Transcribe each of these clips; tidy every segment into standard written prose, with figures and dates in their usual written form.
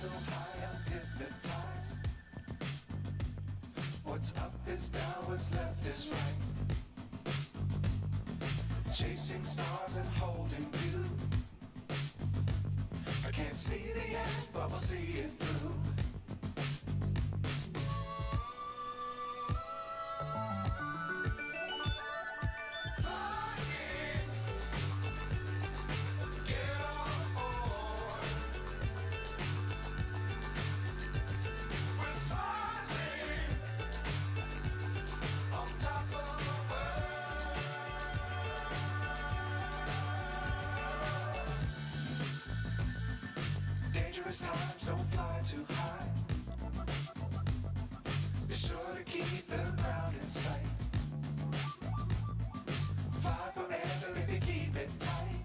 So high I'm hypnotized. What's up is down, what's left is right. Chasing stars and holding you. I can't see the end, but we'll see it through. Times don't fly too high. Be sure to keep the ground in sight. Fly forever if you keep it tight.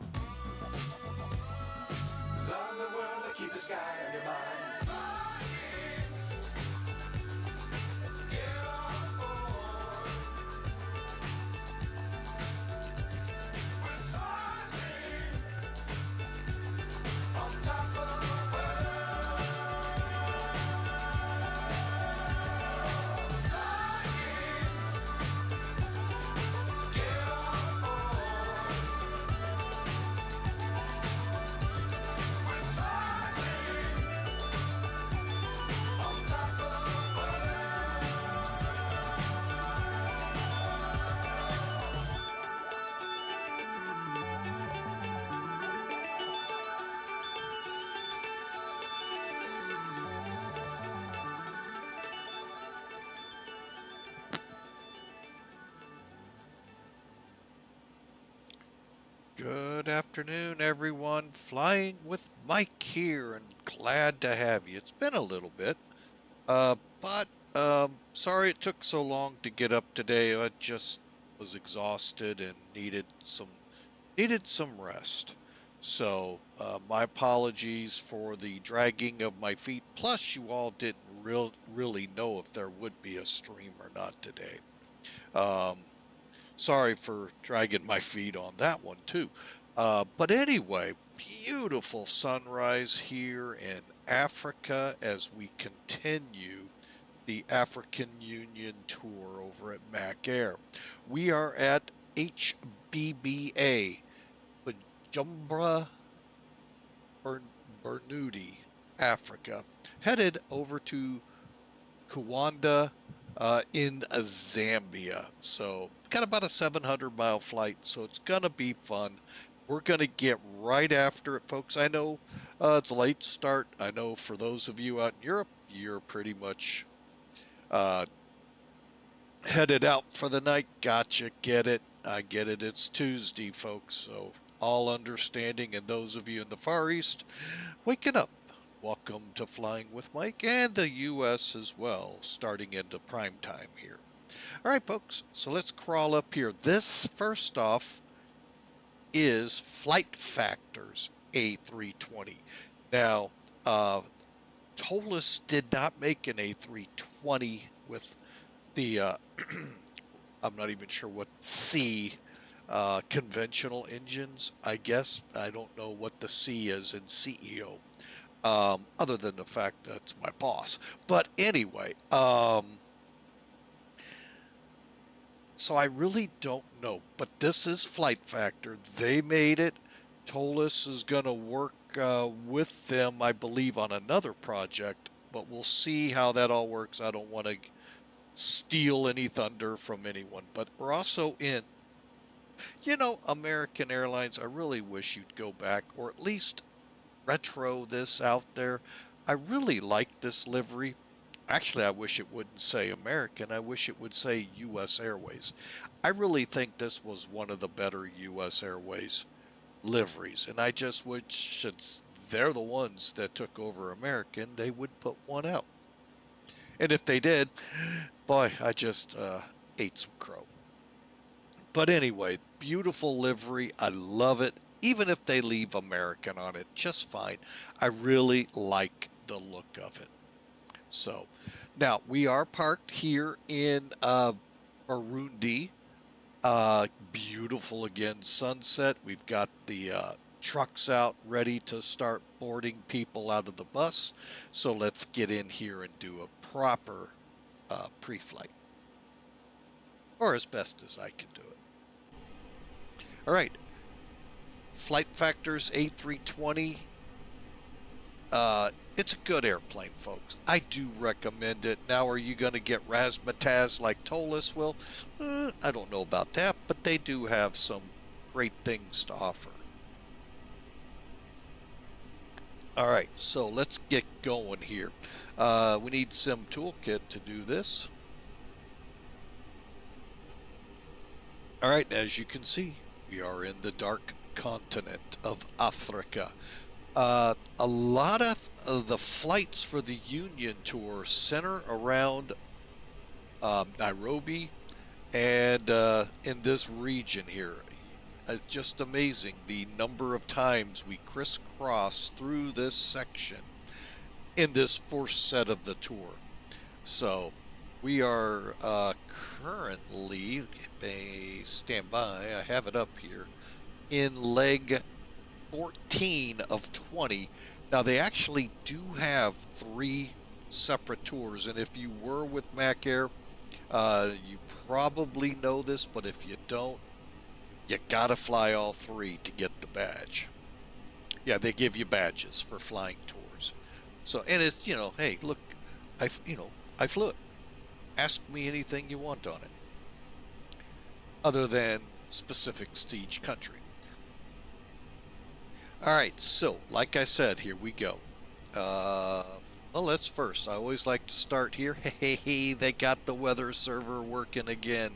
Love the world but keep the sky on your mind. Good afternoon, everyone. Flying with Mike here, and glad to have you. It's been a little bit, but sorry it took so long to get up today. I just was exhausted and needed some rest. So my apologies for the dragging of my feet. Plus, you all didn't really know if there would be a stream or not today. Sorry for dragging my feet on that one too. But anyway, beautiful sunrise here in Africa as we continue the African Union tour over at Mac Air. We are at HBBA, Bujumbura, Burundi, Africa, headed over to Kaunda in Zambia. So got about a 700-mile flight, so it's gonna be fun. We're gonna get right after it, folks. I know it's a late start. I know for those of you out in Europe, you're pretty much headed out for the night. Gotcha, get it. I get it. It's Tuesday, folks, so all understanding. And those of you in the Far East, waking up. Welcome to Flying with Mike and the U.S. as well, starting into prime time here. All right, folks, so let's crawl up here. This, first off, is Flight Factor's A320. Now, Tolis did not make an A320 with the, I'm not even sure what C, conventional engines, I guess. I don't know what the C is in CEO. Other than the fact that's my boss. But anyway, so I really don't know. But this is Flight Factor. They made it. Tolis is going to work with them, I believe, on another project. But we'll see how that all works. I don't want to steal any thunder from anyone. But we're also in, American Airlines. I really wish you'd go back, or at least retro this out there. I really like this livery. Actually, I wish it wouldn't say American. I wish it would say U.S. Airways. I really think this was one of the better U.S. Airways liveries, and I just wish, since they're the ones that took over American, they would put one out. And if they did, boy, I just ate some crow. But anyway, beautiful livery. I love it. Even if they leave American on it, just fine. I really like the look of it. So now we are parked here in Burundi. Beautiful again sunset. We've got the trucks out ready to start boarding people out of the bus. So let's get in here and do a proper pre-flight, or as best as I can do it. All right, flight factors A320. It's a good airplane, folks. I do recommend it. Now, are you going to get razzmatazz like Tolis will? I don't know about that, but they do have some great things to offer. All right, so let's get going here. We need Sim Toolkit to do this. All right, as you can see, we are in the dark continent of Africa. A lot of the flights for the Union Tour center around Nairobi and in this region here. Just amazing the number of times we crisscross through this section in this first set of the tour. So we are currently, stand by, I have it up here, in leg 14 of 20. Now they actually do have 3 separate tours, and if you were with Mac Air, you probably know this, but if you don't, you gotta fly all 3 to get the badge. Yeah, they give you badges for flying tours. So, and it's, hey, look, I flew it. Ask me anything you want on it, other than specifics to each country. All right, so like I said, here we go. Well, let's first. I always like to start here. Hey, they got the weather server working again.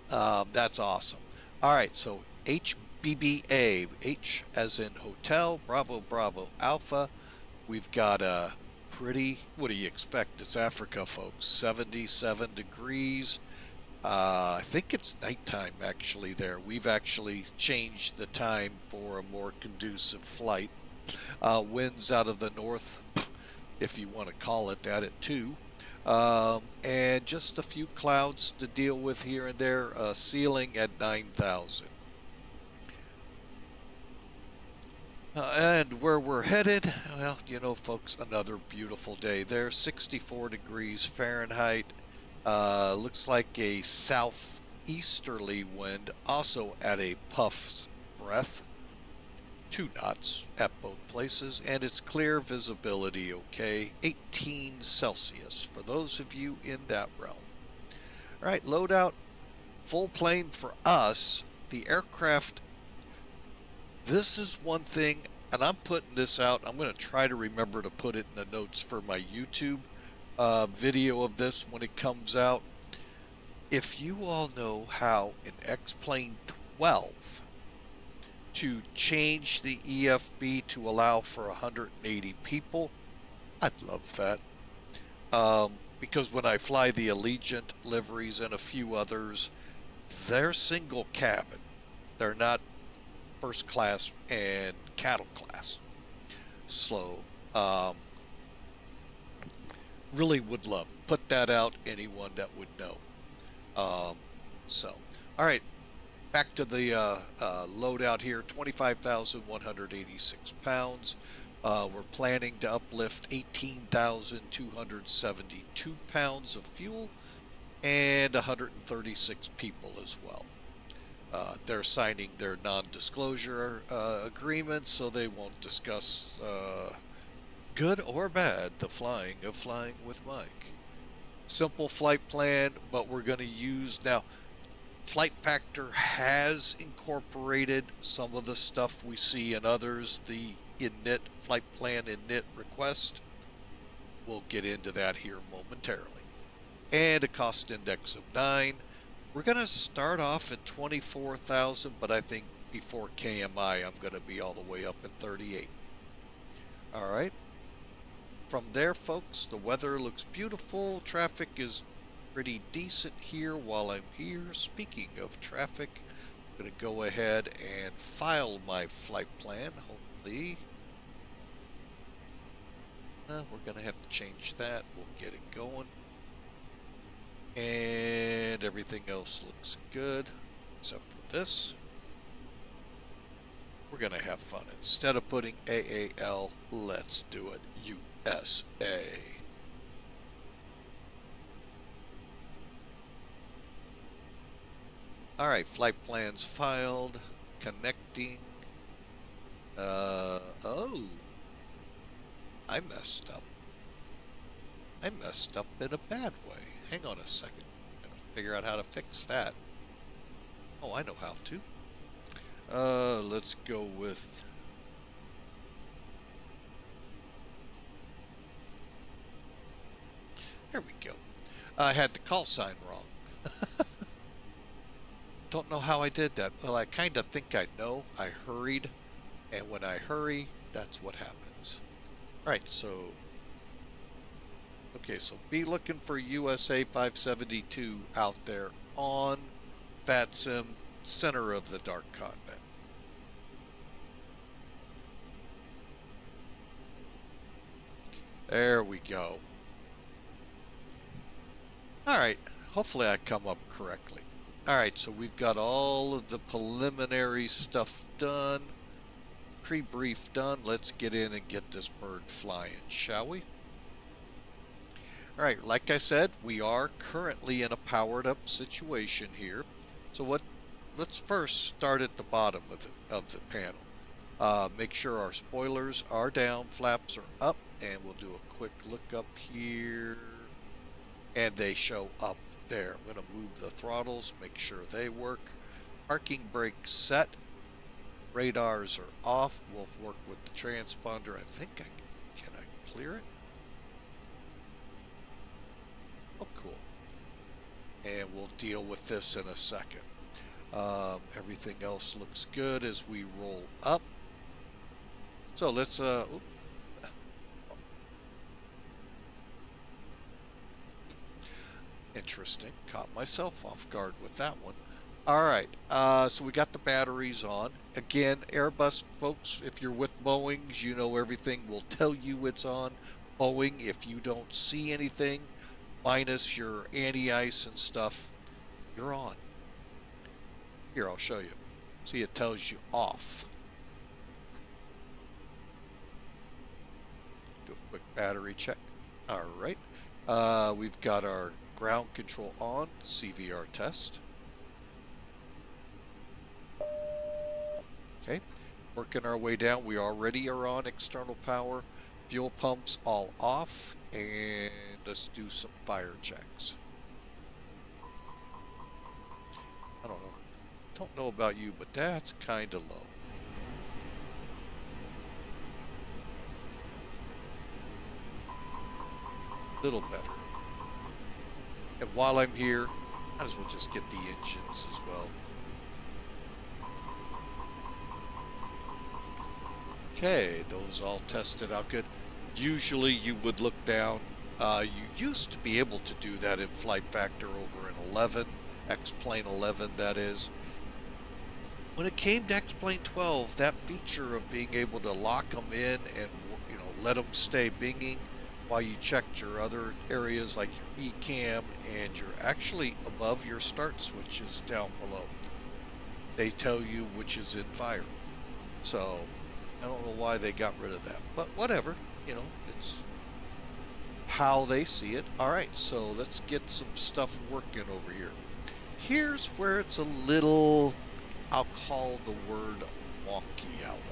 That's awesome. All right, so HBBA, H as in hotel, Bravo, Bravo, Alpha. We've got a pretty, what do you expect? It's Africa, folks. 77 degrees. I think it's nighttime actually there. We've actually changed the time for a more conducive flight. Winds out of the north, if you want to call it that, at 2. And just a few clouds to deal with here and there. Ceiling at 9,000. And where we're headed, well, folks, another beautiful day there. 64 degrees Fahrenheit. Looks like a southeasterly wind, also at a puff's breadth, 2 knots at both places, and it's clear visibility, okay, 18 Celsius for those of you in that realm. All right, loadout, full plane for us. The aircraft, this is one thing, and I'm putting this out. I'm going to try to remember to put it in the notes for my YouTube video of this when it comes out. If you all know how in X-Plane 12 to change the EFB to allow for 180 people, I'd love that. Because when I fly the Allegiant liveries and a few others, they're single cabin. They're not first class and cattle class. So, really would love. Put that out, anyone that would know. So, all right, back to the loadout here, 25,186 pounds. We're planning to uplift 18,272 pounds of fuel and 136 people as well. They're signing their non-disclosure agreements, so they won't discuss good or bad the flying of Flying with Mike. Simple flight plan, but we're going to use now. Flight Factor has incorporated some of the stuff we see in others. The init flight plan init request. We'll get into that here momentarily. And a cost index of 9. We're going to start off at 24,000, but I think before KMI I'm going to be all the way up at 38. All right. from there, folks, the weather looks beautiful. Traffic is pretty decent here while I'm here. Speaking of traffic, I'm going to go ahead and file my flight plan. Hopefully, we're going to have to change that. We'll get it going. And everything else looks good, except for this. We're going to have fun. Instead of putting AAL, let's do it USA. All right, flight plans filed, connecting. Oh, I messed up. I messed up in a bad way. Hang on a second. I'm gonna figure out how to fix that. Oh, I know how to. Let's go with... There we go. I had the call sign wrong. Don't know how I did that. Well, I kind of think I know. I hurried, and when I hurry, that's what happens. All right, so... Okay, so be looking for USA 572 out there on VATSIM, center of the Dark Continent. There we go. Alright, hopefully I come up correctly. Alright, so we've got all of the preliminary stuff done. Pre-brief done. Let's get in and get this bird flying, shall we? Alright, like I said, we are currently in a powered up situation here. So let's first start at the bottom of the panel. Make sure our spoilers are down, flaps are up, and we'll do a quick look up here. And they show up there. I'm going to move the throttles, make sure they work. Parking brake set. Radars are off. We'll work with the transponder. I think can I clear it? Oh, cool. And we'll deal with this in a second. Everything else looks good as we roll up. So let's interesting. Caught myself off guard with that one. Alright, so we got the batteries on. Again, Airbus folks, if you're with Boeings, you know everything will tell you it's on. Boeing, if you don't see anything, minus your anti-ice and stuff, you're on. Here, I'll show you. See, it tells you off. Do a quick battery check. Alright, we've got our ground control on, CVR test. Okay, working our way down. We already are on external power. Fuel pumps all off, and let's do some fire checks. I don't know about you, but that's kind of low. Little better. And while I'm here, might as well just get the engines as well. Okay, those all tested out good. Usually you would look down. You used to be able to do that in Flight Factor over in 11, X-Plane 11 that is. When it came to X-Plane 12, that feature of being able to lock them in and let them stay binging while you checked your other areas like your ECAM, and you're actually above your start switches down below. They tell you which is in fire. So I don't know why they got rid of that, but whatever, it's how they see it. All right, so let's get some stuff working over here. Here's where it's a little, I'll call the word wonky out on it.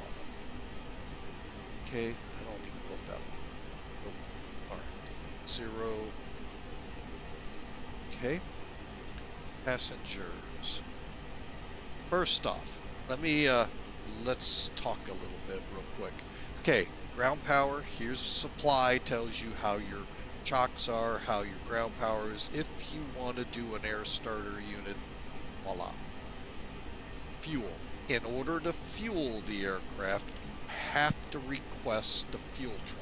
Okay, I don't even know if that one. Nope. All right, 0. Okay, passengers. First off, let's talk a little bit real quick. Okay, ground power, here's supply, tells you how your chocks are, how your ground power is. If you want to do an air starter unit, voila. Fuel. In order to fuel the aircraft, you have to request the fuel truck.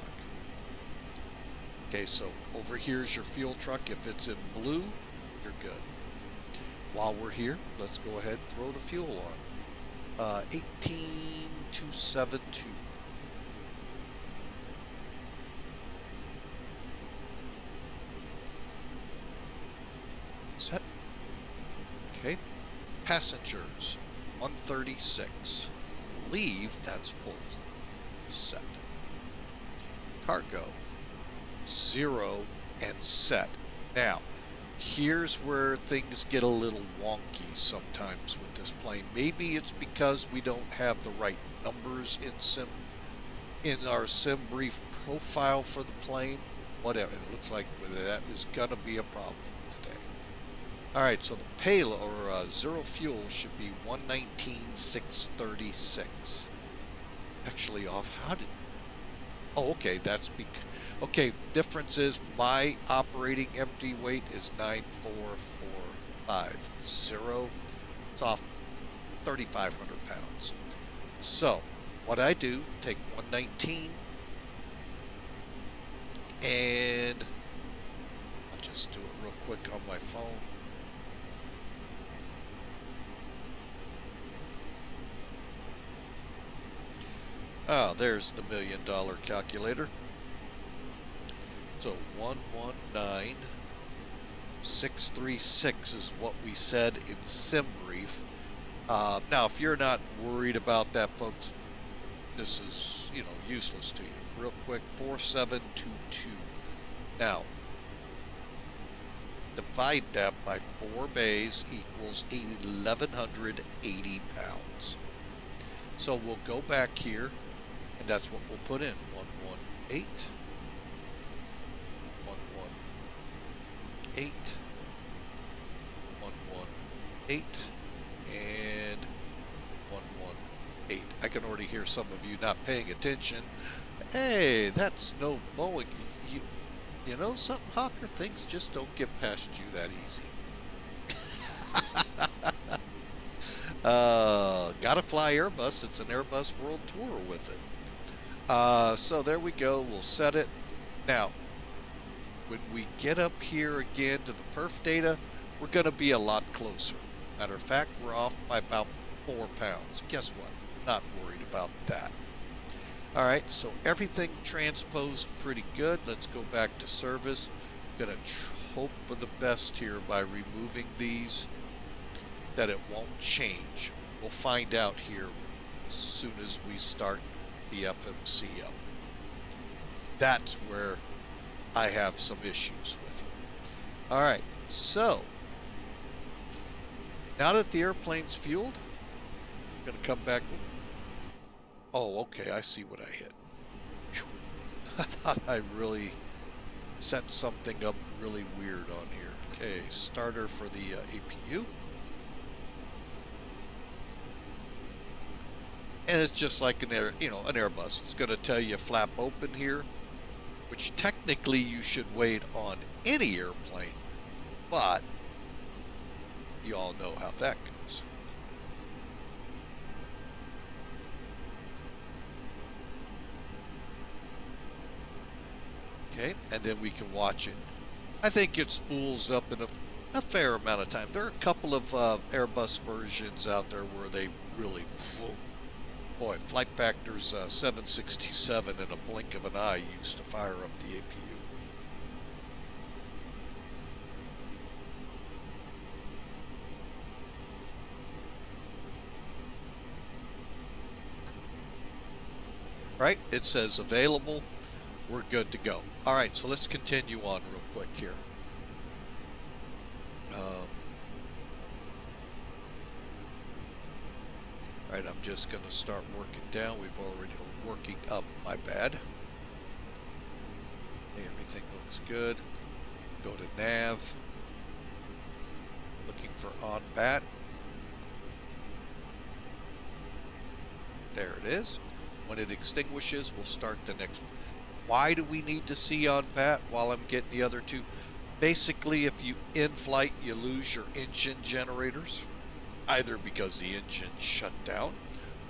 Okay, so over here is your fuel truck. If it's in blue, you're good. While we're here, let's go ahead and throw the fuel on. 18272. Set. Okay. Passengers, 136. I believe that's full. Set. Cargo, 0 and set. Now, here's where things get a little wonky sometimes with this plane. Maybe it's because we don't have the right numbers in our sim brief profile for the plane. Whatever. It looks like that is gonna be a problem today. All right, so the payload or zero fuel should be 119,636. Actually, off. How did? Oh, okay. That's because. Okay, difference is my operating empty weight is 9,450. It's off 3,500 pounds. So, what I do, take 119, and I'll just do it real quick on my phone. Oh, there's the $1 million calculator. So 119,636 is what we said in sim brief. Now, if you're not worried about that, folks, this is, useless to you. Real quick, 4722. Now, divide that by 4 bays equals 1,180 pounds. So we'll go back here, and that's what we'll put in. 118. 118, and 118. I can already hear some of you not paying attention. Hey, that's no Boeing. You know something, Hawker? Things just don't get past you that easy. Gotta fly Airbus. It's an Airbus World Tour with it. So there we go. We'll set it. Now, when we get up here again to the perf data, we're going to be a lot closer. Matter of fact, we're off by about 4 pounds. Guess what? Not worried about that. All right, so everything transposed pretty good. Let's go back to service. I'm going to hope for the best here by removing these, that it won't change. We'll find out here as soon as we start the FMC up. That's where I have some issues with it. All right, so now that the airplane's fueled, I'm going to come back. Oh, okay, I see what I hit. I thought I really set something up really weird on here. Okay, starter for the APU. And it's just like an Airbus. It's going to tell you flap open here, which technically you should wait on any airplane, but you all know how that goes. Okay, and then we can watch it. I think it spools up in a fair amount of time. There are a couple of Airbus versions out there where they really, boy, flight factors 767 in a blink of an eye used to fire up the APU. Right, it says available. We're good to go. All right, so let's continue on real quick here. All right, I'm just going to start working down. We've already working up. My bad. Okay, everything looks good. Go to nav. Looking for on bat. There it is. When it extinguishes, we'll start the next one. Why do we need to see on bat while I'm getting the other two? Basically, if you in flight, you lose your engine generators, either because the engine shut down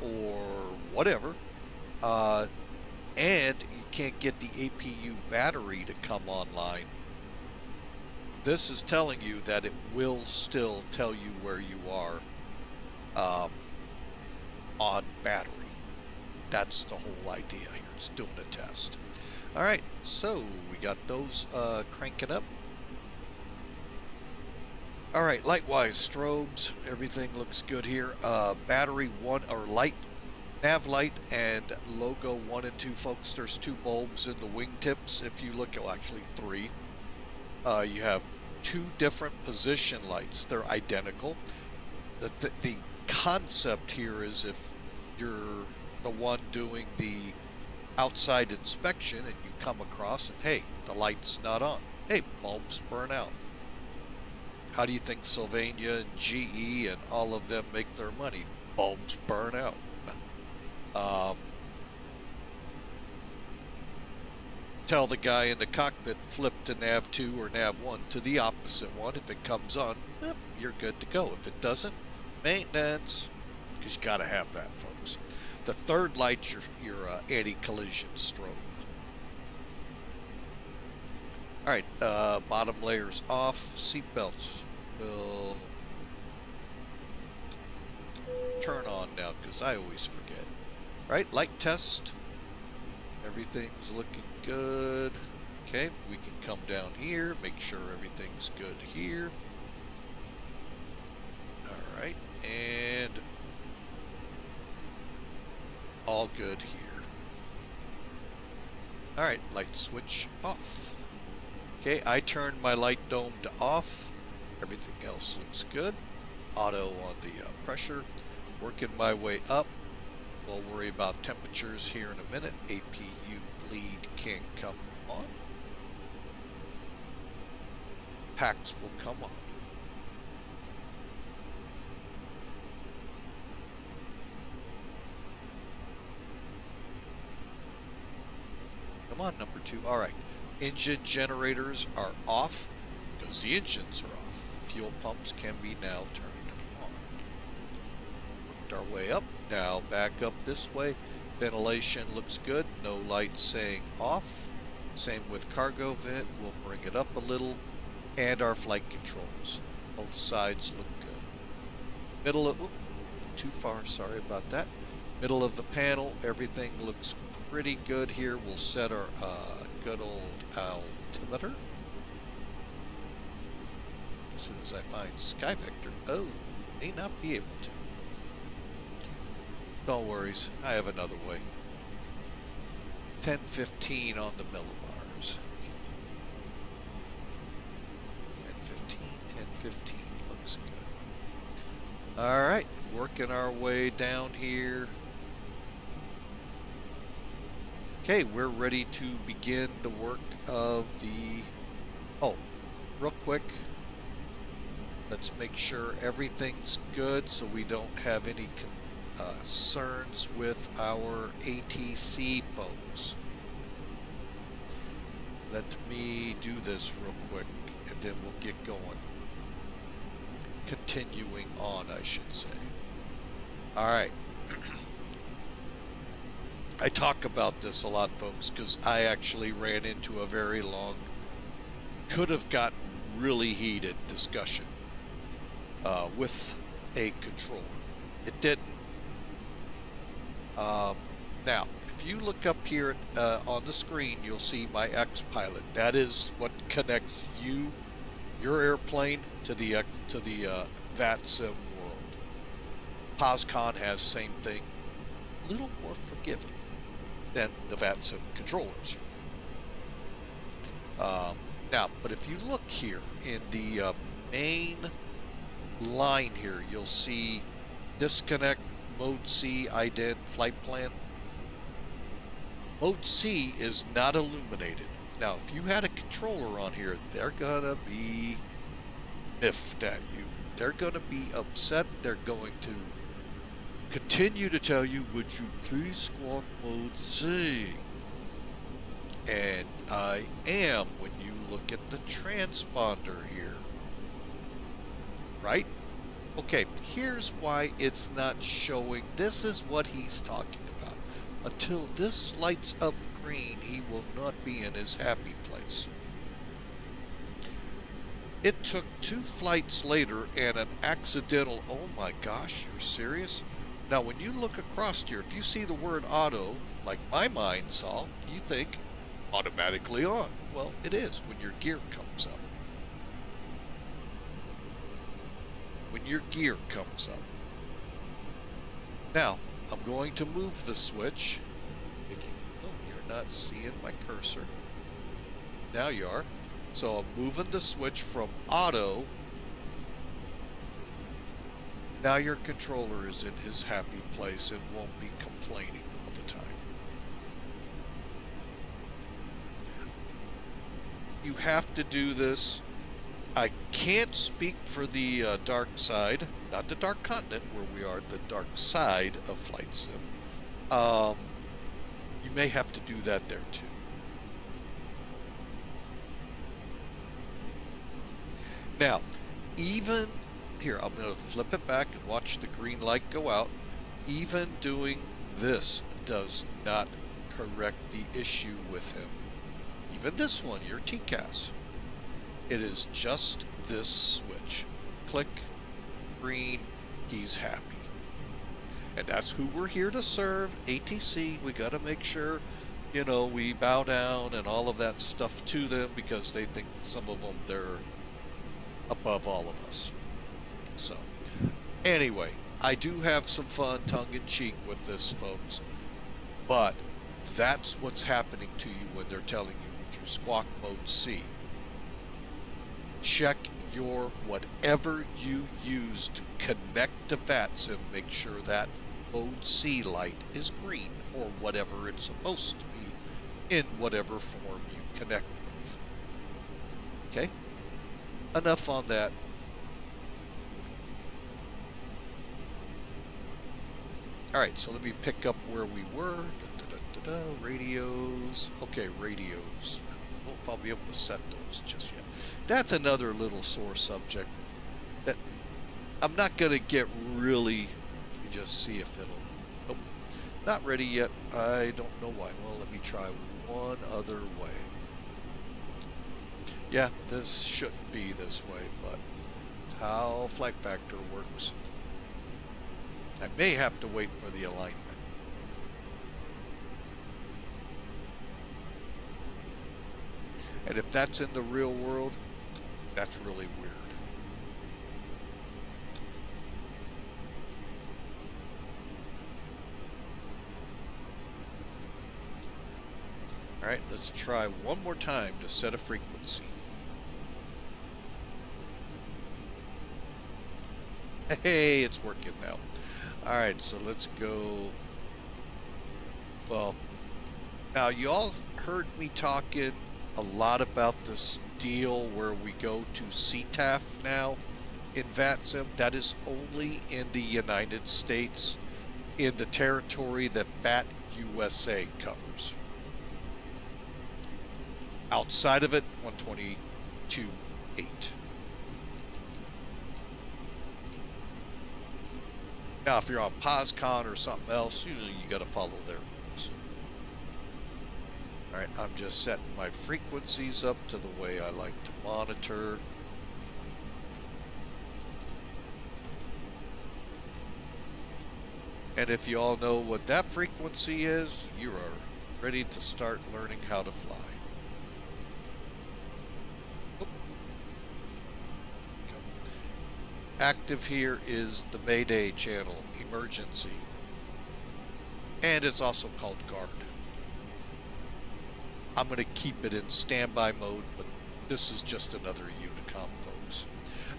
or whatever. and you can't get the APU battery to come online, this is telling you that it will still tell you where you are on battery. That's the whole idea here. It's doing a test. All right, so we got those cranking up. All right, likewise, strobes, everything looks good here. Battery 1 or light, nav light, and logo 1 and 2, folks. There's 2 bulbs in the wingtips. If you look, well, actually 3. You have 2 different position lights. They're identical. The concept here is if you're the one doing the outside inspection and you come across and, hey, the light's not on. Hey, bulbs burn out. How do you think Sylvania and GE and all of them make their money? Bulbs burn out. Tell the guy in the cockpit, flip to nav 2 or nav 1 to the opposite one. If it comes on, you're good to go. If it doesn't, maintenance, because you got to have that, folks. The third light's your anti-collision strobe. All right, bottom layer's off. Seatbelts will turn on now because I always forget. Right, light test. Everything's looking good. Okay, we can come down here, make sure everything's good here. All right, and all good here. All right, light switch off. Okay, I turned my light dome to off. Everything else looks good. Auto on the pressure. Working my way up. We'll worry about temperatures here in a minute. APU bleed can come on. Packs will come on. Come on, number 2. All right. Engine generators are off because the engines are off. Fuel pumps can be now turned on. Worked our way up. Now back up this way. Ventilation looks good. No lights saying off. Same with cargo vent. We'll bring it up a little. And our flight controls. Both sides look good. Middle of... too far. Sorry about that. Middle of the panel. Everything looks pretty good here. We'll set our good old altimeter. As soon as I find Sky Vector. Oh, may not be able to. No worries, I have another way. 1015 on the millibars. 1015 looks good. Alright, working our way down here. Okay, we're ready to begin the work of the... Oh, real quick. Let's make sure everything's good so we don't have any concerns with our ATC folks. Let me do this real quick and then we'll get going. Continuing on, I should say. Alright. I talk about this a lot, folks, because I actually ran into a very long, could have gotten really heated discussion with a controller. It didn't. Now, if you look up here on the screen, you'll see my X-Pilot. That is what connects you, your airplane, to the VATSIM world. POSCON has same thing, a little more forgiving than the VATSIM controllers. Now, but if you look here in the main line here, you'll see disconnect, mode C, ident, flight plan. Mode C is not illuminated. Now, if you had a controller on here, they're gonna be miffed at you. They're gonna be upset. They're going to continue to tell you, would you please squawk mode C? And I am when you look at the transponder here. Right? Okay, here's why it's not showing. This is what he's talking about. Until this lights up green, he will not be in his happy place. It took 2 flights later and an accidental, oh my gosh, you're serious? Now when you look across here, if you see the word auto, like my mind saw, you think automatically on. Well, it is when your gear comes up. When your gear comes up. Now, I'm going to move the switch. Oh, you're not seeing my cursor. Now you are. So I'm moving the switch from auto. Now your controller is in his happy place and won't be complaining all the time. You have to do this. I can't speak for the dark side, not the dark continent where we are, the dark side of Flight Sim. You may have to do that there too. Now, even here, I'm going to flip it back and watch the green light go out. Even doing this does not correct the issue with him. Even this one, your TCAS. It is just this switch. Click, green, he's happy. And that's who we're here to serve, ATC. We got to make sure, you know, we bow down and all of that stuff to them because they think some of them, they're above all of us. So, anyway, I do have some fun tongue-in-cheek with this, folks. But that's what's happening to you when they're telling you with your squawk mode C. Check your whatever you use to connect to VATSIM. Make sure that mode C light is green or whatever it's supposed to be in whatever form you connect with. Okay? Enough on that. Alright, so let me pick up where we were. Radios. Okay, radios. I don't know if I'll be able to set those just yet. That's another little sore subject that I'm not going to get really. Let me just see if it'll. Nope. Not ready yet. I don't know why. Well, let me try one other way. Yeah, this shouldn't be this way, but it's how Flight Factor works. I may have to wait for the alignment. And if that's in the real world, that's really weird. All right, let's try one more time to set a frequency. Hey, it's working now. All right, so let's go. Well, now you all heard me talking a lot about this deal where we go to CTAF now in VATSIM. That is only in the United States, in the territory that VAT USA covers. Outside of it, 122.8. Now, if you're on POSCON or something else, usually you got to follow their rules. All right, I'm just setting my frequencies up to the way I like to monitor. And if you all know what that frequency is, you are ready to start learning how to fly. Oop. Active here is the Mayday channel, emergency. And it's also called guard. I'm going to keep it in standby mode, but this is just another Unicom, folks.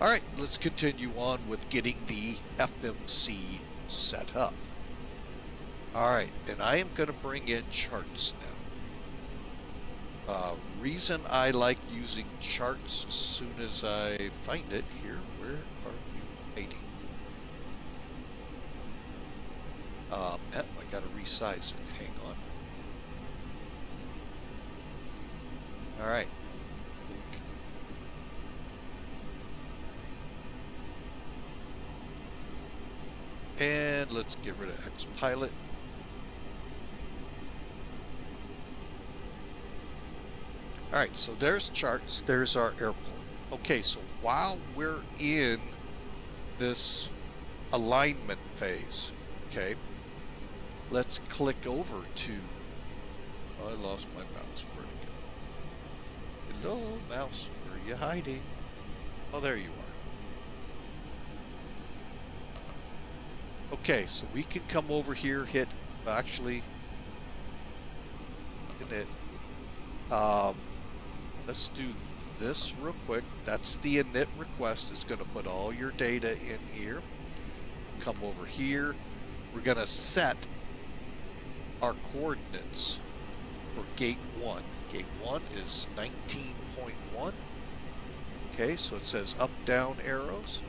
All right, let's continue on with getting the FMC set up. All right, and I am going to bring in charts now. Reason I like using charts as soon as I find it here. Where are you waiting? I got to resize it. Hang on. All right. And let's get rid of Xpilot. Alright, so there's charts, there's our airport. Okay, so while we're in this alignment phase, okay, let's click over to, oh, I lost my mouse, where'd it go? Hello, mouse, where are you hiding? Oh, there you are. Okay, so we can come over here, hit, actually, hit it. Let's do this real quick. That's the init request. It's going to put all your data in here. Come over here. We're going to set our coordinates for gate 1. Gate 1 is 19.1. Okay, so it says up, down arrows.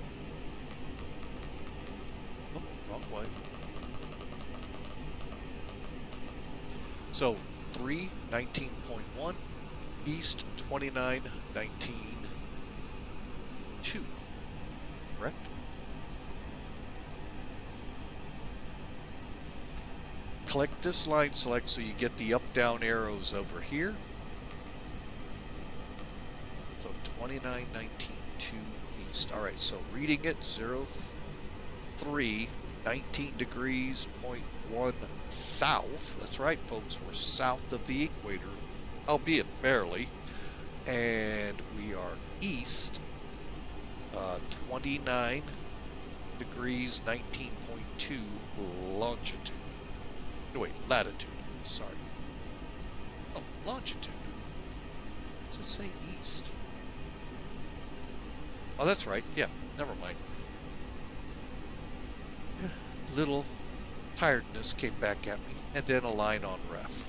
Oh, wrong way. So 3, 19.1. East 29, 19, 2, correct? Click this line select so you get the up down arrows over here. So 29, 19, 2 east. Alright, so reading it 0, 3, 19 degrees, 0.1 south. That's right, folks, we're south of the equator, albeit barely, and we are east 29 degrees 19.2 longitude. No, wait, latitude, sorry. Oh, longitude. Does it say east? Oh, that's right, yeah, never mind. Little tiredness came back at me, and then a line on ref.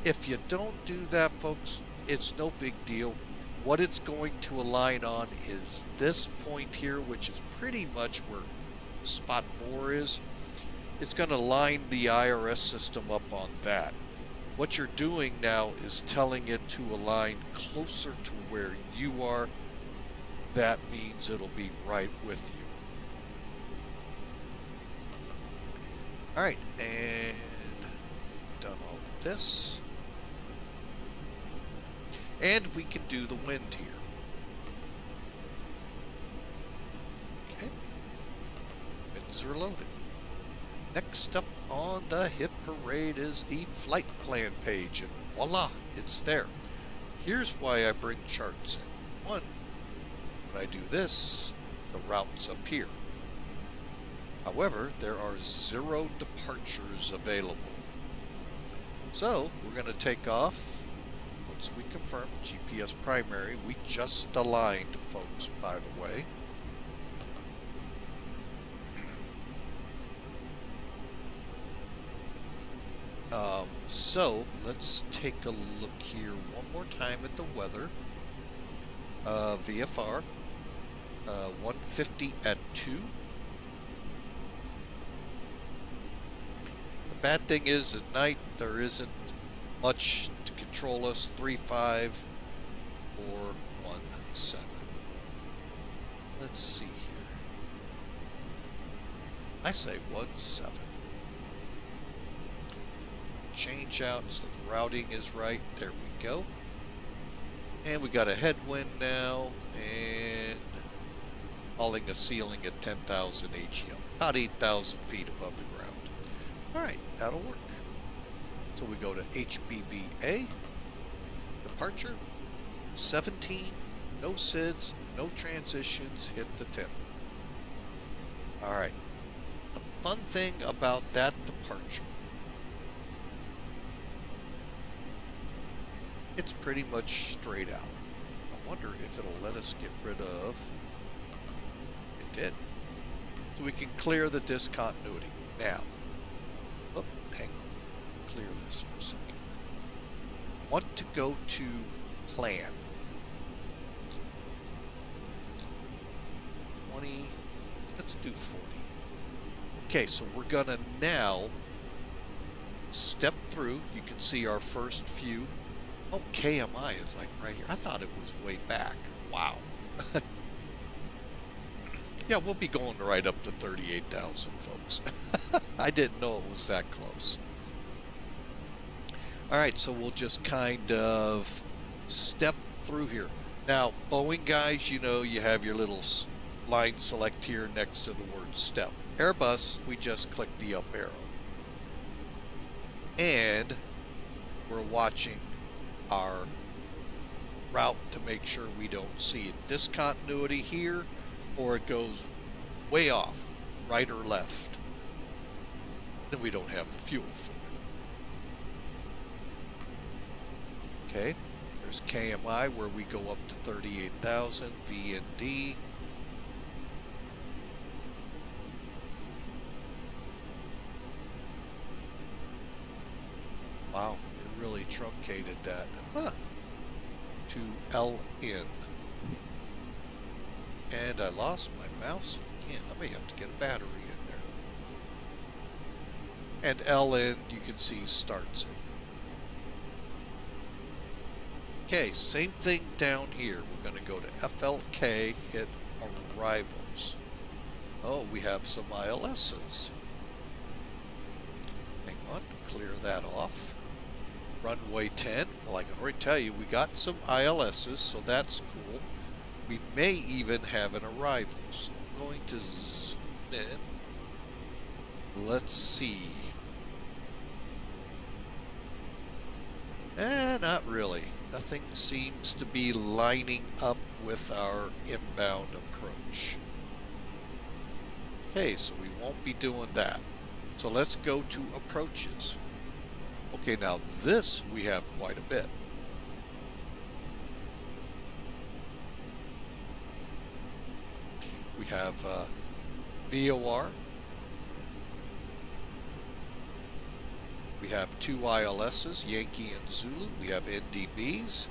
If you don't do that, folks, it's no big deal. What it's going to align on is this point here, which is pretty much where spot 4 is. It's going to line the IRS system up on that. What you're doing now is telling it to align closer to where you are. That means it'll be right with you. Alright, and done all of this. And we can do the wind here. Okay. Winds are loaded. Next up on the hit parade is the flight plan page, and voila, it's there. Here's why I bring charts in. One, when I do this, the route's up here. However, there are 0 departures available. So, we're going to take off. Once we confirm GPS primary, we just aligned, folks, by the way. So, let's take a look here one more time at the weather. VFR, 150 at 2. The bad thing is, at night, there isn't much to control us. 3-5 or 1-7. Let's see here. I say 1-7. Change out so the routing is right. There we go. And we got a headwind now, and hauling a ceiling at 10,000 AGL, about 8,000 feet above the ground. Alright, that'll work. So we go to HBBA, departure, 17, no SIDS, no transitions, hit the 10. Alright, the fun thing about that departure, it's pretty much straight out. I wonder if it'll let us get rid of, it did. So we can clear the discontinuity. Now, oh, hang on, clear this for a second. Want to go to plan. 20, let's do 40. Okay, so we're gonna now step through. You can see our first few. Oh, KMI is like right here. I thought it was way back. Wow. Yeah, we'll be going right up to 38,000, folks. I didn't know it was that close. All right, so we'll just kind of step through here. Now, Boeing guys, you know you have your little line select here next to the word step. Airbus, we just click the up arrow. And we're watching our route to make sure we don't see a discontinuity here or it goes way off, right or left. Then we don't have the fuel for it. Okay, there's KMI where we go up to 38,000, VND. Wow, it really truncated that. Huh. To LN. And I lost my mouse again. I may have to get a battery in there. And LN, you can see, starts it. Okay, same thing down here. We're going to go to FLK, hit arrivals. Oh, we have some ILSs. Hang on, clear that off. Runway 10. Well, I can already tell you we got some ILSs, so that's cool. We may even have an arrival. So I'm going to zoom in. Let's see. Not really. Nothing seems to be lining up with our inbound approach. Okay, so we won't be doing that. So let's go to approaches. Okay, now this we have quite a bit. We have VOR. We have two ILSs, Yankee and Zulu. We have NDBs.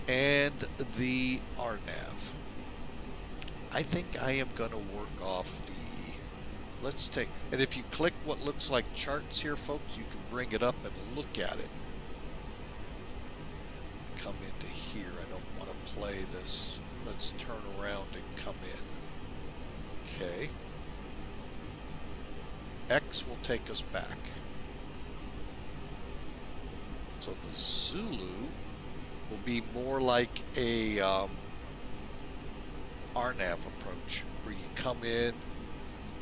And the RNAV. I think I am going to work off the... Let's take... And if you click what looks like charts here, folks, you can bring it up and look at it. Come into here. I don't want to play this. Let's turn around and come in. Okay. X will take us back. So the Zulu will be more like a RNAV approach, where you come in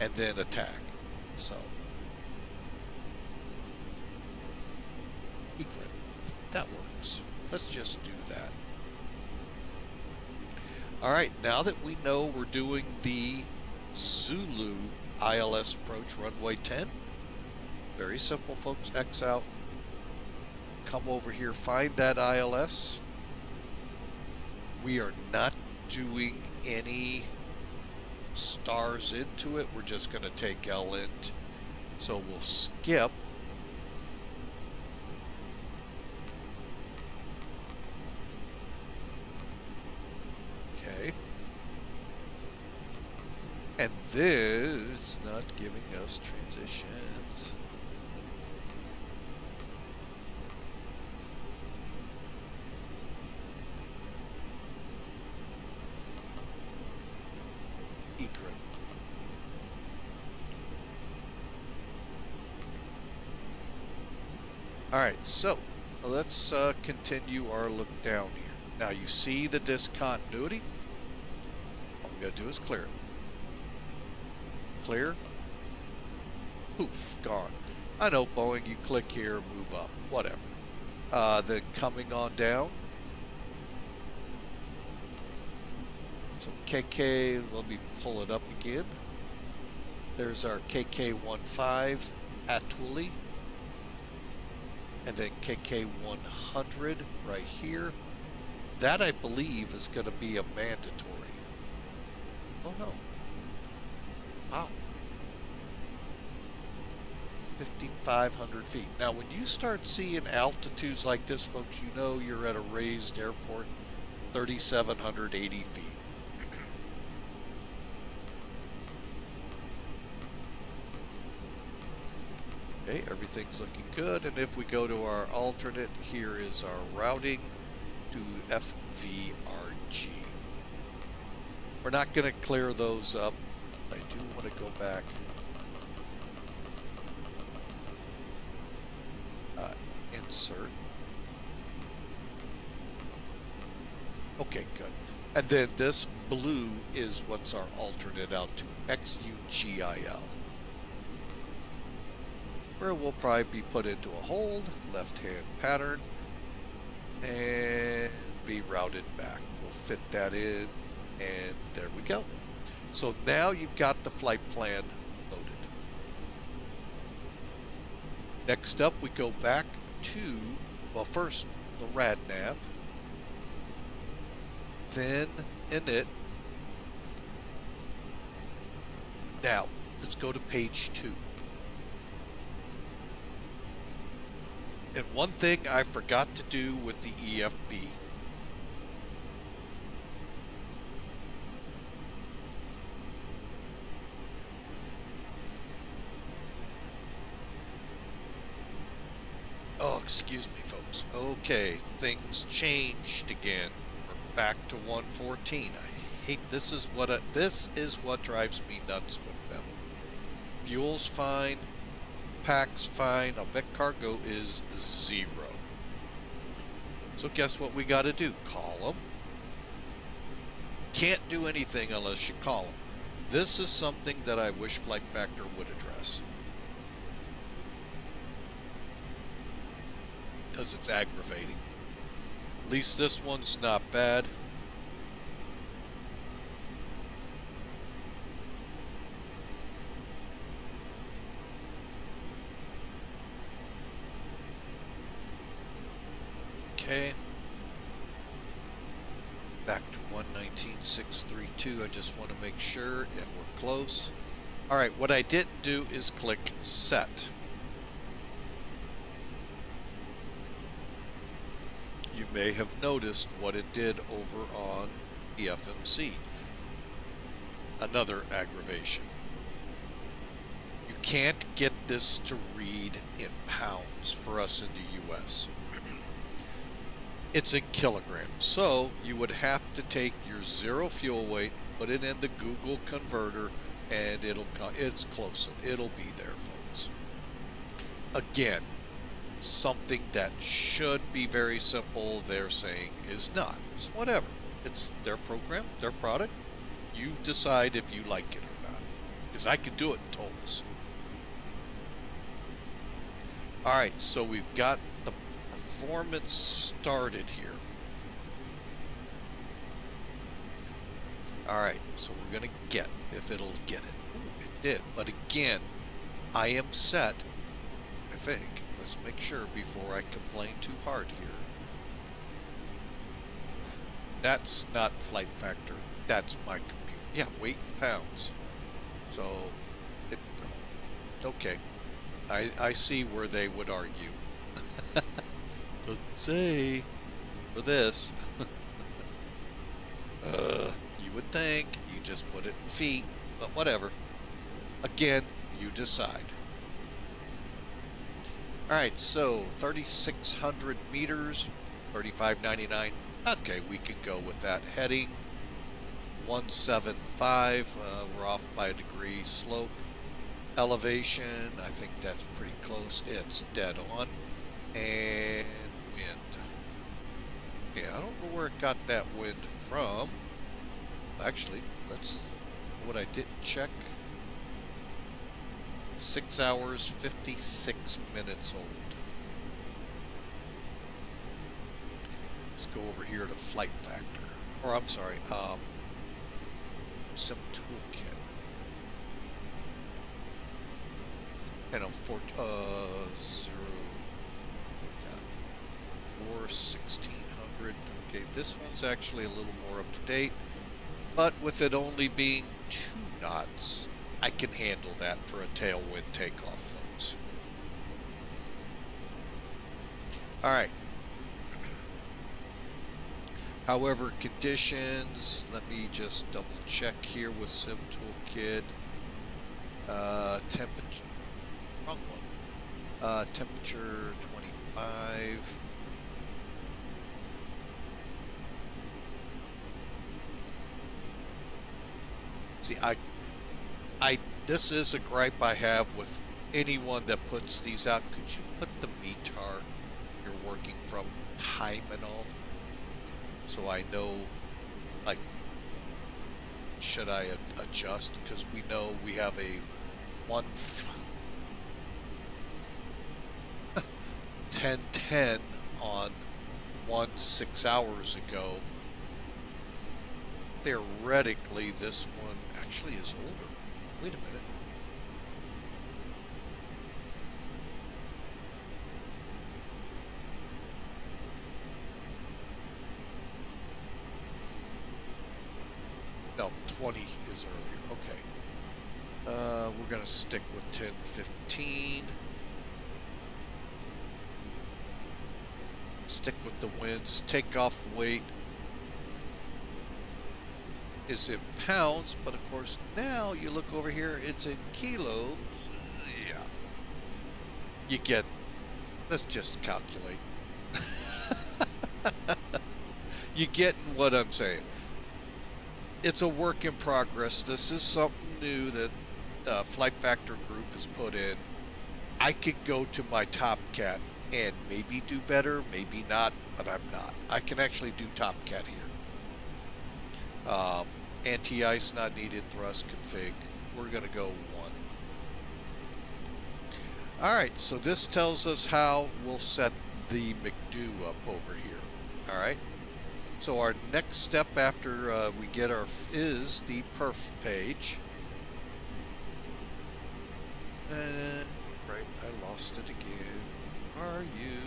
and then attack. So, egret, that works. Let's just do that. Alright, now that we know we're doing the Zulu ILS approach, runway 10, very simple, folks. X out. Come over here, find that ILS. We are not doing any stars into it. We're just going to take LN. So we'll skip. Okay. And this is not giving us transitions. Alright, so let's continue our look down here. Now you see the discontinuity. All we gotta do is clear it. Clear. Poof, gone. I know, Boeing, you click here, move up, whatever. Then coming on down. So KK, let me pull it up again. There's our KK-15 Atuli. And then KK-100 right here. That, I believe, is going to be a mandatory. Oh, no. Wow. 5,500 feet. Now, when you start seeing altitudes like this, folks, you know you're at a raised airport, 3,780 feet. Okay, everything's looking good, and if we go to our alternate, here is our routing to FVRG. We're not going to clear those up. I do want to go back. Insert. Okay, good. And then this blue is what's our alternate out to XUGIL, where we'll probably be put into a hold, left-hand pattern, and be routed back. We'll fit that in, and there we go. So now you've got the flight plan loaded. Next up, we go back to, well, first the rad nav, then init. Now, let's go to page 2. And one thing I forgot to do with the EFB. Oh, excuse me, folks. Okay, things changed again. We're back to 114. I hate this is what drives me nuts with them. Fuel's fine, pack's fine. I'll bet cargo is 0. So guess what we got to do? Call them. Can't do anything unless you call them. This is something that I wish Flight Factor would address, because it's aggravating. At least this one's not bad. Okay. Back to 119.632. I just want to make sure, and we're close. All right, what I didn't do is click set. You may have noticed what it did over on the FMC. Another aggravation. You can't get this to read in pounds for us in the US. It's in kilograms. So you would have to take your 0 fuel weight, put it in the Google converter, and it's close. It'll be there, folks. Again, something that should be very simple, they're saying is not. So whatever. It's their program, their product. You decide if you like it or not. Because I can do it in totals. Alright, so we've got the performance started here. Alright, so we're going to get if it'll get it. Ooh, it did. But again, I am set, I think. Let's make sure before I complain too hard here. That's not Flight Factor. That's my computer. Yeah, weight in pounds. So, okay. I see where they would argue. Let's say for this. You would think you just put it in feet, but whatever. Again, you decide. Alright, so 3,600 meters, 35.99. Okay, we can go with that. Heading 175. We're off by a degree. Slope. Elevation, I think that's pretty close. It's dead on. And wind. Yeah, I don't know where it got that wind from. Actually, what I didn't check. 6 hours, 56 minutes old. Let's go over here to Flight Factor. Or, I'm sorry, Sim Toolkit. And on 1600. Okay, this one's actually a little more up to date, but with it only being 2 knots, I can handle that for a tailwind takeoff, folks. All right. However, conditions, let me just double check here with Sim Toolkit. Temperature, wrong one. Temperature 25. See, this is a gripe I have with anyone that puts these out. Could you put the METAR you're working from, time and all? so I know, like, should I adjust? Because we know we have a 10:10 on 6 hours ago. Theoretically, this one actually is older. Wait a minute. No, 20 is earlier. Okay. We're going to stick with 10:15. Stick with the winds. Takeoff weight is in pounds, but of course now you look over here, it's in kilos. Yeah. You get, let's just calculate. You get what I'm saying. It's a work in progress. This is something new that Flight Factor Group has put in. I could go to my Top Cat and maybe do better, maybe not, but I'm not. I can actually do Top Cat here. Anti-ice not needed, thrust config. We're going to go 1. Alright, so this tells us how we'll set the McDo up over here. Alright, so our next step after we get our is the perf page. Right, I lost it again. Are you?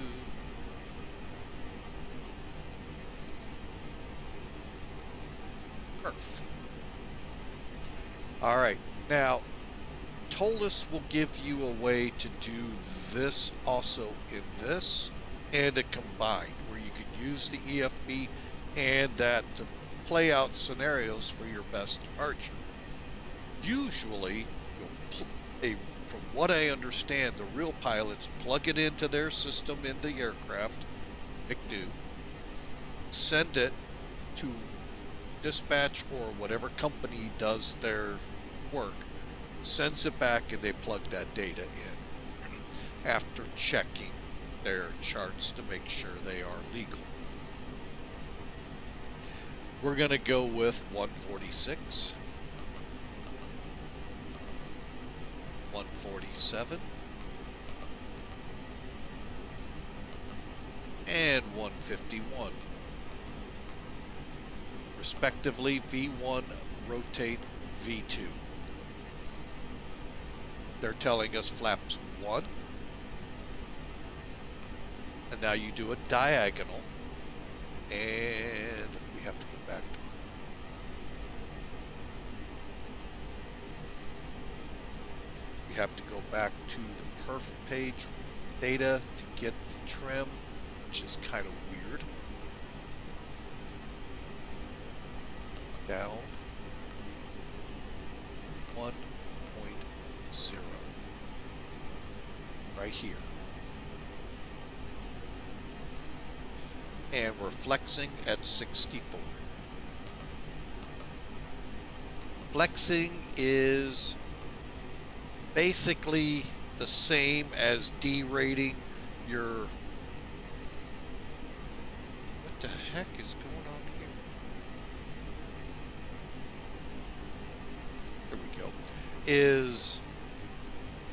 Perf. Alright, now Tolus will give you a way to do this also in this and a combined where you can use the EFB and that to play out scenarios for your best departure. Usually, from what I understand, the real pilots plug it into their system in the aircraft, McDo, send it to dispatch or whatever company does their work, sends it back, and they plug that data in after checking their charts to make sure they are legal. We're going to go with 146, 147, and 151. Respectively, V1 rotate V2. They're telling us flaps 1. And now you do a diagonal. And we have to go back to we have to go back to the perf page data to get the trim, which is kind of weird. Down 1.0 right here, and we're flexing at 64. Flexing is basically the same as derating your, what the heck is going on here? There we go. Is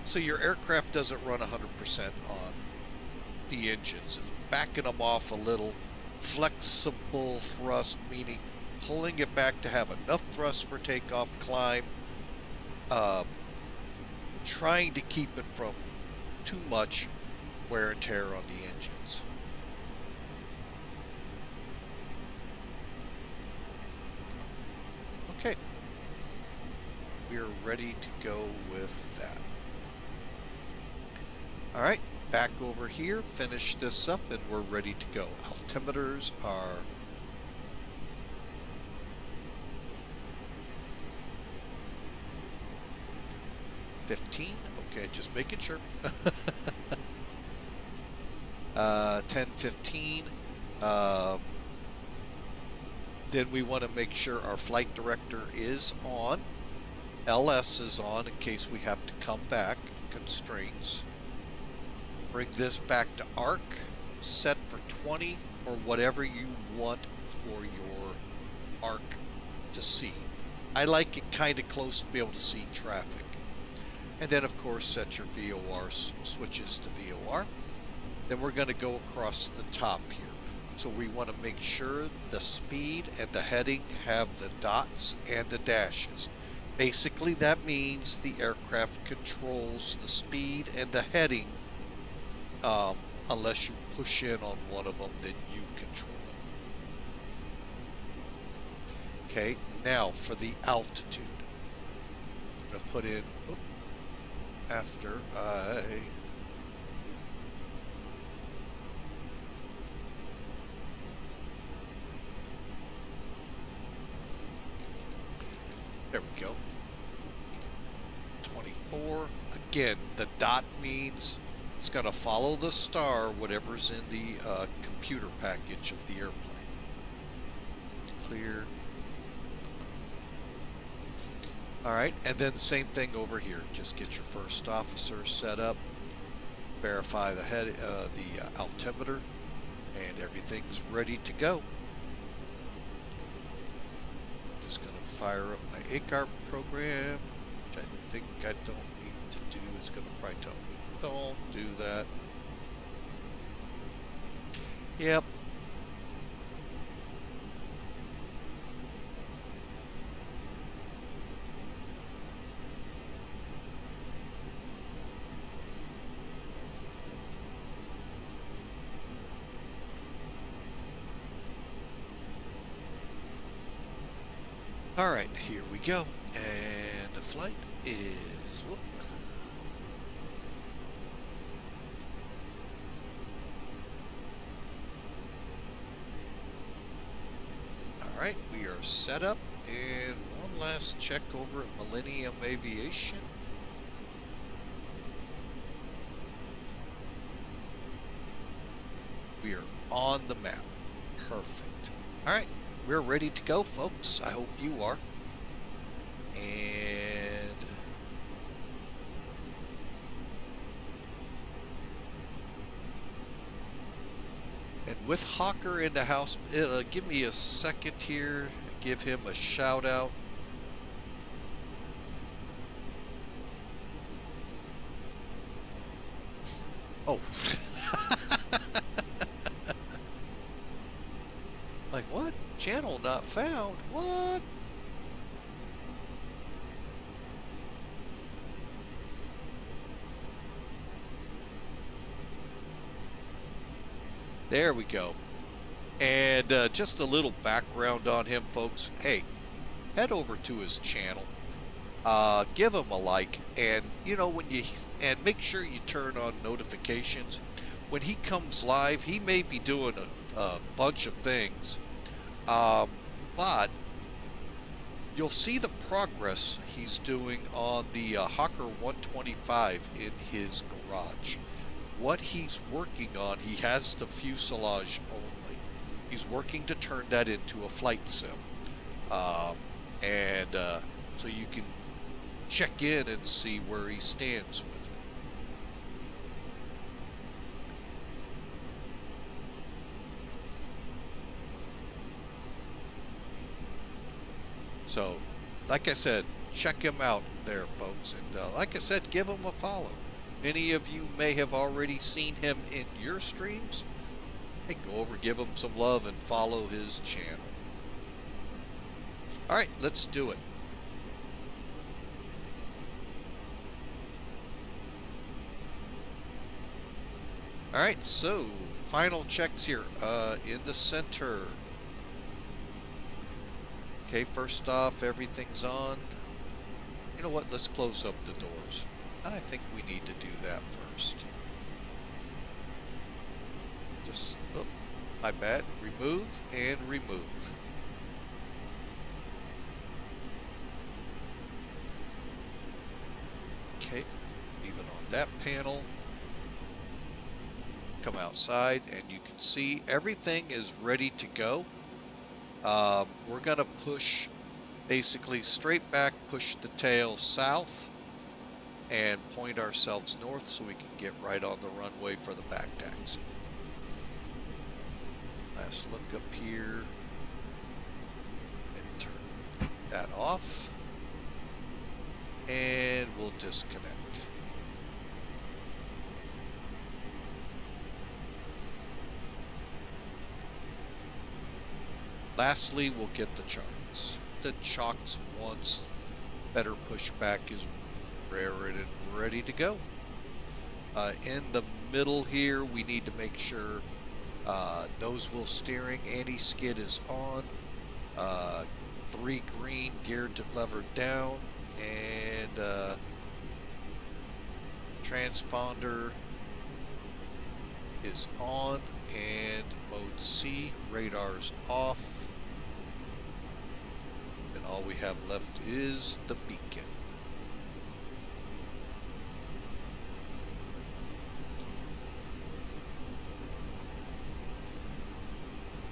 so your aircraft doesn't run 100% on the engines. It's backing them off a little. Flexible thrust, meaning pulling it back to have enough thrust for takeoff, climb, trying to keep it from too much wear and tear on the engines. Okay, we are ready to go with that. All right, back over here, finish this up, and we're ready to go. Altimeters are 15. Okay, just making sure. 10:15. Then we want to make sure our flight director is on. LS is on in case we have to come back. Constraints. Bring this back to arc. Set for 20 or whatever you want for your arc to see. I like it kind of close to be able to see traffic. And then of course set your VOR switches to VOR. Then we're going to go across the top here. So we want to make sure the speed and the heading have the dots and the dashes. Basically that means the aircraft controls the speed and the heading, unless you push in on one of them, then you control it. Okay, now for the altitude. I'm going to put in, after I there we go. 24. Again, the dot means it's going to follow the star, whatever's in the computer package of the airplane. Clear. Alright, and then same thing over here. Just get your first officer set up, verify the head, the altimeter, and everything's ready to go. Just going to fire up my ACARP program, which I think I don't need to do. It's going to probably tell me, don't do that. Yep. All right, here we go. And the flight is, whoop. All right, we are set up. And one last check over at Millennium Aviation. We are on the map. Perfect. All right. We're ready to go, folks. I hope you are. And with Hawker in the house, give me a second here. Give him a shout out. Oh. Like what? Channel not found. What? There we go. And just a little background on him, folks. Hey, head over to his channel. Give him a like, and you know and make sure you turn on notifications. When he comes live, he may be doing a bunch of things. But you'll see the progress he's doing on the Hawker 125 in his garage. What he's working on, he has the fuselage only. He's working to turn that into a flight sim. So you can check in and see where he stands with it. So, like I said, check him out there, folks. And like I said, give him a follow. Many of you may have already seen him in your streams. Hey, go over, give him some love, and follow his channel. All right, let's do it. All right, so final checks here in the center. Okay, first off, everything's on. You know what? Let's close up the doors. I think we need to do that first. Just, oh, my bad. Remove and remove. Okay, leave it on that panel. Come outside and you can see everything is ready to go. We're going to push basically straight back, push the tail south, and point ourselves north so we can get right on the runway for the back taxi. Last look up here. that off. And we'll disconnect. Lastly, we'll get the chocks. The chocks, once better pushback is rared and ready to go. In the middle here, we need to make sure nose wheel steering, anti-skid is on, 3 green geared to lever down, and transponder is on, and mode C, radar's off, and all we have left is the beacon.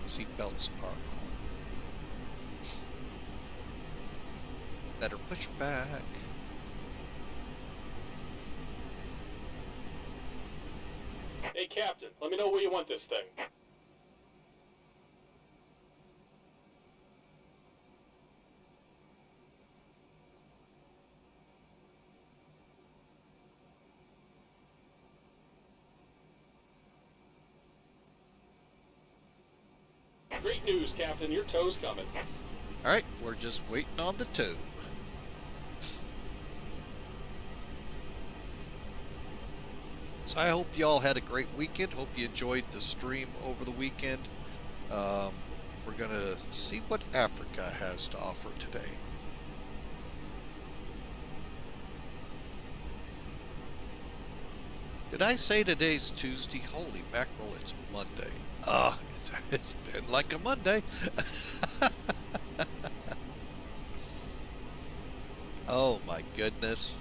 Seatbelts are on. Better push back. Hey, Captain, let me know where you want this thing. Great news, Captain. Your tow's coming. Alright, we're just waiting on the tow. So I hope y'all had a great weekend. Hope you enjoyed the stream over the weekend. We're going to see what Africa has to offer today. Did I say today's Tuesday? Holy mackerel, it's Monday. It's been like a Monday. Oh my goodness.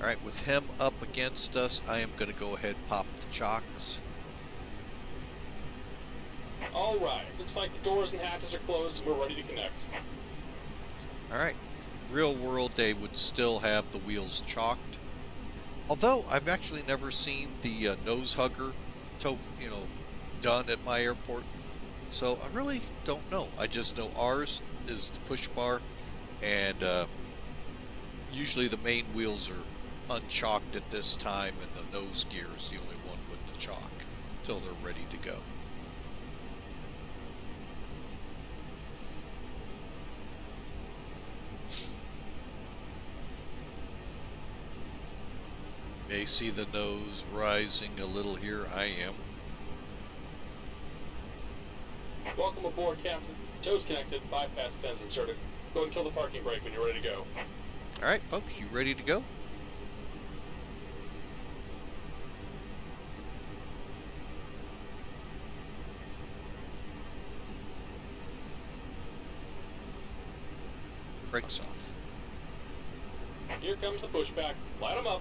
Alright, with him up against us, I am going to go ahead and pop the chocks. Alright, looks like the doors and hatches are closed and we're ready to connect. Alright, real world they would still have the wheels chalked. Although, I've actually never seen the nose hugger done at my airport. So, I really don't know. I just know ours is the push bar, and usually the main wheels are unchalked at this time, and the nose gear is the only one with the chalk until they're ready to go. May see the nose rising a little here. I am. Welcome aboard, Captain. Tow's connected, bypass pins inserted. Go and kill the parking brake when you're ready to go. Alright, folks, you ready to go? Brakes off. Here comes the pushback. Light them up.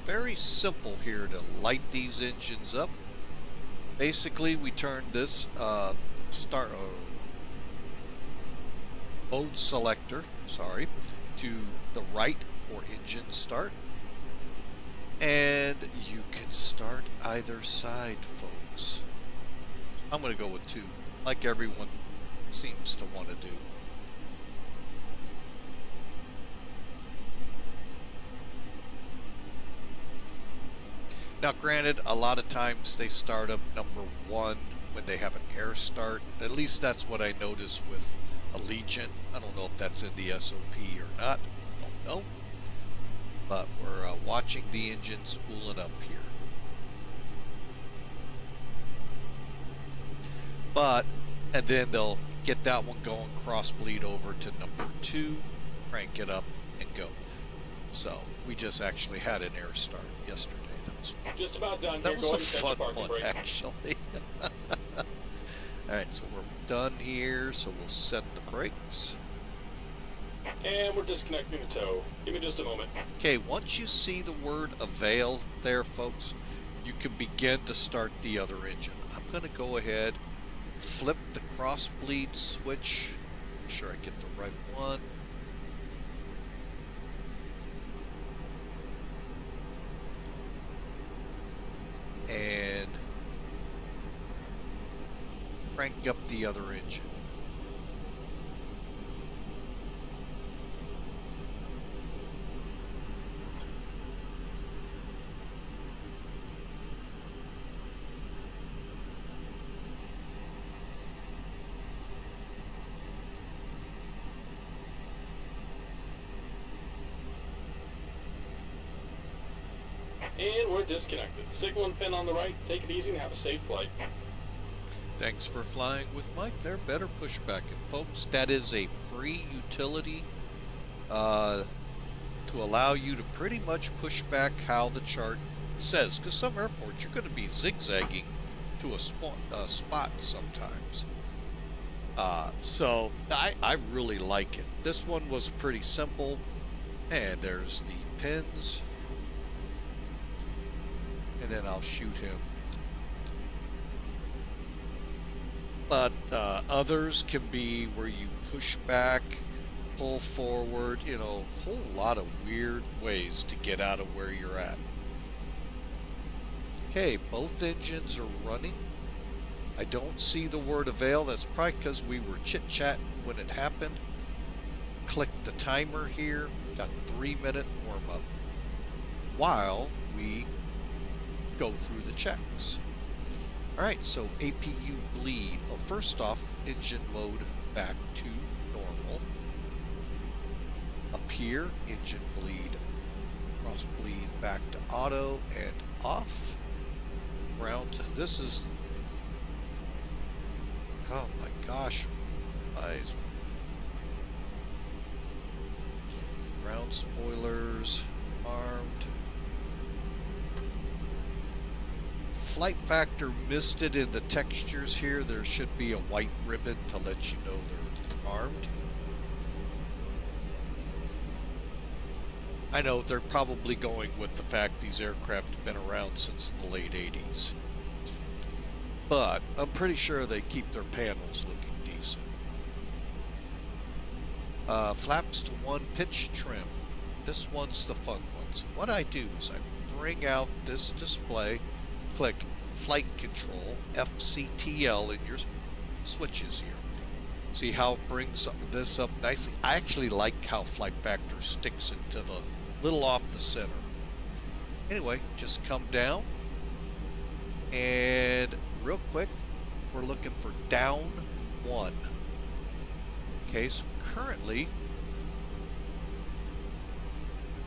Very simple here to light these engines up. Basically, we turn this mode selector, to the right for engine start, and you can start either side, folks. I'm going to go with 2, like everyone seems to want to do. Now, granted, a lot of times they start up number 1 when they have an air start. At least that's what I noticed with Allegiant. I don't know if that's in the SOP or not. Don't know. But we're watching the engine spooling up here. And then they'll get that one going, cross bleed over to number 2, crank it up, and go. So we just actually had an air start yesterday. Just about done. That Here, was go a ahead and set fun your parking one, brake. actually. Alright, so we're done here, so we'll set the brakes. And we're disconnecting the tow. Give me just a moment. Okay, once you see the word avail there, folks, you can begin to start the other engine. I'm going to go ahead, flip the cross bleed switch, make sure I get the right one. And crank up the other engine. And we're disconnected. Signaling pin on the right. Take it easy and have a safe flight. Thanks for flying with Mike there. Better pushback. And folks, that is a free utility to allow you to pretty much push back how the chart says. Because some airports, you're going to be zigzagging to a spot sometimes. So I really like it. This one was pretty simple. And there's the pins. And then I'll shoot him. But others can be where you push back, pull forward, you know, a whole lot of weird ways to get out of where you're at. Okay, both engines are running. I don't see the word avail. That's probably because we were chit-chatting when it happened. Click the timer here. Got 3-minute warm-up while we go through the checks. Alright, so APU bleed. Well, first off, engine mode back to normal. Up here, engine bleed, cross bleed back to auto and off. Ground, this is, oh my gosh, eyes. Ground spoilers, armed. Flight factor missed it in the textures here. There should be a white ribbon to let you know they're armed. I know they're probably going with the fact these aircraft have been around since the late 80s. But I'm pretty sure they keep their panels looking decent. Flaps to 1, pitch trim. This one's the fun one. So what I do is I bring out this display, click flight control, FCTL in your switches here. See how it brings this up nicely? I actually like how flight factor sticks it to the little off the center. Anyway, just come down and real quick, we're looking for down 1. Okay, so currently,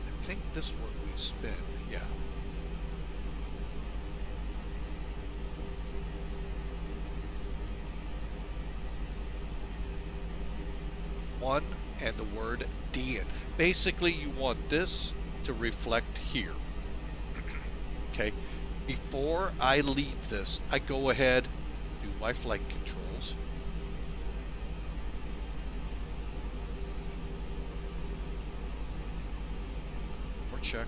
I think this one we spin, yeah. One and the word DN. Basically, you want this to reflect here. Okay, before I leave this, I go ahead, do my flight controls. Or check.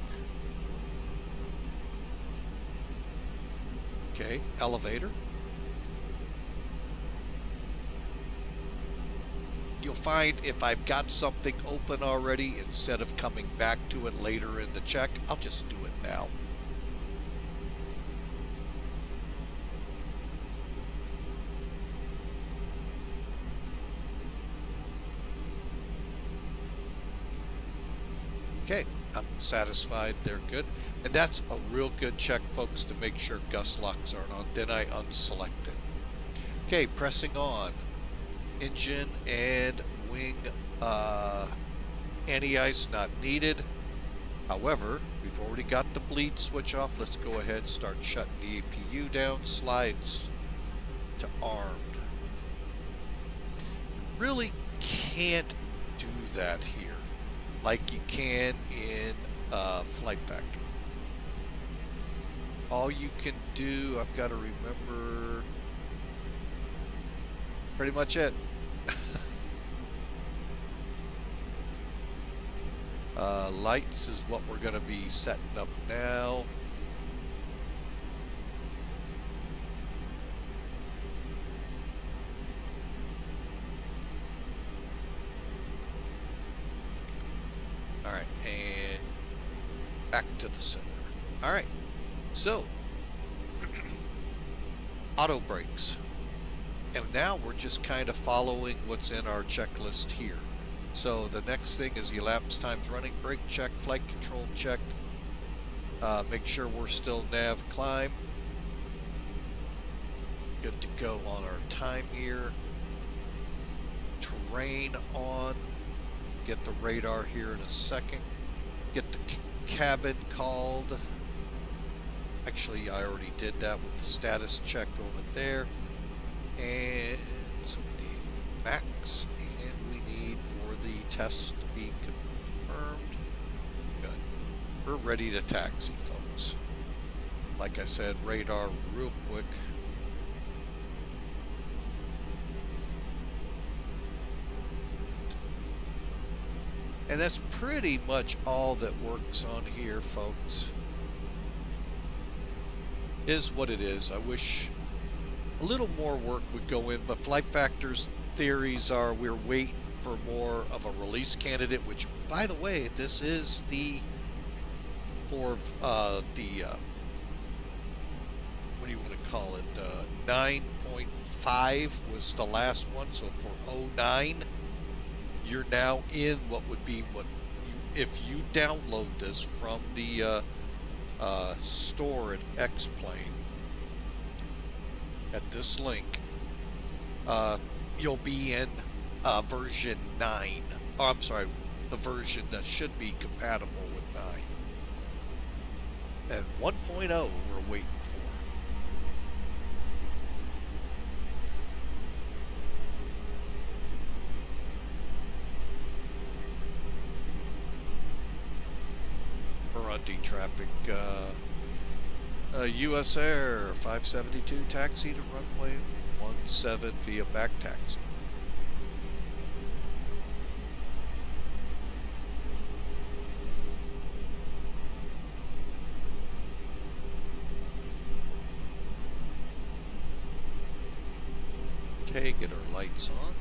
Okay, elevator. You'll find if I've got something open already, instead of coming back to it later in the check, I'll just do it now. Okay, I'm satisfied they're good. And that's a real good check, folks, to make sure gust locks aren't on. Then I unselect it. Okay, pressing on. Engine and wing anti-ice not needed. However, we've already got the bleed switch off. Let's go ahead and start shutting the APU down. Slides to armed. You really can't do that here like you can in Flight Factor. All you can do, I've got to remember pretty much it. Lights is what we're going to be setting up now. Alright, and back to the center. Alright, so auto brakes. And now we're just kind of following what's in our checklist here. So the next thing is elapsed times running, brake check, flight control check. Make sure we're still nav climb. Good to go on our time here. Terrain on. Get the radar here in a second. Get the cabin called. Actually, I already did that with the status check over there. And so we need max, and we need for the test to be confirmed. Good. We're ready to taxi, folks. Like I said, radar real quick. And that's pretty much all that works on here, folks. Is what it is. I wish a little more work would go in, but Flight Factor's theories are we're waiting for more of a release candidate, which, by the way, this is the for what do you want to call it? 9.5 was the last one, so for 09, you're now in what would be what you, if you download this from the store at X-Plane at this link, you'll be in version 9. Oh, I'm sorry, the version that should be compatible with 9. And 1.0 we're waiting for. Burundi traffic, US Air 572 taxi to runway 17 via back taxi. Okay, get our lights on.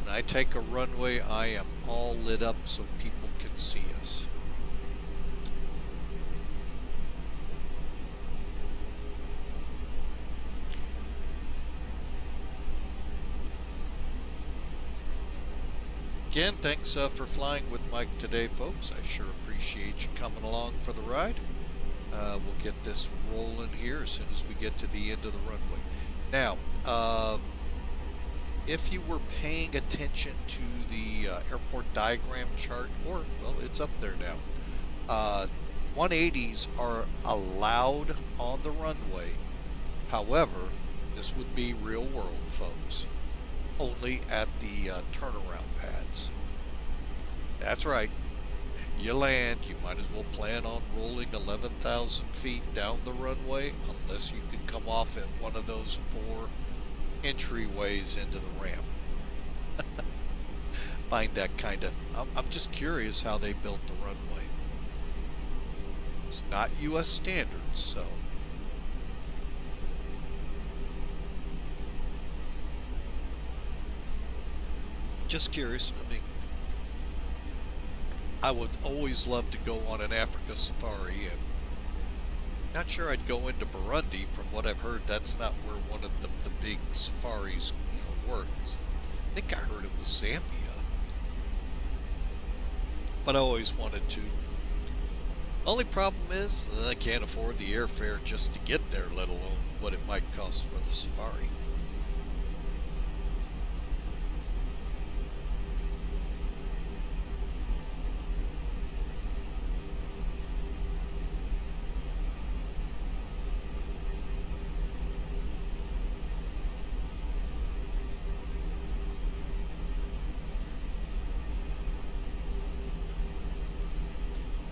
When I take a runway, I am all lit up so people can see us. Again, thanks for flying with Mike today, folks. I sure appreciate you coming along for the ride. We'll get this rolling here as soon as we get to the end of the runway. Now, if you were paying attention to the airport diagram chart, or, well, it's up there now, 180s are allowed on the runway. However, this would be real world, folks. Only at the turnaround pads. That's right. You land, you might as well plan on rolling 11,000 feet down the runway, unless you can come off at one of those 4 entryways into the ramp. Find that kind of... I'm just curious how they built the runway. It's not U.S. standards, so... Just curious. I mean, I would always love to go on an Africa safari, and not sure I'd go into Burundi. From what I've heard, that's not where one of the big safaris, works. I think I heard it was Zambia. But I always wanted to. Only problem is I can't afford the airfare just to get there, let alone what it might cost for the safari.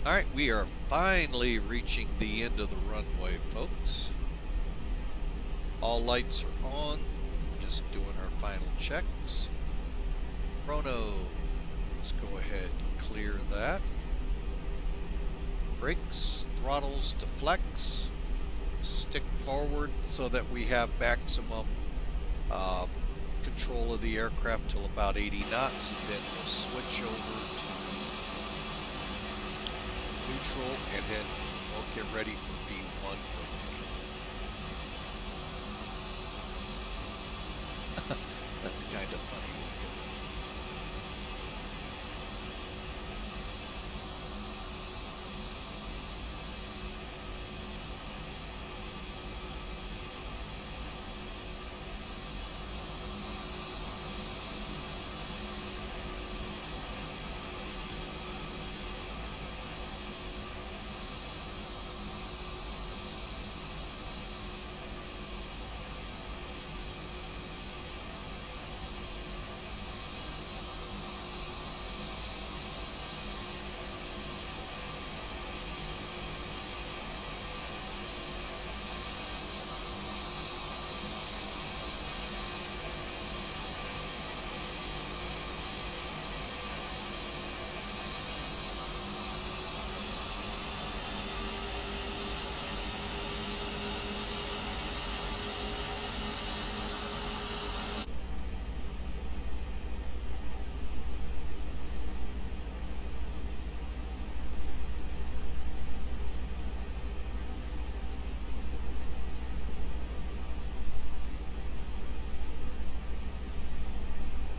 Alright, we are finally reaching the end of the runway, folks. All lights are on. Just doing our final checks. Chrono. Let's go ahead and clear that. Brakes, throttles to flex. Stick forward so that we have maximum control of the aircraft till about 80 knots, and then we'll switch over to neutral, and then we'll get ready for V1 rotate. That's kind of funny looking.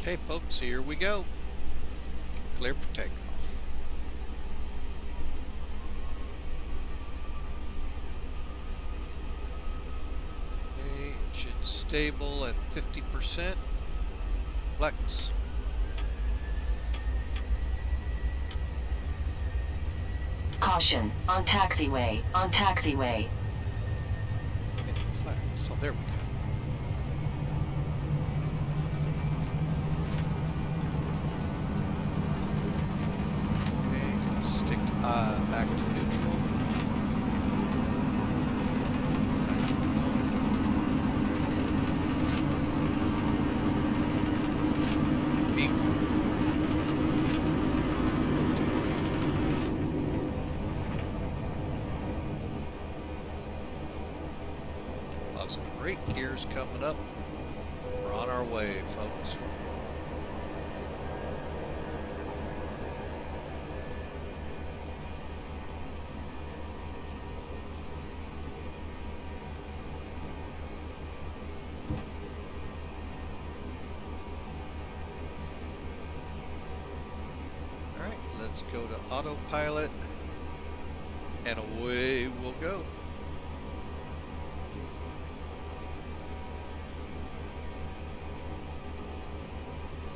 Okay, folks, here we go. Clear for takeoff. Okay, engine stable at 50%. Flex. Caution, on taxiway, on taxiway. Okay, flex. Oh, there we go. Back to neutral. Positive brake gears coming up. We're on our way, folks. Let's go to autopilot, and away we'll go.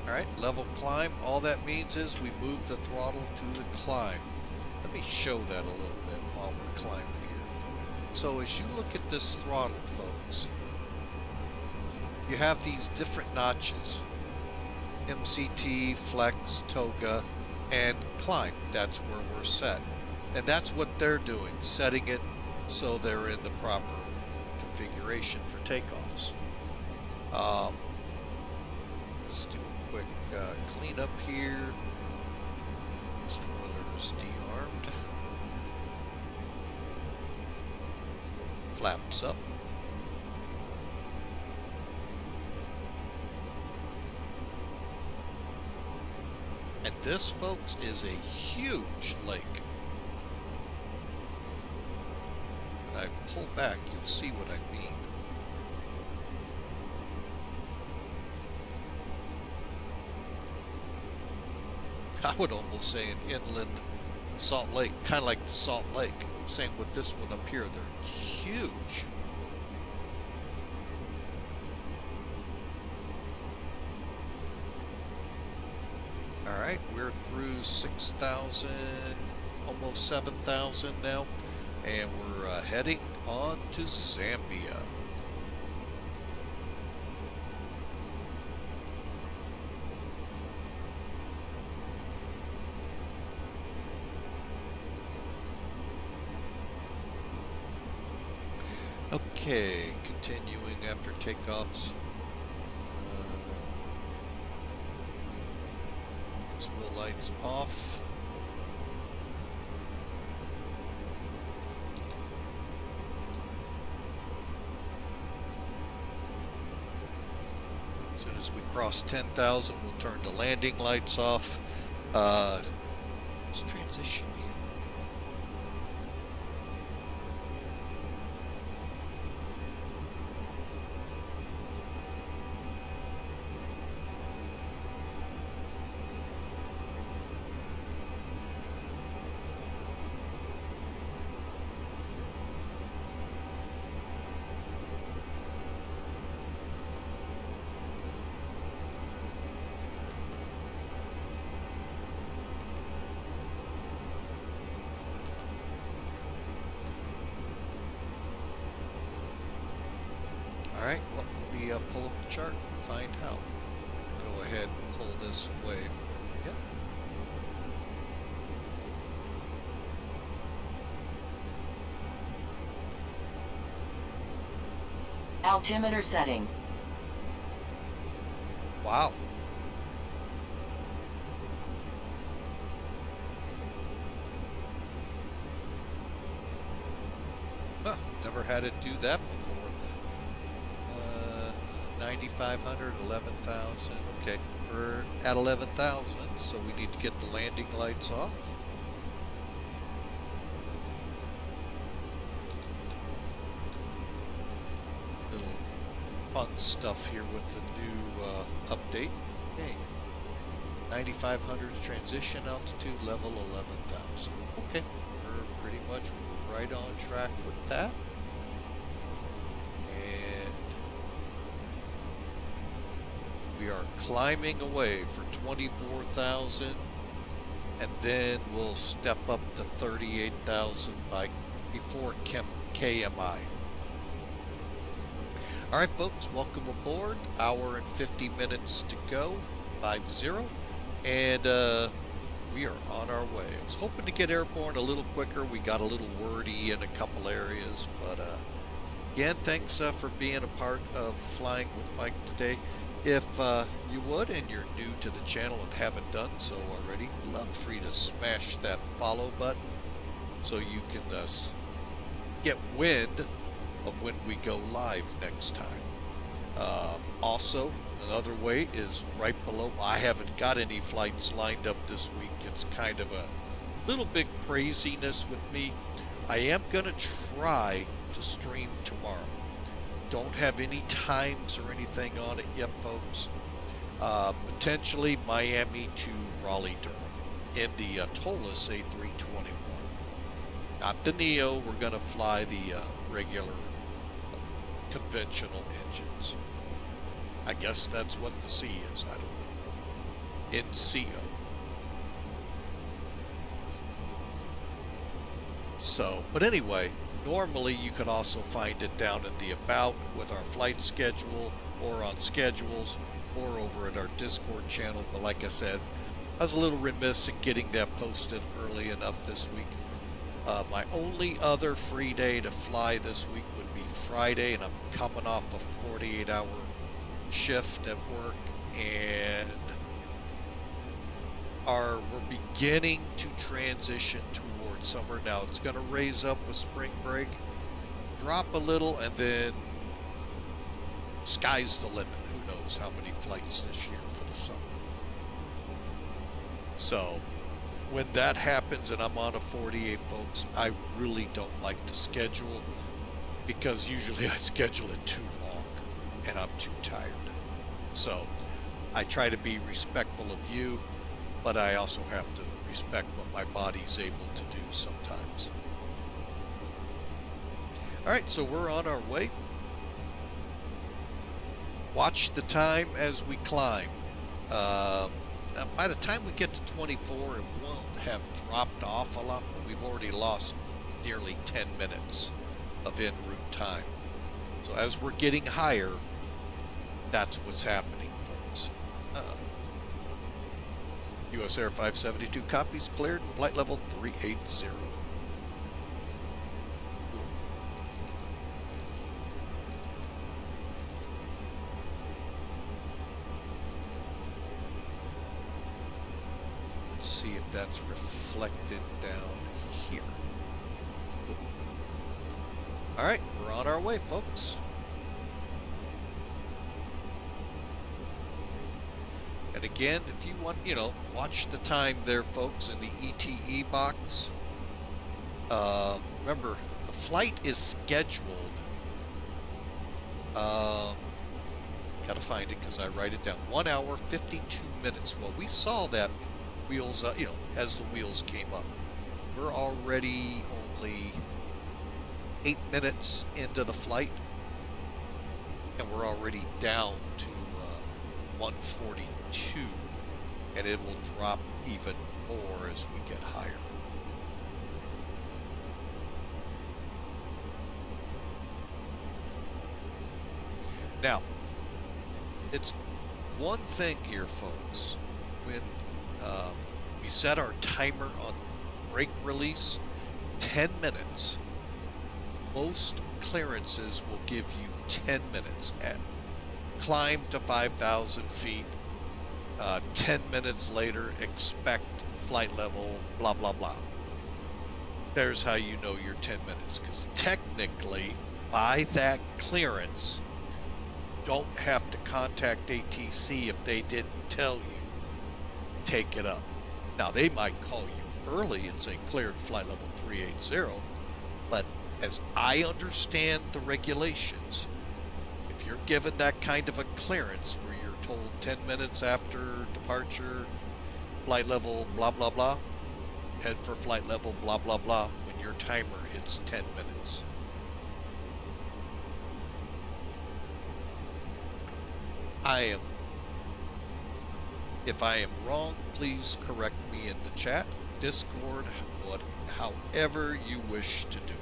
Alright, level climb. All that means is we move the throttle to the climb. Let me show that a little bit while we're climbing here. So as you look at this throttle, folks, you have these different notches. MCT, flex, toga, and climb. That's where we're set. And that's what they're doing, setting it so they're in the proper configuration for takeoffs. Let's do a quick cleanup here. Spoiler is de-armed. Flaps up. And this, folks, is a huge lake. When I pull back, you'll see what I mean. I would almost say an inland Salt Lake, kind of like the Salt Lake. Same with this one up here. They're huge. All right, we're through 6,000, almost 7,000 now, and we're heading on to Zambia. Okay, continuing after takeoffs. Wheel lights off. As soon as we cross 10,000, we'll turn the landing lights off. Let's transition here. Alright, well, let me pull up the chart and find how. Go ahead and pull this away. Yep. Altimeter setting. Wow. Huh, never had it do that before. 9,500, 11,000. Okay, we're at 11,000, so we need to get the landing lights off. Little fun stuff here with the new update. Okay, 9,500 transition altitude, level 11,000. Okay, we're pretty much right on track with that. We are climbing away for 24,000, and then we'll step up to 38,000 before KMI. All right, folks, welcome aboard. Hour and 50 minutes to go, 5-0, and we are on our way. I was hoping to get airborne a little quicker. We got a little wordy in a couple areas, but again, thanks for being a part of Flying with Mike today. If you would, and you're new to the channel and haven't done so already, love for you to smash that follow button so you can get wind of when we go live next time. Also, another way is right below. I haven't got any flights lined up this week. It's kind of a little bit craziness with me. I am going to try to stream tomorrow. Don't have any times or anything on it yet, folks. Potentially Miami to Raleigh, Durham in the Tollus A321. Not the Neo. We're going to fly the regular conventional engines. I guess that's what the C is. I don't know. NCO. So, but anyway, normally you could also find it down in the About with our flight schedule or on schedules or over at our Discord channel. But like I said, I was a little remiss in getting that posted early enough this week. My only other free day to fly this week would be Friday, and I'm coming off a 48-hour shift at work, and we're beginning to transition towards summer. Now it's going to raise up with spring break, drop a little, and then sky's the limit. Who knows how many flights this year for the summer. So when that happens and I'm on a 48, folks, I really don't like to schedule, because usually I schedule it too long and I'm too tired. So I try to be respectful of you but I also have to respect what my body's able to do sometimes. All right, so we're on our way. Watch the time as we climb. By the time we get to 24, it won't have dropped off a lot, but we've already lost nearly 10 minutes of en route time. So as we're getting higher, that's what's happening, folks. US Air 572 copies cleared, flight level 380. Let's see if that's reflected down here. All right, we're on our way, folks. And again, if you want, watch the time there, folks, in the ETE box. Remember, the flight is scheduled. Gotta find it because I write it down. 1 hour, 52 minutes. Well, we saw that wheels, as the wheels came up. We're already only 8 minutes into the flight, and we're already down to 142, and it will drop even more as we get higher. Now, it's one thing here, folks, when we set our timer on brake release, 10 minutes. Most clearances will give you 10 minutes at climb to 5,000 feet. 10 minutes later, expect flight level, blah, blah, blah. There's how you know you're 10 minutes, because technically, by that clearance, you don't have to contact ATC if they didn't tell you. Take it up. Now, they might call you early and say cleared flight level 380, but as I understand the regulations, if you're given that kind of a clearance where you're told 10 minutes after departure, flight level blah blah blah, head for flight level blah blah blah, when your timer hits 10 minutes. If I am wrong, please correct me in the chat, Discord, however you wish to do it.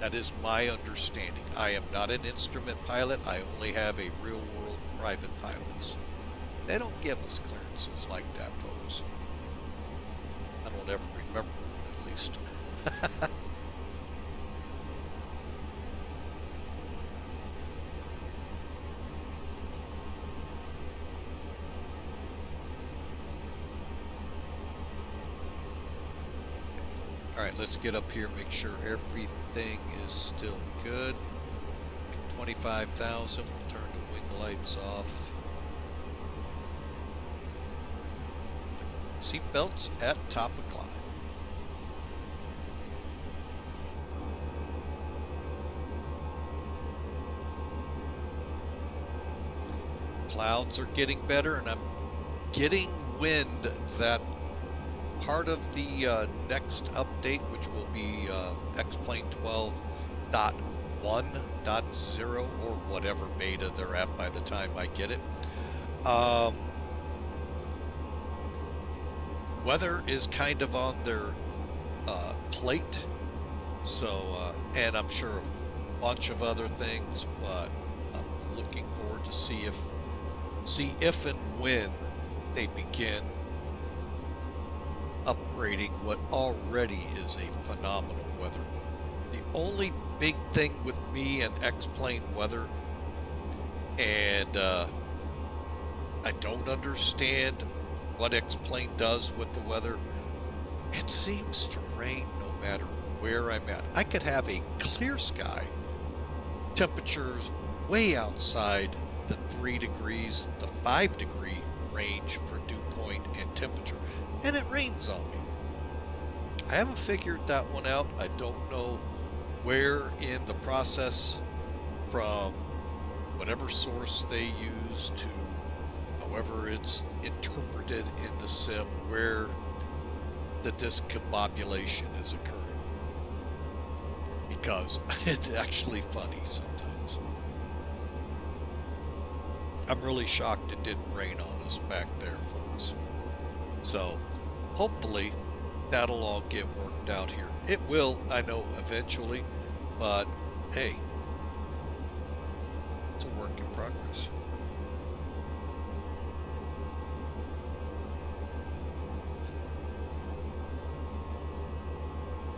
That is my understanding. I am not an instrument pilot. I only have a real-world private pilots. They don't give us clearances like that, folks. I don't ever remember, at least. All right, let's get up here, make sure everything is still good. 25,000, we'll turn the wing lights off. Seatbelts at top of climb. Clouds are getting better, and I'm getting wind that part of the next update, which will be X-Plane 12.1.0 or whatever beta they're at by the time I get it. Weather is kind of on their plate, so and I'm sure a bunch of other things, but I'm looking forward to see if and when they begin upgrading what already is a phenomenal weather. The only big thing with me and X-Plane weather, and I don't understand what X-Plane does with the weather, it seems to rain no matter where I'm at. I could have a clear sky, temperatures way outside the 3 degrees, the 5 degree range for dew point and temperature, and it rains on me. I haven't figured that one out. I don't know where in the process from whatever source they use to, however it's interpreted in the sim, where the discombobulation is occurring. Because it's actually funny sometimes. I'm really shocked it didn't rain on us back there, folks. So, hopefully, that'll all get worked out here. It will, I know, eventually, but hey, it's a work in progress.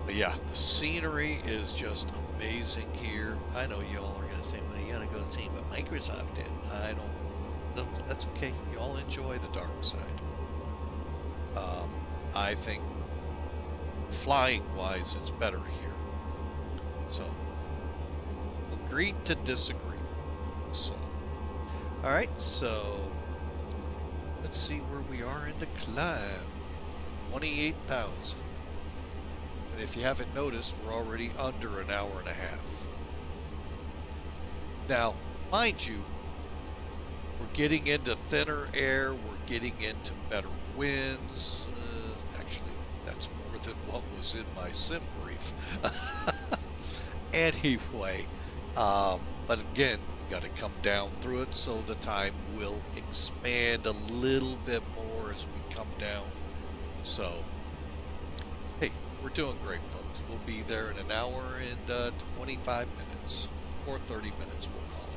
But yeah, the scenery is just amazing here. I know y'all are gonna say, well, you gotta go see what Microsoft did. I don't. That's okay. Y'all enjoy the dark side. I think flying-wise, it's better here. So, agreed to disagree. So, all right. So, let's see where we are in the climb. 28,000. And if you haven't noticed, we're already under an hour and a half. Now, mind you, we're getting into thinner air. We're getting into better winds. Actually, that's more than what was in my sim brief. Anyway, but again, you got to come down through it, so the time will expand a little bit more as we come down. So, hey, we're doing great, folks. We'll be there in an hour and 25 minutes, or 30 minutes, we'll call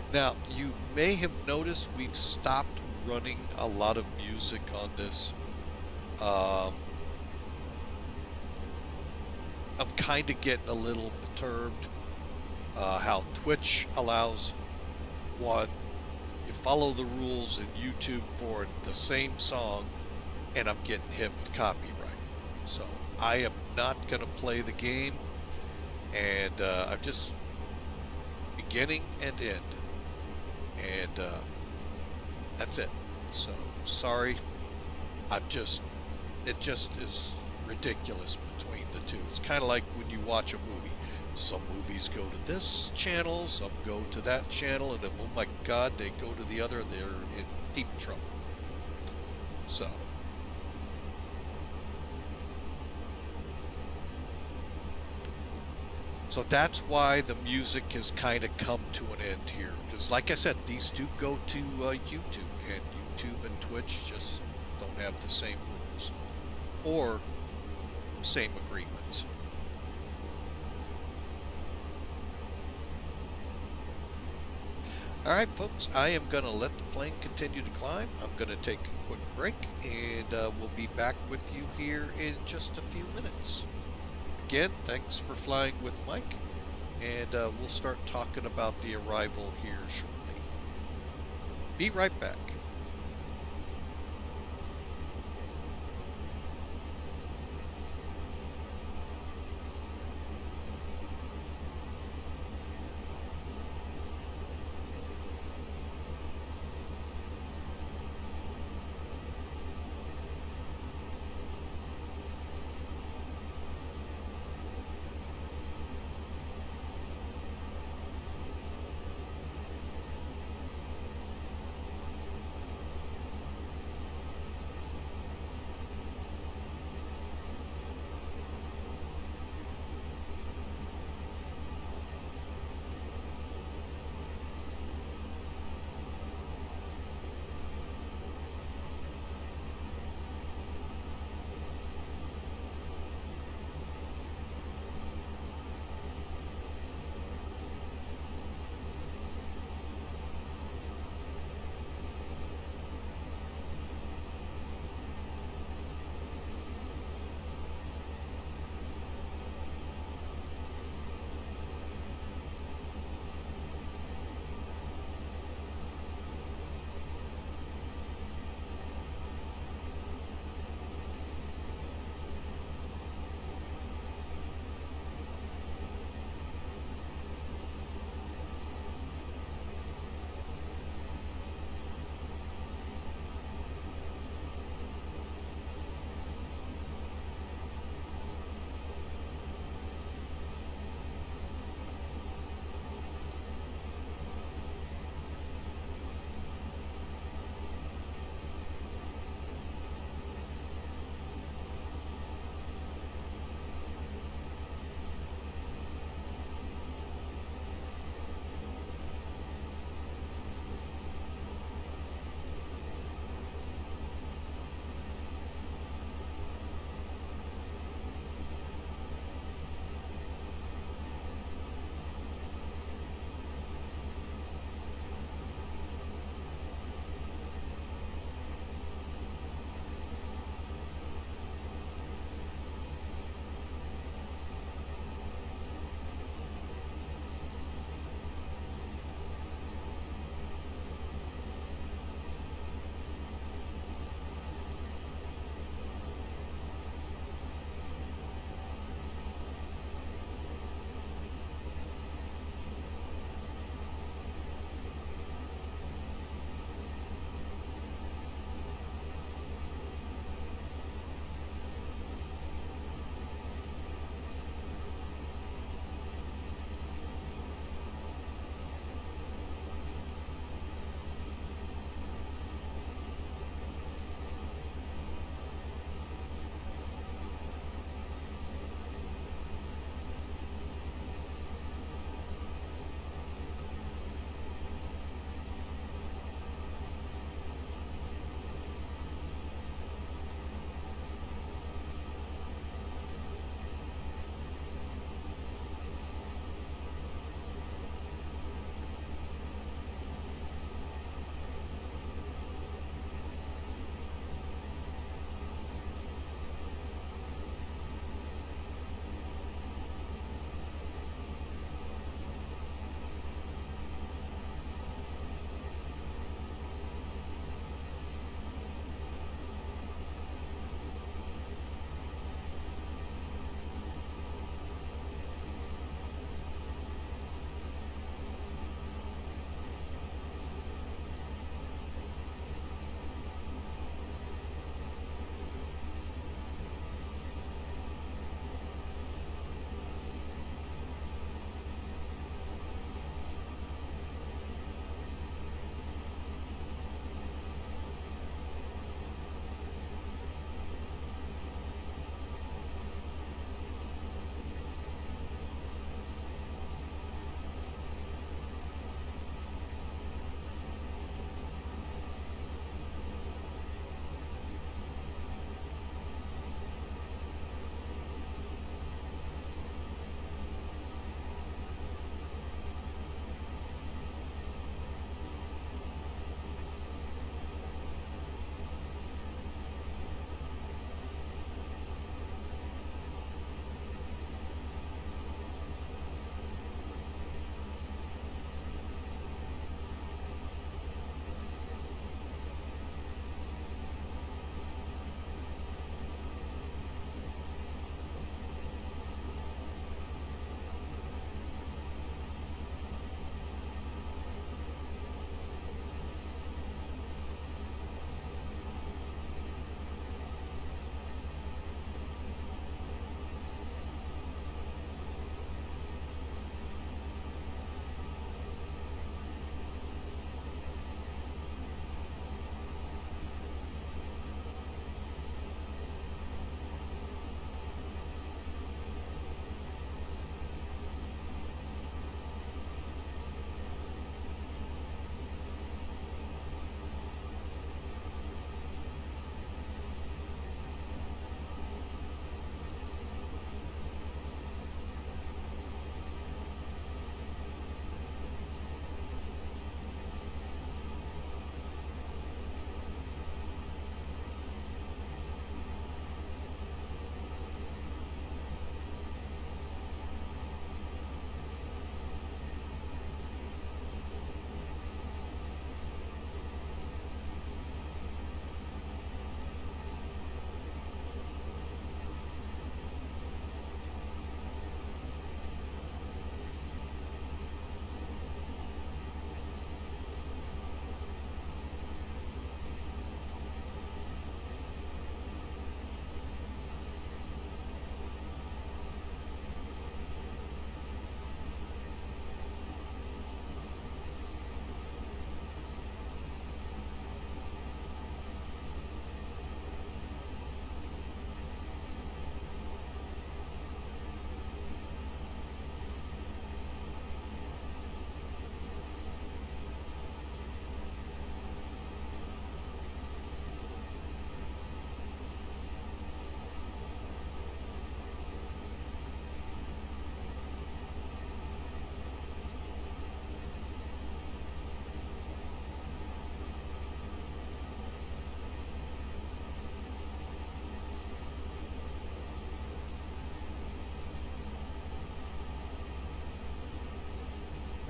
it. Now, you may have noticed we've stopped running a lot of music on this. I'm kind of getting a little perturbed how Twitch allows one. You follow the rules in YouTube for the same song, and I'm getting hit with copyright. So I am not going to play the game, and I'm just beginning and end, and that's it. So sorry. it just is ridiculous between the two. It's kind of like when you watch a movie. Some movies go to this channel, some go to that channel, and then, oh my God, they go to the other, they're in deep trouble. So that's why the music has kind of come to an end here. Because like I said, these two go to YouTube, and YouTube and Twitch just don't have the same rules or same agreements. Alright folks, I am going to let the plane continue to climb. I'm going to take a quick break, and we'll be back with you here in just a few minutes. Again, thanks for flying with Mike, and we'll start talking about the arrival here shortly. Be right back.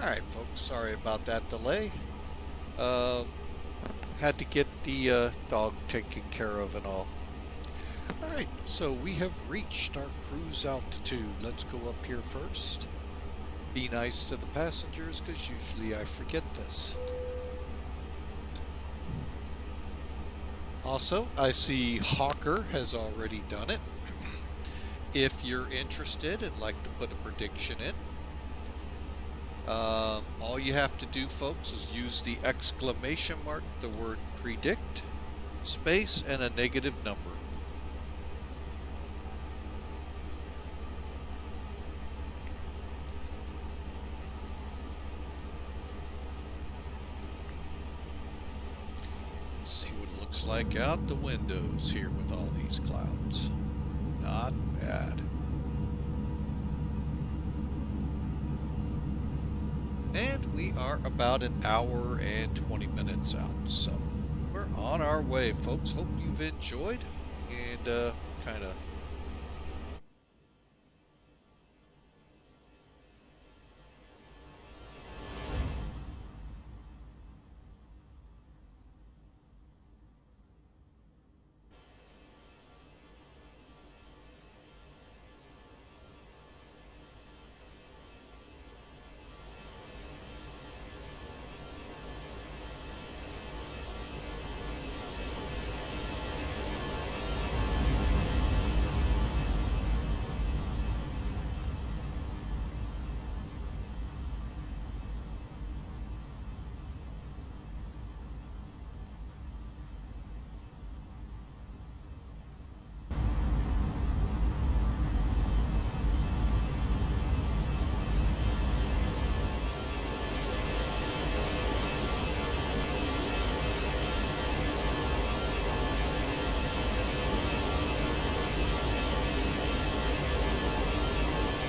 Alright, folks, sorry about that delay. Had to get the dog taken care of and all. Alright, so we have reached our cruise altitude. Let's go up here first. Be nice to the passengers, because usually I forget this. Also, I see Hawker has already done it. If you're interested and like to put a prediction in, all you have to do, folks, is use the exclamation mark, the word predict, space, and a negative number. Let's see what it looks like out the windows here with all these clouds. Not bad. And we are about an hour and 20 minutes out, so we're on our way, folks. Hope you've enjoyed, and kind of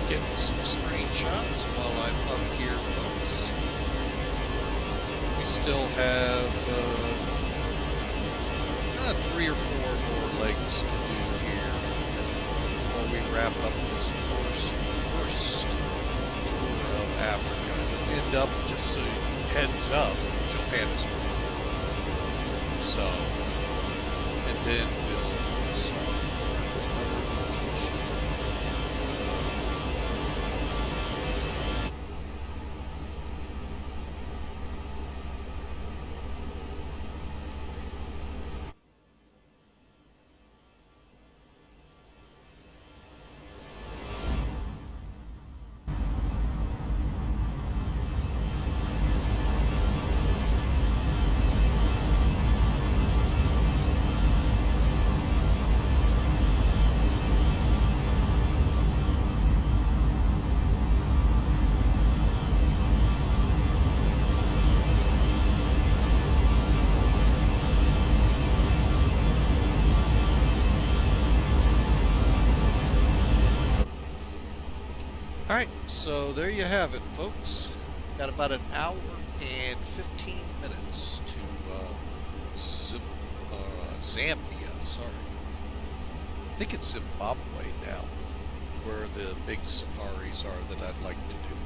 getting some screenshots while I'm up here, folks. We still have 3 or 4 more legs to do here before we wrap up this first tour of Africa. It'll end up, just so heads up, Johannesburg. So, and then we'll press on for another location. Alright, so there you have it, folks. Got about an hour and 15 minutes to Zambia, sorry. I think it's Zimbabwe now, where the big safaris are that I'd like to do.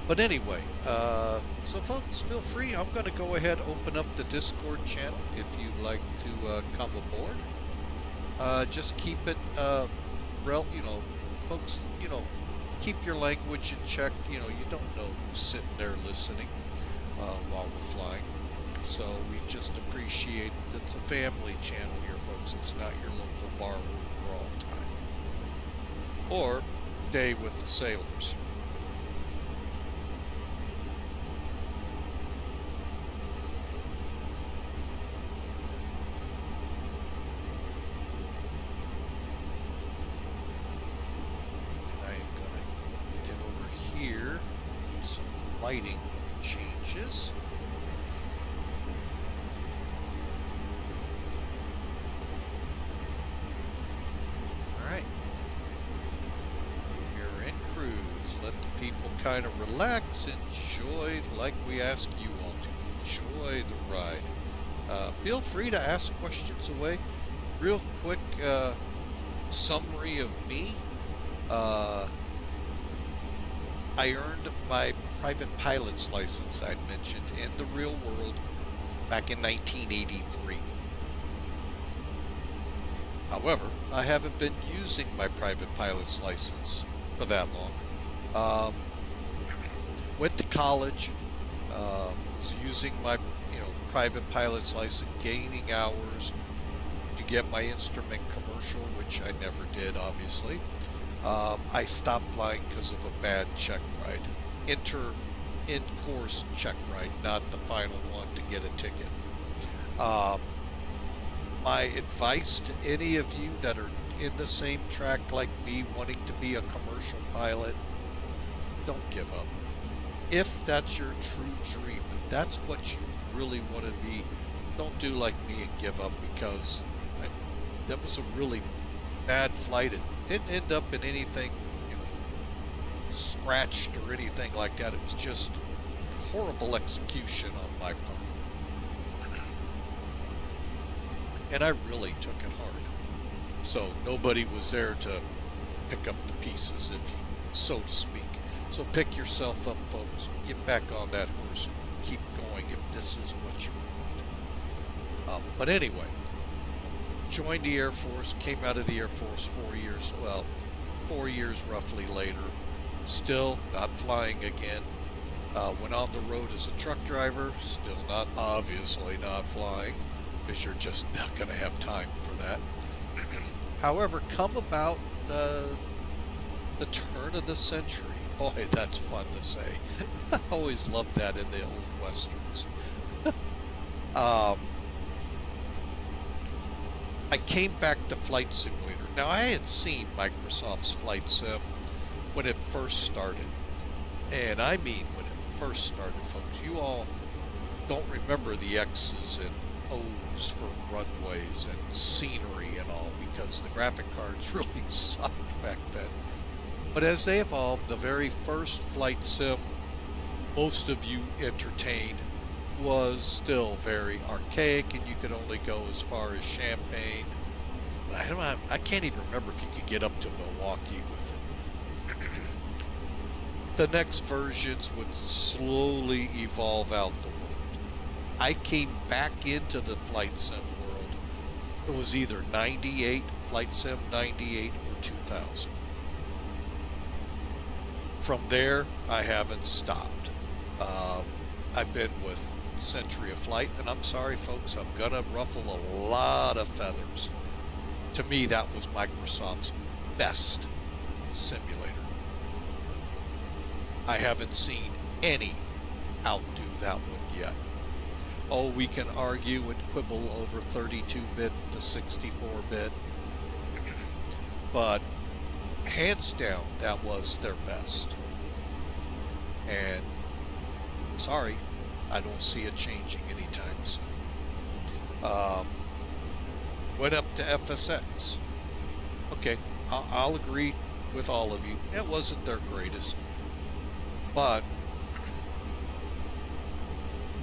But anyway, so folks, feel free. I'm going to go ahead and open up the Discord channel if you'd like to come aboard. Just keep it, folks, keep your language in check. You don't know who's sitting there listening while we're flying. So we just appreciate that it's a family channel here, folks. It's not your local bar room brawl time. Or day with the sailors. Lighting changes. Alright. You're in cruise. Let the people kind of relax, enjoy, like we ask you all to. Enjoy the ride. Feel free to ask questions away. Real quick summary of me. I earned my private pilot's license I mentioned in the real world back in 1983. However, I haven't been using my private pilot's license for that long. Went to college, was using my private pilot's license, gaining hours to get my instrument commercial, which I never did, obviously. I stopped flying because of a bad check ride. In-course check ride, not the final one to get a ticket. My advice to any of you that are in the same track like me, wanting to be a commercial pilot, don't give up. If that's your true dream, if that's what you really want to be, don't do like me and give up, because that was a really bad flight. It didn't end up in anything scratched or anything like that. It was just horrible execution on my part. And I really took it hard. So nobody was there to pick up the pieces, so to speak. So pick yourself up, folks. Get back on that horse and keep going if this is what you want. But anyway, joined the Air Force, came out of the Air Force 4 years roughly later. Still not flying again. Went on the road as a truck driver, still obviously not flying, because you're just not going to have time for that. However, come about the turn of the century. Boy, that's fun to say. I always loved that in the old westerns. I came back to Flight Simulator. Now, I had seen Microsoft's Flight Sim when it first started. And I mean when it first started, folks. You all don't remember the X's and O's for runways and scenery and all, because the graphic cards really sucked back then. But as they evolved, the very first flight sim most of you entertained was still very archaic, and you could only go as far as Champaign. I can't even remember if you could get up to Milwaukee with it. The next versions would slowly evolve out the world. I came back into the flight sim world. It was either 98, Flight Sim 98, or 2000. From there, I haven't stopped. I've been with Century of Flight, and I'm sorry, folks, I'm gonna ruffle a lot of feathers. To me, that was Microsoft's best simulator. I haven't seen any outdo that one yet. Oh, we can argue and quibble over 32-bit to 64-bit, but hands down, that was their best. And sorry, I don't see it changing anytime soon. Went up to FSX. Okay, I'll agree with all of you. It wasn't their greatest. But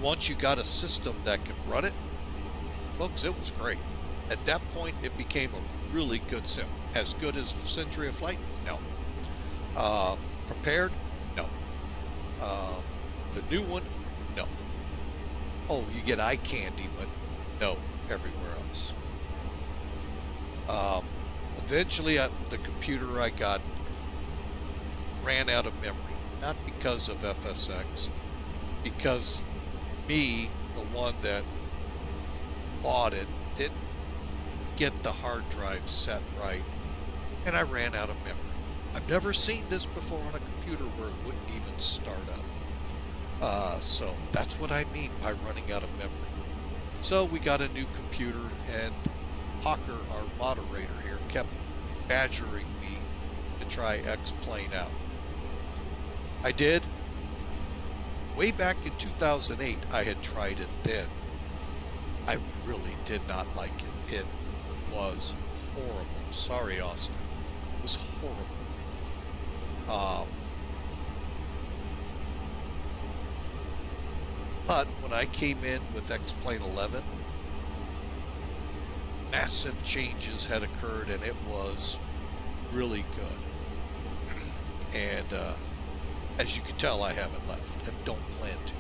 once you got a system that could run it, folks, it was great. At that point, it became a really good sim. As good as Century of Flight? No. Prepared? No. The new one? No. Oh, you get eye candy, but no, everywhere else. Eventually, the computer I got ran out of memory. Not because of FSX, because me, the one that bought it, didn't get the hard drive set right, and I ran out of memory. I've never seen this before on a computer where it wouldn't even start up. So that's what I mean by running out of memory. So we got a new computer, and Hawker, our moderator here, kept badgering me to try X-Plane out. I did. Way back in 2008, I had tried it then. I really did not like it. It was horrible. Sorry, Austin. It was horrible. But when I came in with X-Plane 11, massive changes had occurred, and it was really good. And as you can tell, I haven't left and don't plan to.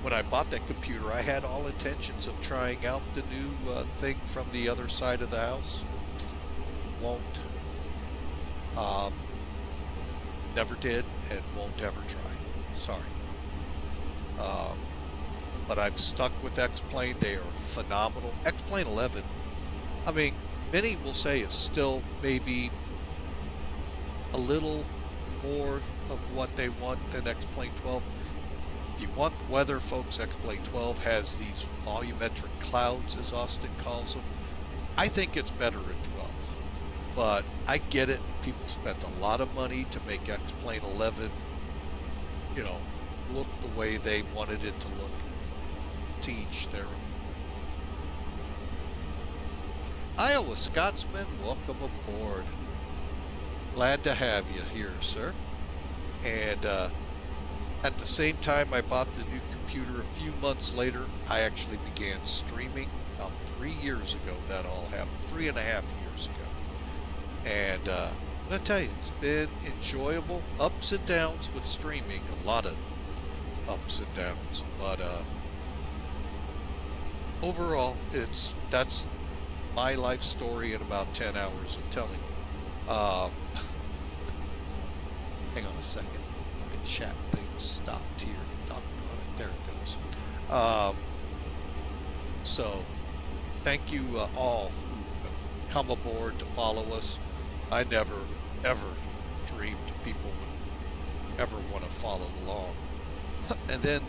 When I bought that computer, I had all intentions of trying out the new thing from the other side of the house. Won't. Never did and won't ever try. Sorry. But I've stuck with X-Plane. They are phenomenal. X-Plane 11, I mean, many will say it's still maybe a little more of what they want than X-Plane 12. If you want weather, folks, X-Plane 12 has these volumetric clouds, as Austin calls them. I think it's better in 12, but I get it. People spent a lot of money to make X-Plane 11, you know, look the way they wanted it to look. To each their own. Iowa Scotsman, welcome aboard. Glad to have you here, sir. And at the same time I bought the new computer, a few months later, I actually began streaming. About 3 years ago that all happened, 3.5 years ago. And I'm going to tell you, it's been enjoyable. Ups and downs with streaming, a lot of ups and downs. But overall, that's my life story in about 10 hours of telling you. Hang on a second. My chat thing stopped here. Doggone it. There it goes. So, thank you all who have come aboard to follow us. I never, ever dreamed people would ever want to follow along. And then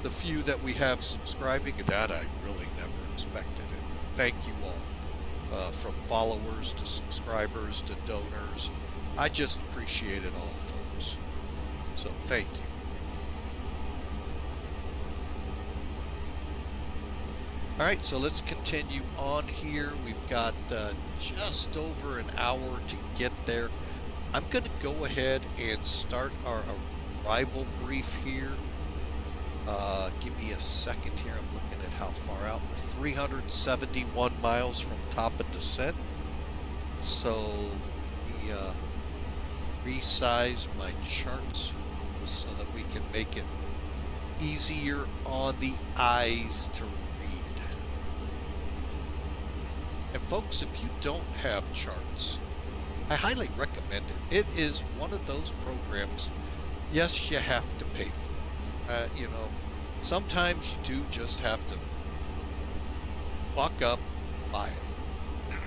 the few that we have subscribing, that I really never expected it. Thank you all, from followers to subscribers to donors. I just appreciate it all, folks. So thank you. All right, so let's continue on here. We've got just over an hour to get there. I'm going to go ahead and start our arrival brief here. Give me a second here. I'm looking at how far out. We're 371 miles from top of descent. So let me resize my charts so that we can make it easier on the eyes to read. And folks, if you don't have charts, I highly recommend it. It is one of those programs, yes, you have to pay for. You know, sometimes you do just have to buck up, buy it.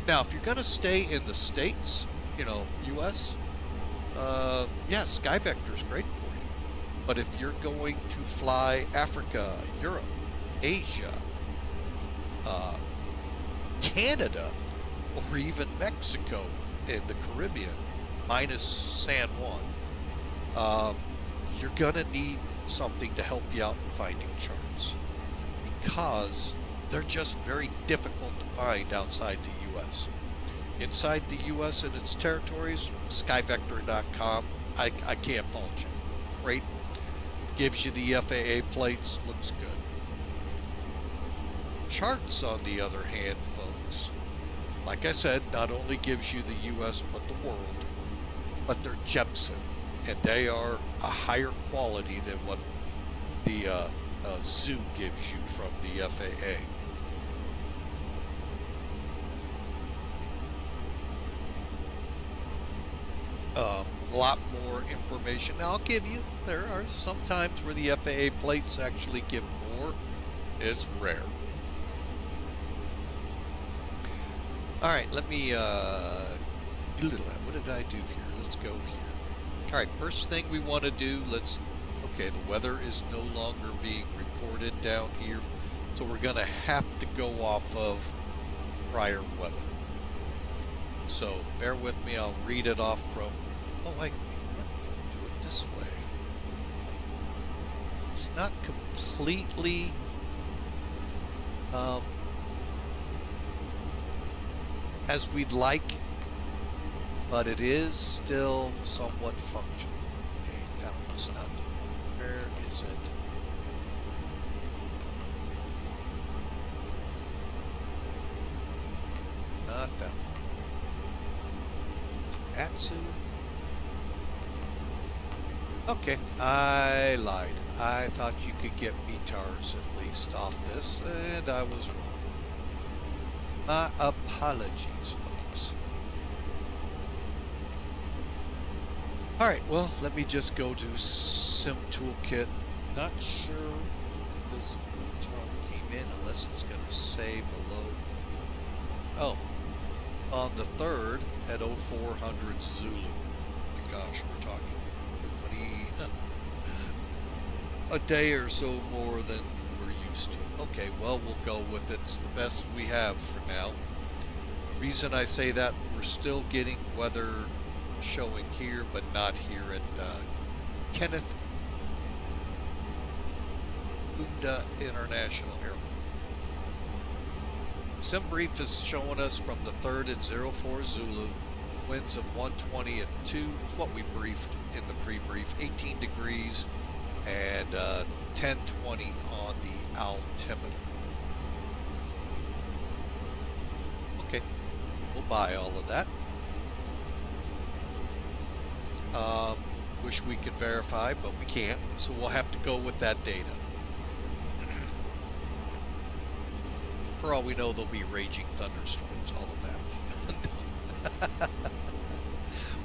Now, if you're going to stay in the States, you know, U.S., yeah, SkyVector's great for you. But if you're going to fly Africa, Europe, Asia, Canada, or even Mexico in the Caribbean, minus San Juan, you're going to need something to help you out in finding charts, because they're just very difficult to find outside the U.S. Inside the U.S. and its territories, skyvector.com, I can't fault you. Great. Gives you the FAA plates, looks good. Charts, on the other hand, folks, like I said, not only gives you the U.S. but the world, but they're Jepson. And they are a higher quality than what the Zoo gives you from the FAA. A lot more information. Now, I'll give you, there are some times where the FAA plates actually give more. It's rare. All right, let me, what did I do here? Let's go here. All right, first thing we want to do, okay, the weather is no longer being reported down here, so we're going to have to go off of prior weather. So bear with me, I'll read it off from, I can do it this way. It's not completely, as we'd like, but it is still somewhat functional. Okay, that one's not. Where is it? Not that one. Atsu. Okay, I lied. I thought you could get VTARs at least off this, and I was wrong. My apologies, folks. Alright, well, let me just go to Sim Toolkit. Not sure this VTAR came in unless it's going to say below. Oh, on the 3rd at 0400 Zulu. My gosh, we're talking 20, a day or so more than we're used to. Okay, well, we'll go with it. It's the best we have for now. Reason I say that, we're still getting weather showing here, but not here at Kenneth Kaunda International Airport. SimBrief is showing us from the 3rd at 04 Zulu, winds of 120 at 2. It's what we briefed in the pre-brief, 18 degrees and 1020 on the altimeter. Okay, we'll buy all of that. Wish we could verify, but we can't, so we'll have to go with that data. For all we know, there'll be raging thunderstorms, all of that.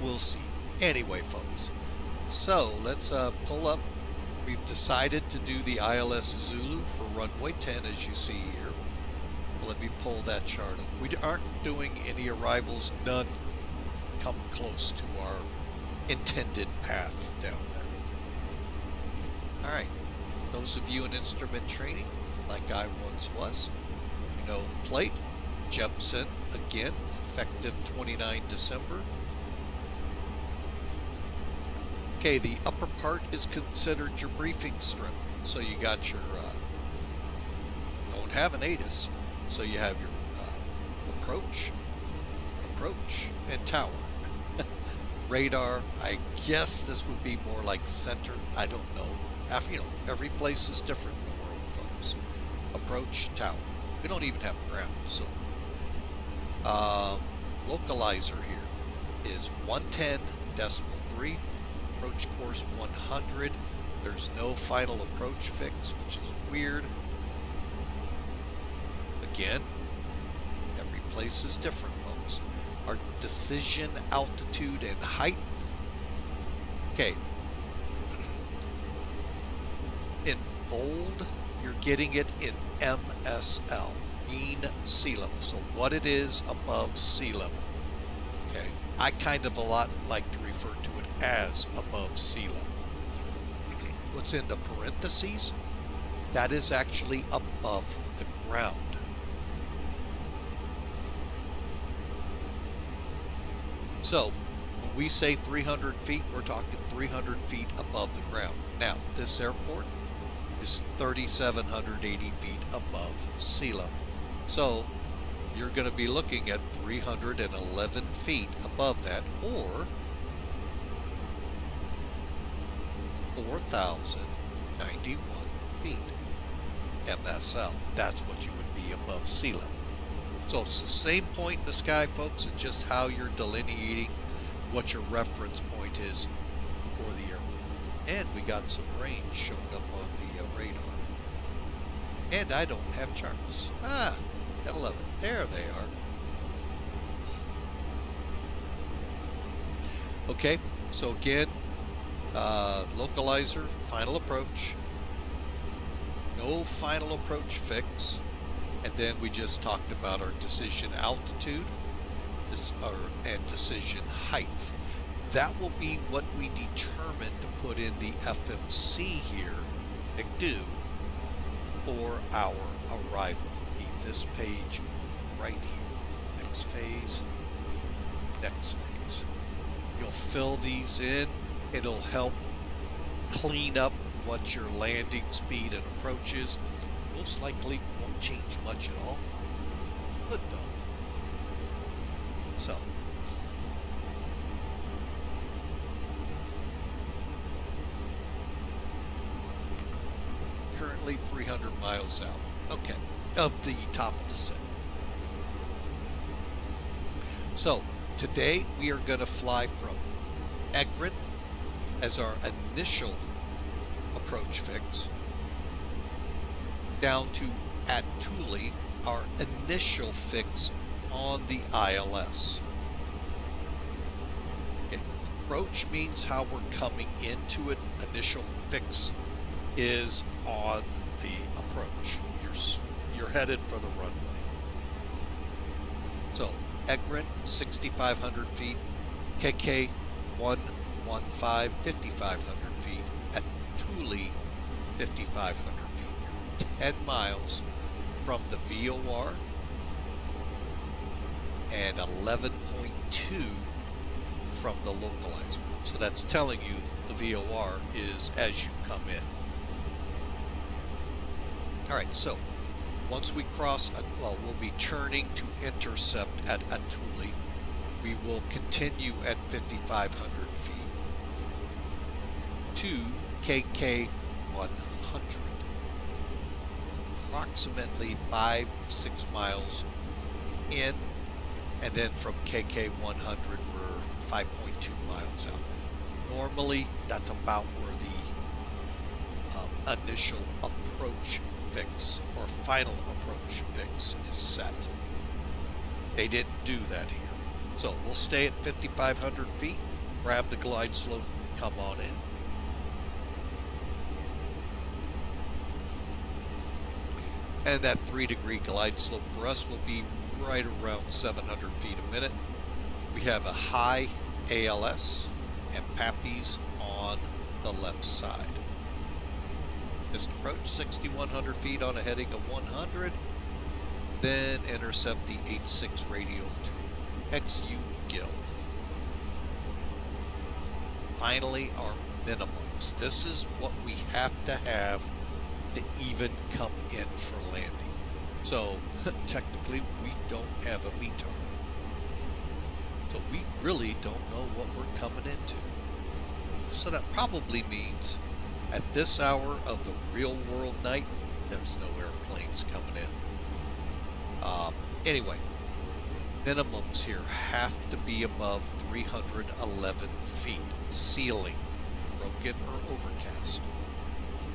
We'll see. Anyway, folks, so let's pull up. We've decided to do the ILS Zulu for runway 10, as you see here. Let me pull that chart up. We aren't doing any arrivals, none come close to our intended path down there. Alright, those of you in instrument training, like I once was, you know the plate. Jepson, again, effective 29 December. Okay, the upper part is considered your briefing strip. So you got your, don't have an ATIS, so you have your approach, and tower. Radar, I guess this would be more like center. I don't know. Every place is different in the world, folks. Approach, tower. We don't even have ground, so. Localizer here is 110.3. Approach course 100. There's no final approach fix, which is weird. Again, every place is different, folks. Our decision altitude and height. Okay. In bold, you're getting it in MSL, mean sea level. So what it is above sea level. Okay. I kind of a lot like to refer to it as above sea level. What's in the parentheses? That is actually above the ground. So, when we say 300 feet, we're talking 300 feet above the ground. Now, this airport is 3,780 feet above sea level. So, you're going to be looking at 311 feet above that, or 4,091 feet. MSL. That's what you would be above sea level. So it's the same point in the sky, folks. It's just how you're delineating what your reference point is for the airport. And we got some rain showing up on the radar. And I don't have charts. Ah, at 11. There they are. Okay, so again, localizer, final approach. No final approach fix. And then we just talked about our decision altitude and decision height. That will be what we determine to put in the FMC here, do, for our arrival. Be this page right here. Next phase, next phase. You'll fill these in. It'll help clean up what your landing speed and approach is. Most likely won't change much at all, but though. So, currently 300 miles out, okay, of the top of the set. So, today we are going to fly from Egrin as our initial approach fix, down to Int'l, our initial fix on the ILS. Okay. Approach means how we're coming into it. Initial fix is on the approach. You're headed for the runway. So Ekron 6,500 feet, KK 115 5,500 feet, at Int'l 5,500 feet. 10 miles from the VOR and 11.2 from the localizer. So that's telling you the VOR is as you come in. All right, so once we cross, well, we'll be turning to intercept at Int'l. We will continue at 5,500 feet to KK 100. Approximately 5-6 miles in, and then from KK 100 we're 5.2 miles out. Normally that's about where the initial approach fix or final approach fix is set. They didn't do that here. So we'll stay at 5,500 feet, grab the glide slope, come on in. And that 3-degree glide slope for us will be right around 700 feet a minute. We have a high ALS and PAPIs on the left side. Just approach 6,100 feet on a heading of 100, then intercept the 86 radial to XU Guild. Finally, our minimums. This is what we have to have to even come in for landing. So technically we don't have a METAR. So we really don't know what we're coming into. So that probably means at this hour of the real world night, there's no airplanes coming in. Anyway, minimums here have to be above 311 feet, ceiling, broken or overcast.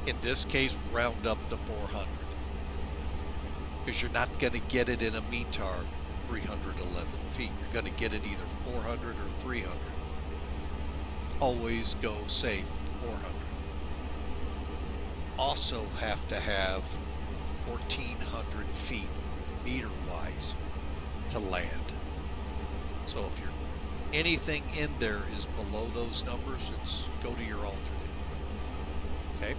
In this case, round up to 400. Because you're not going to get it in a METAR at 311 feet. You're going to get it either 400 or 300. Always go, say, 400. Also have to have 1,400 feet meter-wise to land. So if you're anything in there is below those numbers, it's go to your altitude. Okay?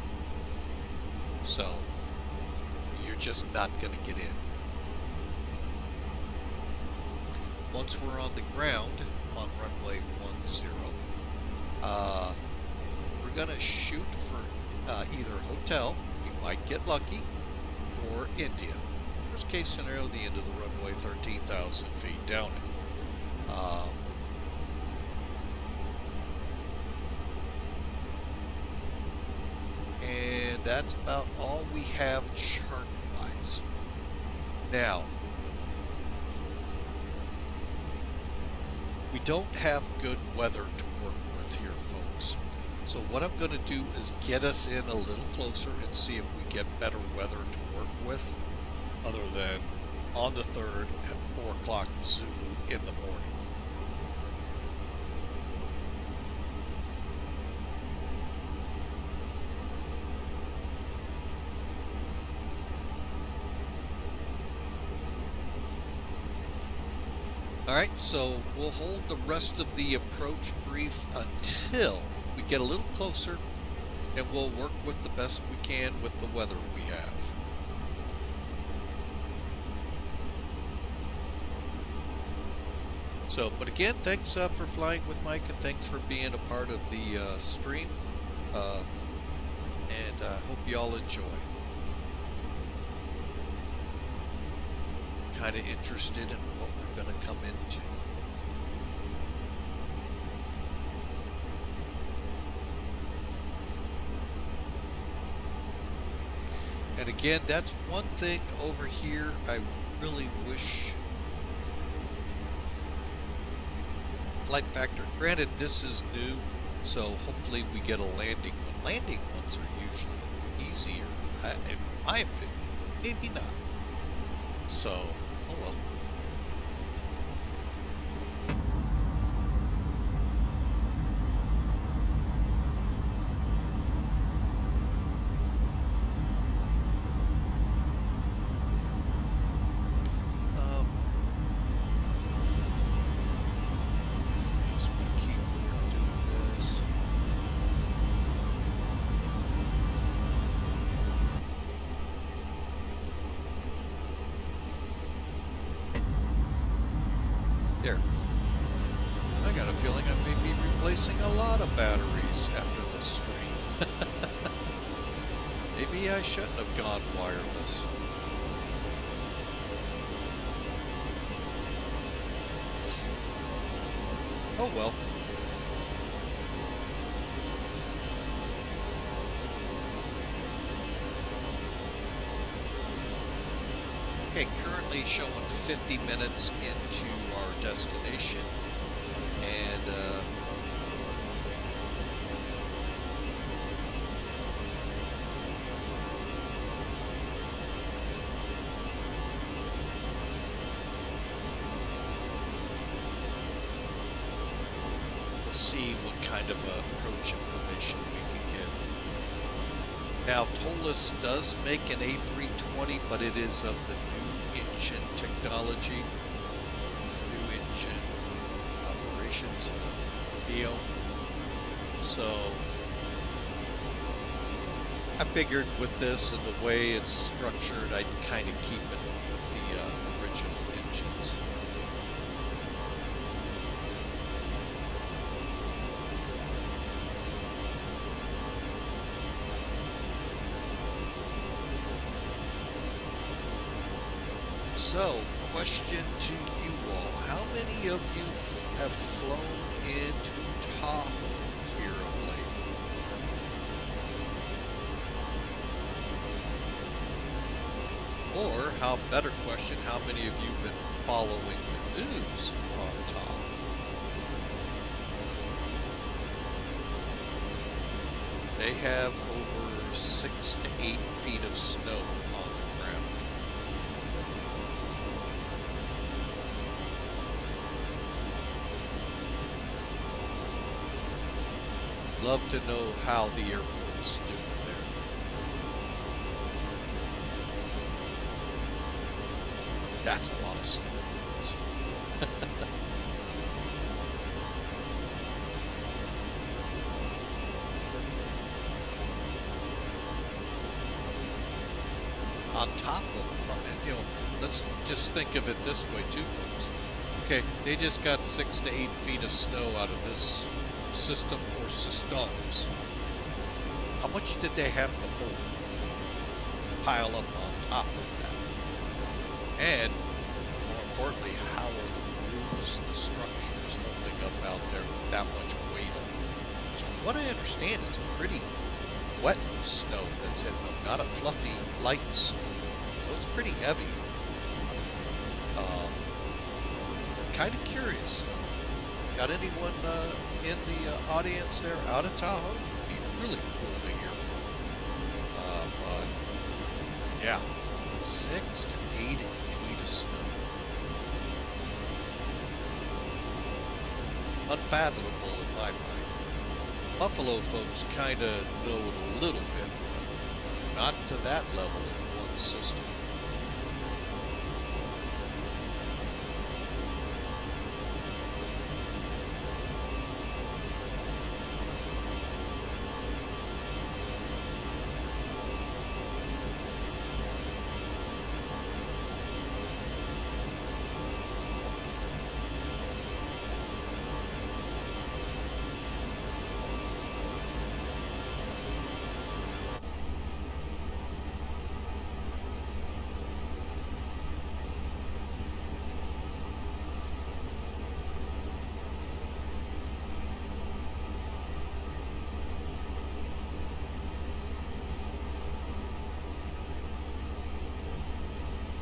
So you're just not going to get in. Once we're on the ground on runway 10, we're going to shoot for either hotel, we might get lucky, or India. Worst case scenario, the end of the runway, 13,000 feet down it. And that's about all we have chart-wise. Now, we don't have good weather to work with here, folks. So what I'm going to do is get us in a little closer and see if we get better weather to work with, other than on the 3rd at 4 o'clock Zulu in the morning. Alright, so we'll hold the rest of the approach brief until we get a little closer, and we'll work with the best we can with the weather we have. So, but again, thanks for flying with Mike, and thanks for being a part of the stream, and hope you all enjoy. Kind of interested in what we're going to come into. And again, that's one thing over here I really wish. Flight factor, granted this is new, So hopefully we get a landing one. Landing ones are usually easier, in my opinion. Maybe not. So, oh well. Use my keyboard doing this. There. I got a feeling I may be replacing a lot of batteries after this stream. Maybe I shouldn't have gone wireless. Oh well. Okay, currently showing 50 minutes into our destination, and we'll see what kind of approach information we can get. Now, Tolis does make an A320, but it is of the new engine technology, new engine operations, BO. So I figured with this and the way it's structured, I'd kind of keep it with the original engines. So, question to you all. How many of you have flown into Tahoe here of late? Or, better question, how many of you have been following the news on Tahoe? They have over 6 to 8 feet of snow on the ground. Love to know how the airport's doing there. That's a lot of snow, folks. On top of, and let's just think of it this way too, folks. Okay, they just got 6 to 8 feet of snow out of this system or systems. How much did they have before? Pile up on top of that. And more importantly, how are the roofs, the structures holding up out there with that much weight on them? Because from what I understand, it's a pretty wet snow that's hitting them, not a fluffy, light snow. So it's pretty heavy. Kind of curious. Got anyone in the audience there out of Tahoe? Be really cool to hear from. But yeah, 6 to 8 feet of snow. Unfathomable in my mind. Buffalo folks kind of know it a little bit, but not to that level in one system.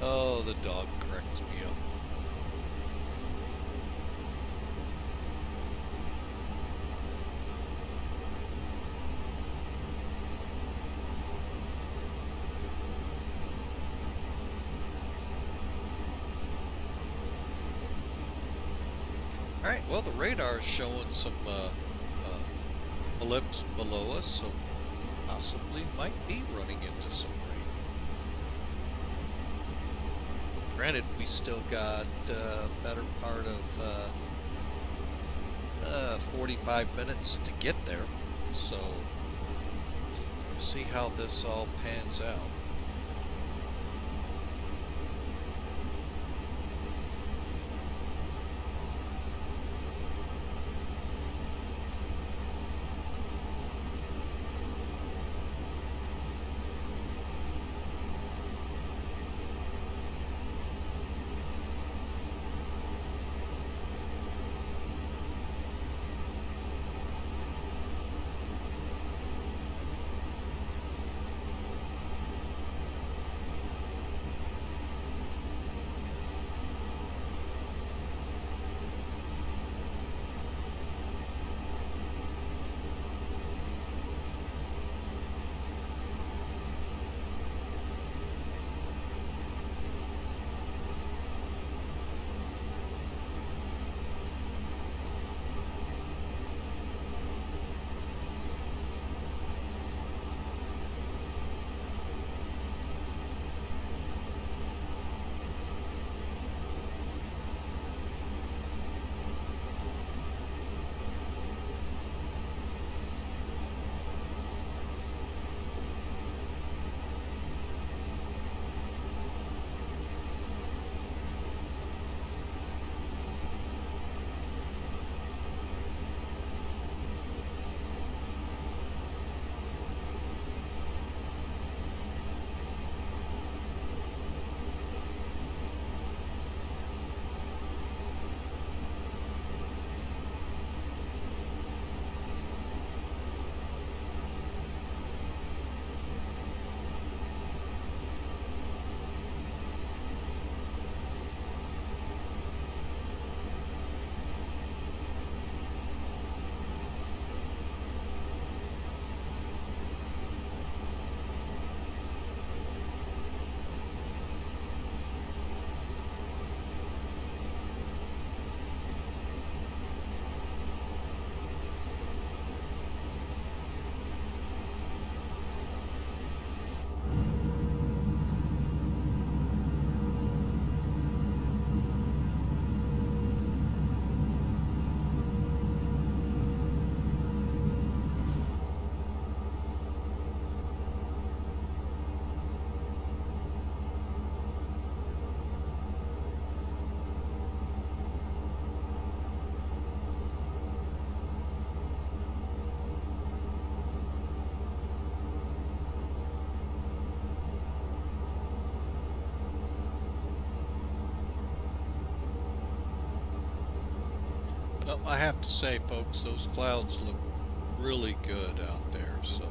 Oh, the dog cracks me up. Alright, well, the radar is showing some ellipse below us, so possibly might be running into some rain. Granted, we still got better part of 45 minutes to get there, so we'll see how this all pans out. Well, I have to say, folks, those clouds look really good out there, so.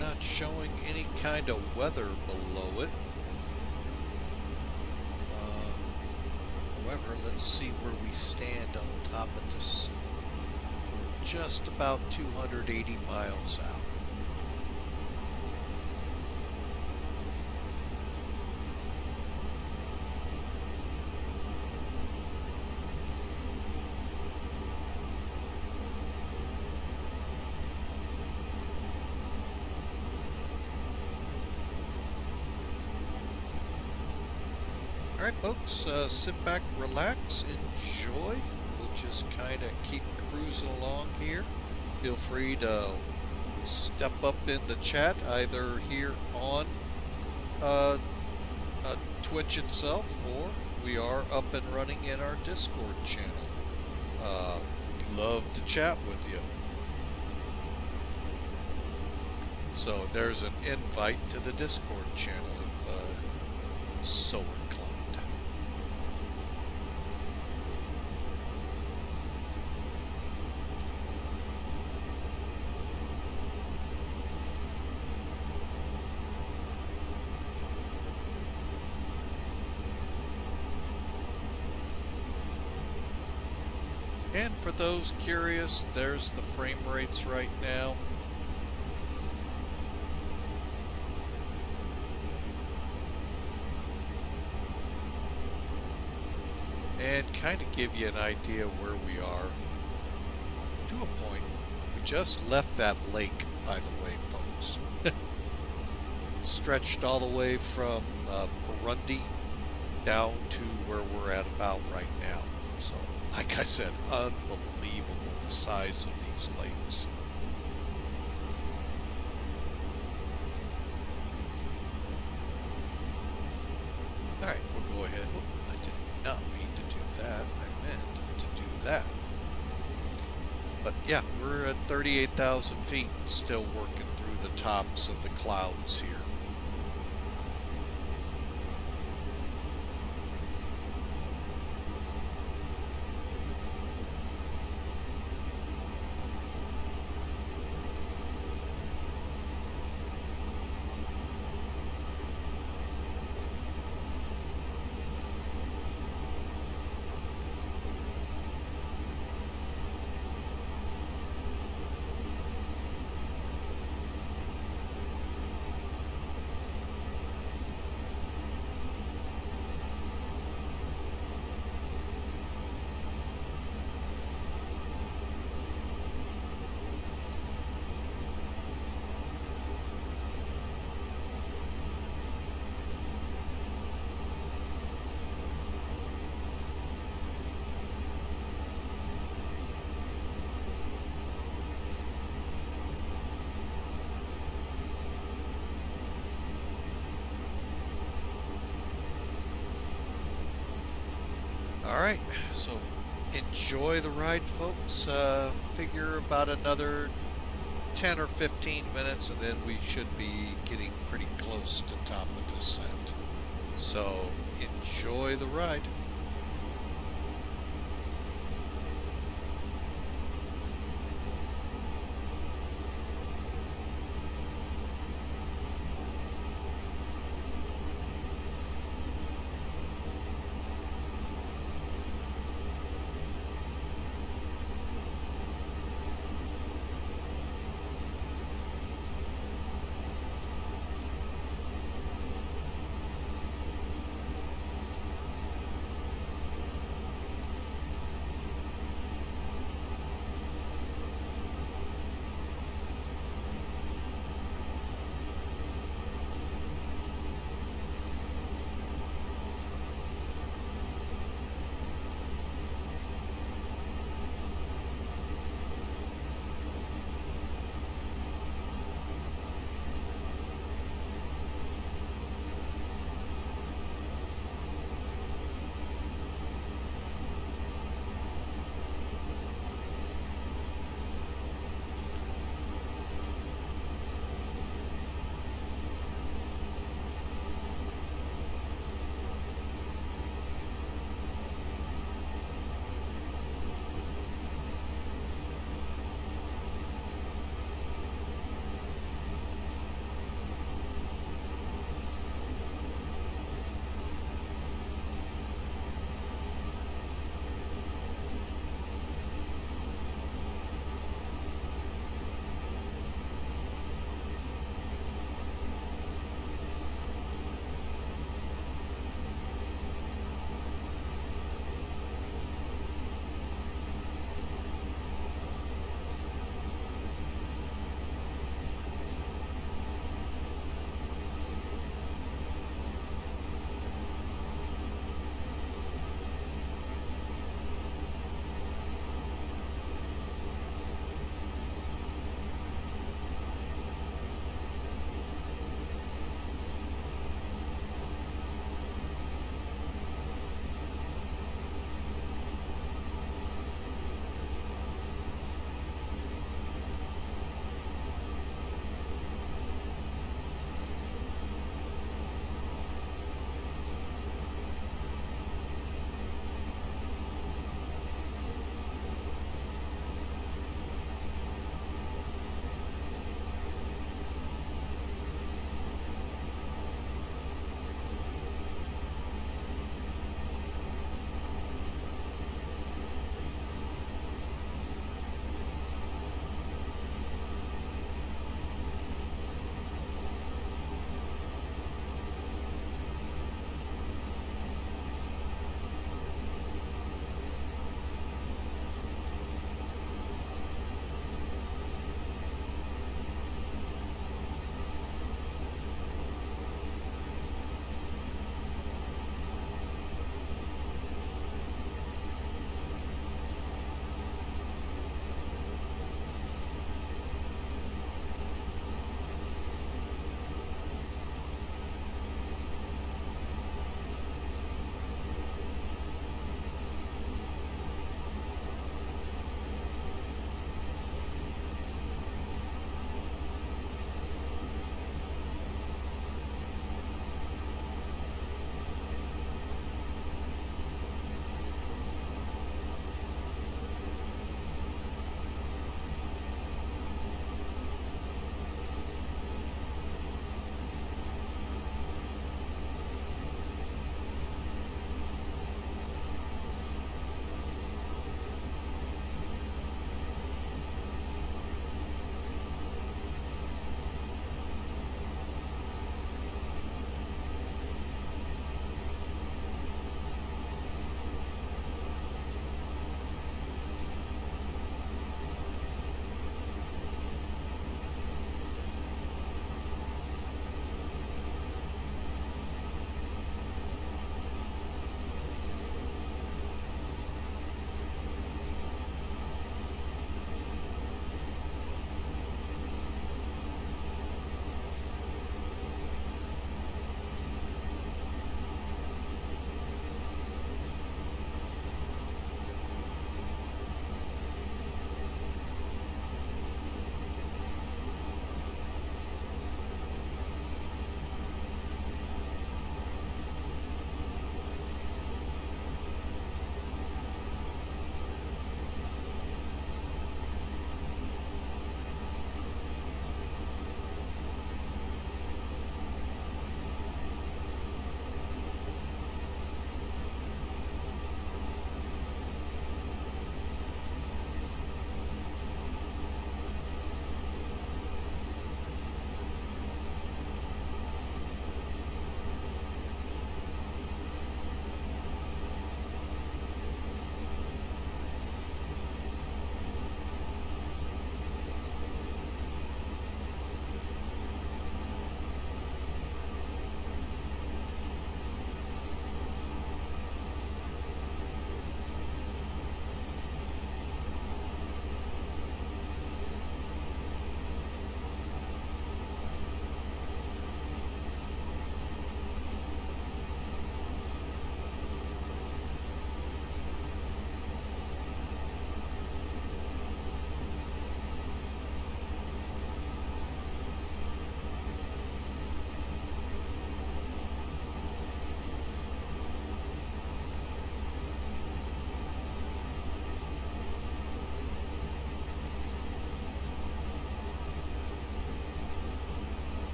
Not showing any kind of weather below it. However, let's see where we stand on top of this. We're just about 280 miles out. Alright folks, sit back, relax, enjoy. We'll just kind of keep cruising along here. Feel free to step up in the chat, either here on Twitch itself, or we are up and running in our Discord channel. Love to chat with you. So there's an invite to the Discord channel if so inclined. And for those curious, there's the frame rates right now. And kind of give you an idea where we are to a point. We just left that lake, by the way, folks. Stretched all the way from Burundi down to where we're at about right now. So, like I said, unbelievable the size of these lakes. Alright, we'll go ahead. Oh, I did not mean to do that. I meant to do that. But yeah, we're at 38,000 feet and still working through the tops of the clouds here. Alright, so enjoy the ride, folks. Figure about another 10 or 15 minutes and then we should be getting pretty close to top of descent. So enjoy the ride.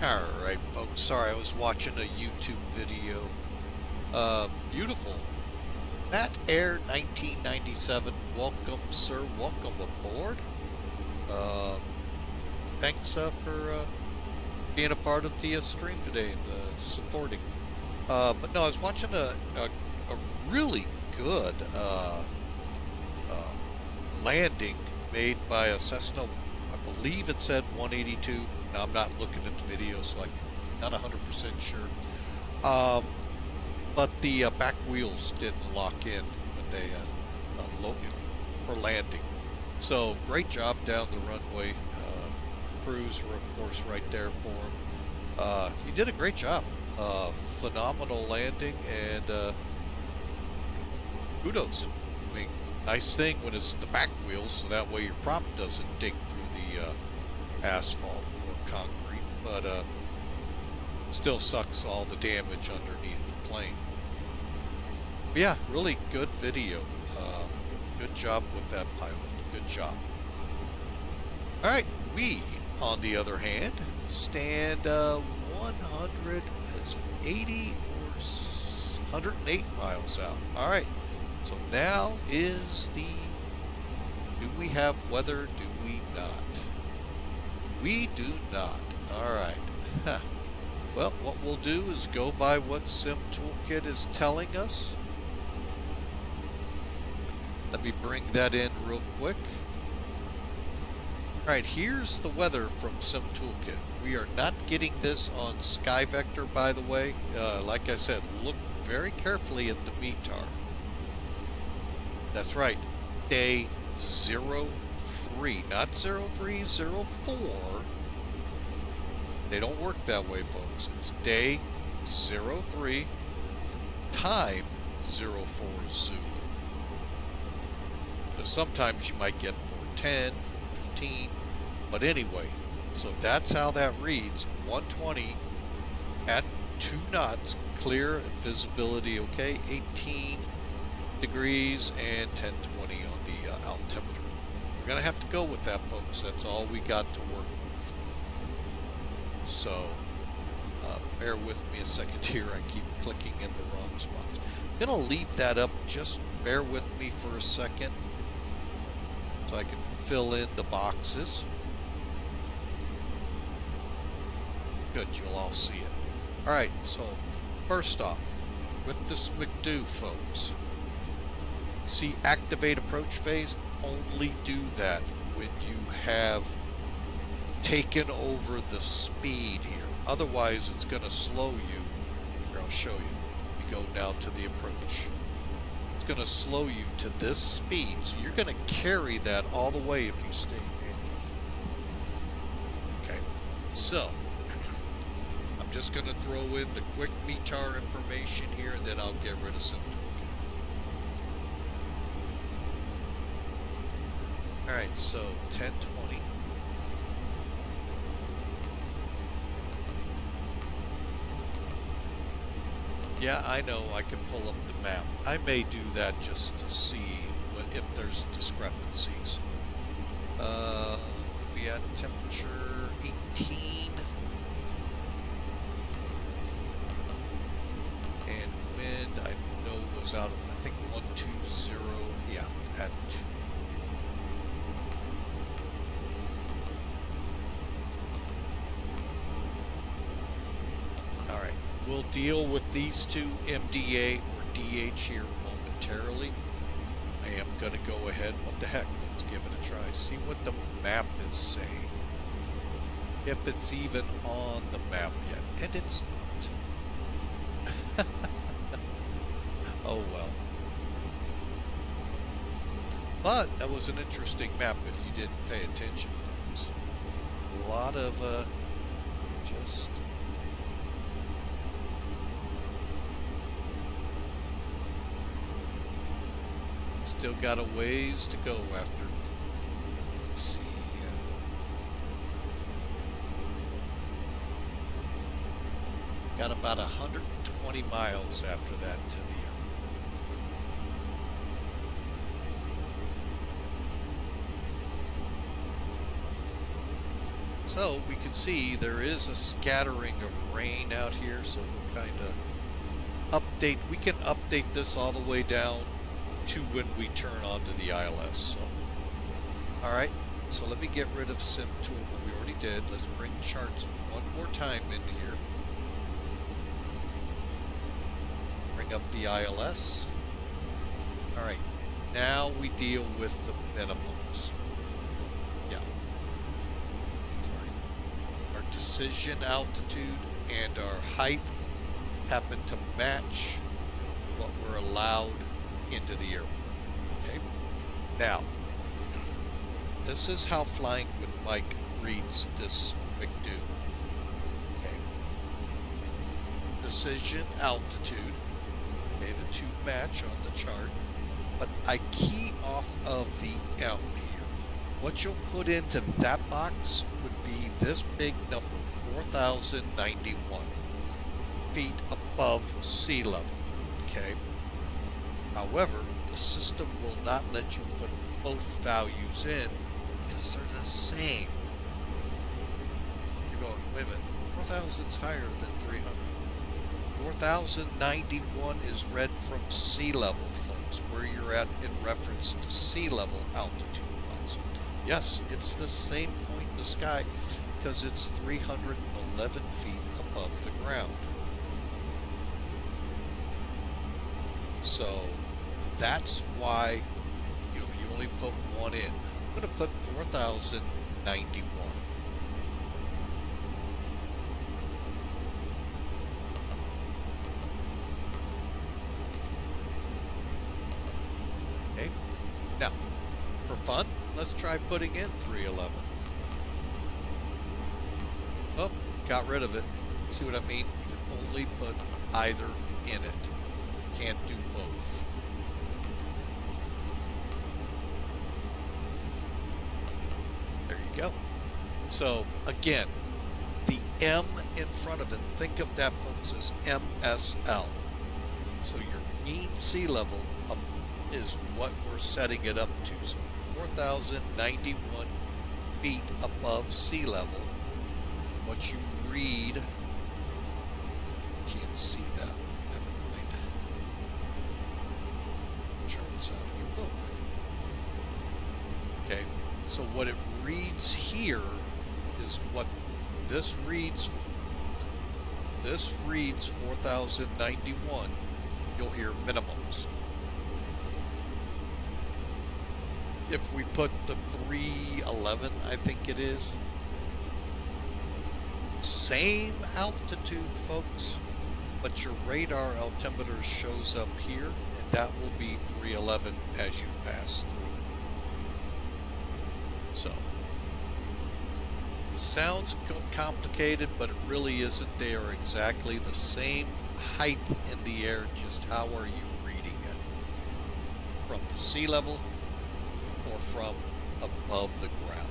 Alright, folks. Sorry, I was watching a YouTube video. Beautiful. Nat Air 1997. Welcome, sir. Welcome aboard. Thanks for being a part of the stream today and supporting. But no, I was watching a really good landing made by a Cessna. I believe it said 182. Now, I'm not looking at the video, so I'm not 100% sure. But the back wheels didn't lock in when they for landing. So great job down the runway. Crews were, of course, right there for him. He did a great job. Phenomenal landing, and kudos. I mean, nice thing when it's the back wheels, so that way your prop doesn't dig through the asphalt or concrete, but still sucks all the damage underneath the plane. But yeah, really good video. Good job with that pilot. Good job. All right, we, on the other hand, stand 180 or 108 miles out. All right, so now is the, do we have weather? Do we not? We do not. All right. Well, what we'll do is go by what Sim Toolkit is telling us. Let me bring that in real quick. All right, here's the weather from Sim Toolkit. We are not getting this on SkyVector, by the way. Like I said, look very carefully at the METAR. That's right, day 03, not 0304. They don't work that way, folks. It's day 03, time 04 Zulu. Because sometimes you might get 410, 415, but anyway, so that's how that reads. 120 at 2 knots, clear, visibility okay, 18 degrees and 1020 on the altimeter. We're going to have to go with that, folks. That's all we got to work with. So, bear with me a second here. I keep clicking in the wrong spots. I'm going to leave that up. Just bear with me for a second so I can fill in the boxes. Good, you'll all see it. All right, so first off, with this McDo, folks, see activate approach phase, only do that when you have taken over the speed here. Otherwise, it's going to slow you. Here, I'll show you. We go now to the approach. It's going to slow you to this speed, so you're going to carry that all the way if you stay engaged. Okay, so I'm just going to throw in the quick METAR information here, and then I'll get rid of some toolkit. All right, so 1020. Yeah, I know I can pull up the map. I may do that just to see if there's discrepancies. We had temperature 18. And wind, I know was out of, I think 120, yeah, at 2. All right. We'll deal with these two, MDA or DH, here momentarily. I am going to go ahead. What the heck? Let's give it a try. See what the map is saying. If it's even on the map yet. And it's not. Oh well. But that was an interesting map if you didn't pay attention, folks. A lot of just... Still got a ways to go after. Let's see. Got about 120 miles after that to the So we can see there is a scattering of rain out here, so we'll kind of update. We can update this all the way down to when we turn onto the ILS. So, all right. So let me get rid of Sim Tool. We already did. Let's bring charts one more time into here. Bring up the ILS. All right. Now we deal with the minimums. Yeah. Sorry. Our decision altitude and our height happen to match what we're allowed into the airport. Okay. Now, this is how Flying with Mike reads this McDo. Okay. Decision altitude. Okay, the two match on the chart. But I key off of the M here. What you'll put into that box would be this big number, 4,091 feet above sea level. Okay. However, the system will not let you put both values in because they're the same. You're going, wait a minute, 4,000 is higher than 300. 4,091 is read from sea level, folks, where you're at in reference to sea level altitude wise. Yes, it's the same point in the sky because it's 311 feet above the ground. So that's why you only put one in. I'm going to put 4,091. Okay. Now, for fun, let's try putting in 311. Oh, got rid of it. See what I mean? You can only put either in it. Can't do both. There you go. So again, the M in front of it, think of that, folks, as MSL. So your mean sea level is what we're setting it up to. So 4,091 feet above sea level. What you read, can't see that. Charts out here, will they? Okay, so what it reads here is what this reads. This reads 4,091. You'll hear minimums. If we put the 311, I think it is. Same altitude, folks, but your radar altimeter shows up here, and that will be 311 as you pass through. So, sounds complicated, but it really isn't. They are exactly the same height in the air, just how are you reading it? From the sea level or from above the ground?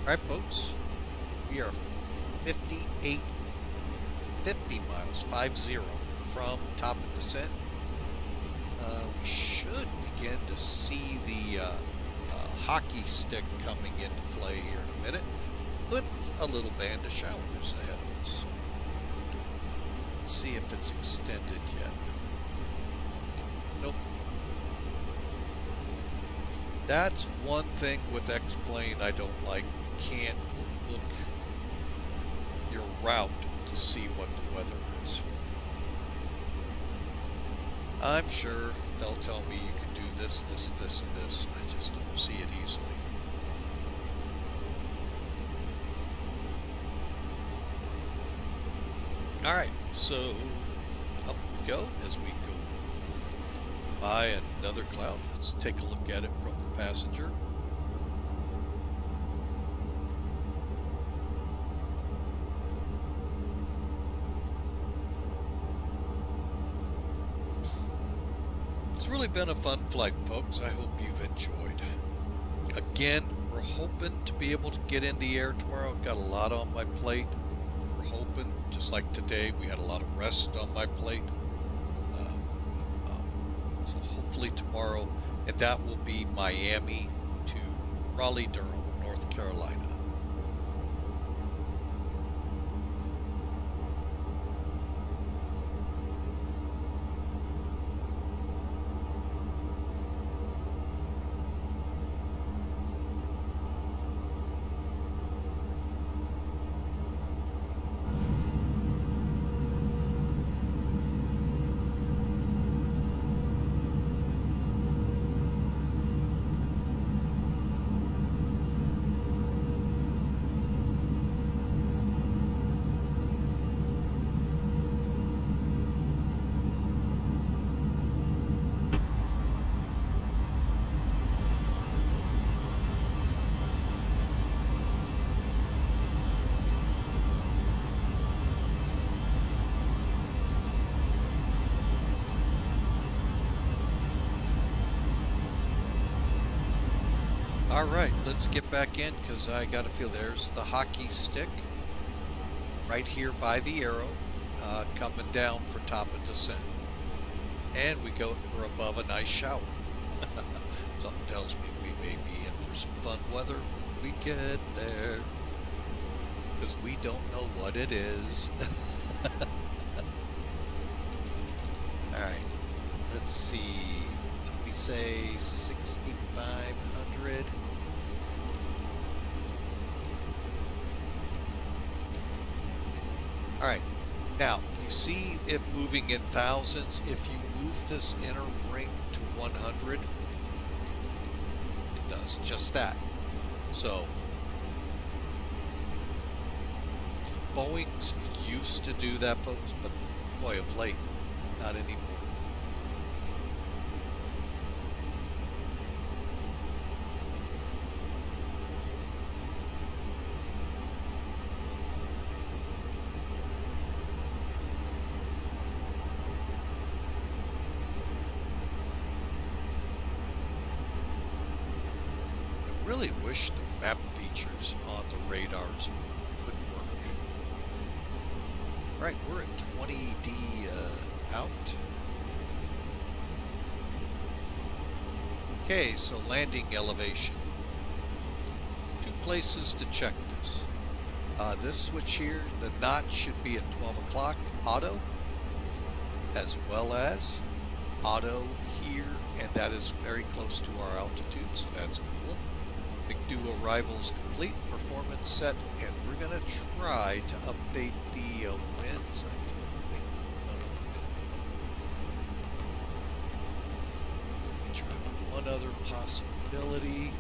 Alright, folks, we are 50 miles, 50, from top of descent. We should begin to see the hockey stick coming into play here in a minute, with a little band of showers ahead of us. Let's see if it's extended yet. Nope. That's one thing with X-Plane I don't like. Can't look your route to see what the weather is. I'm sure they'll tell me you can do this, this, this, and this. I just don't see it easily. Alright, so up we go as we go by another cloud. Let's take a look at it from the passenger. It's really been a fun flight, folks. I hope you've enjoyed. Again, We're hoping to be able to get in the air tomorrow. Got a lot on my plate. We're hoping, just like today, we had a lot of rest on my plate. So hopefully tomorrow, and that will be Miami to Raleigh-Durham, North Carolina. All right, let's get back in because I got to feel there's the hockey stick right here by the arrow coming down for top of descent. And we're above a nice shower. Something tells me we may be in for some fun weather when we get there because we don't know what it is. All right, let's see. We say 6,500. All right, now you see it moving in thousands. If you move this inner ring to 100, it does just that. So Boeing's used to do that, folks, but boy, of late, not anymore. I really wish the map features on the radars would work. Right, we're at 20D out. Okay, so landing elevation. Two places to check this. This switch here, the notch should be at 12 o'clock, auto, as well as auto here, and that is very close to our altitude, so that's cool. McDo arrivals complete, performance set, and we're going to try to update the winds. Let me try one other possibility.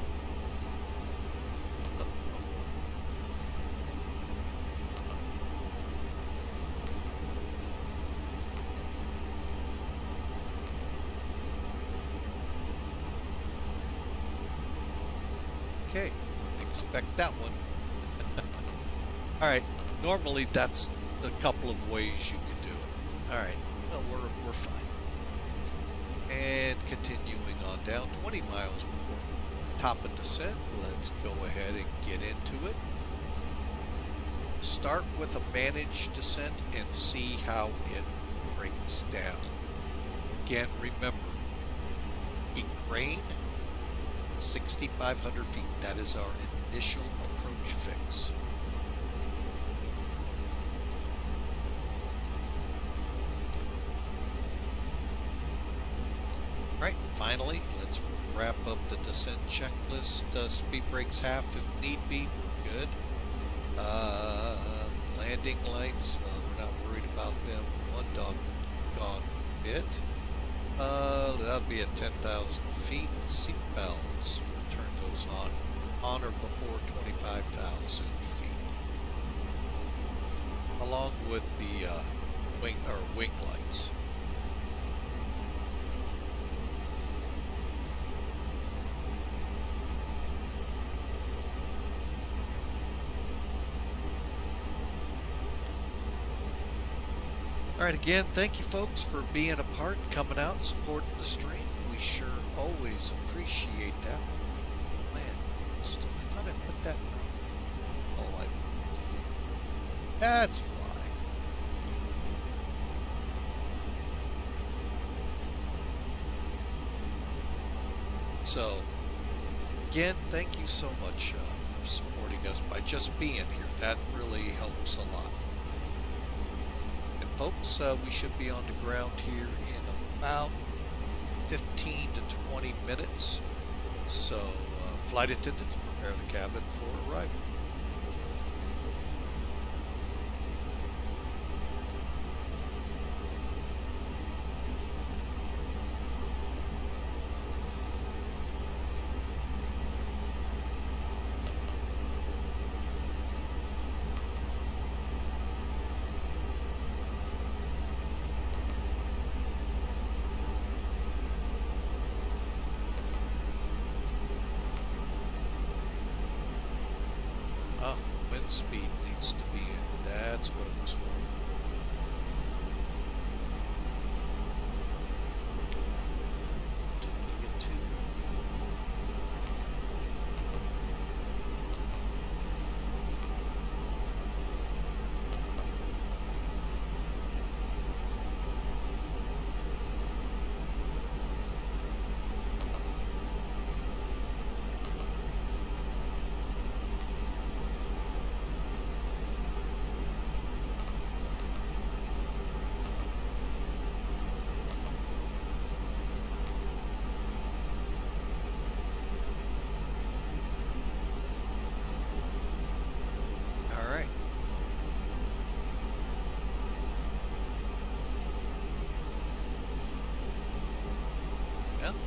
Okay, expect that one. Alright, normally that's a couple of ways you can do it. Alright, well, we're fine. And continuing on down 20 miles before top of descent, let's go ahead and get into it. Start with a managed descent and see how it breaks down. Again, remember, grain 6,500 feet. That is our initial approach fix. Right, finally, let's wrap up the descent checklist. Speed brakes half if need be. We're good. Landing lights, we're not worried about them. One doggone bit. That'll be at 10,000 feet. Seat belts, we'll turn those on or before 25,000 feet. Along with the wing lights. All right, again, thank you folks for being a part, coming out, supporting the stream. We sure always appreciate that. Man, still That's why. So, again, thank you so much for supporting us by just being here. That really helps a lot. And folks, we should be on the ground here in about 15 to 20 minutes. So, flight attendants, prepare the cabin for arrival. Wind speed needs to be in. That's what it was for.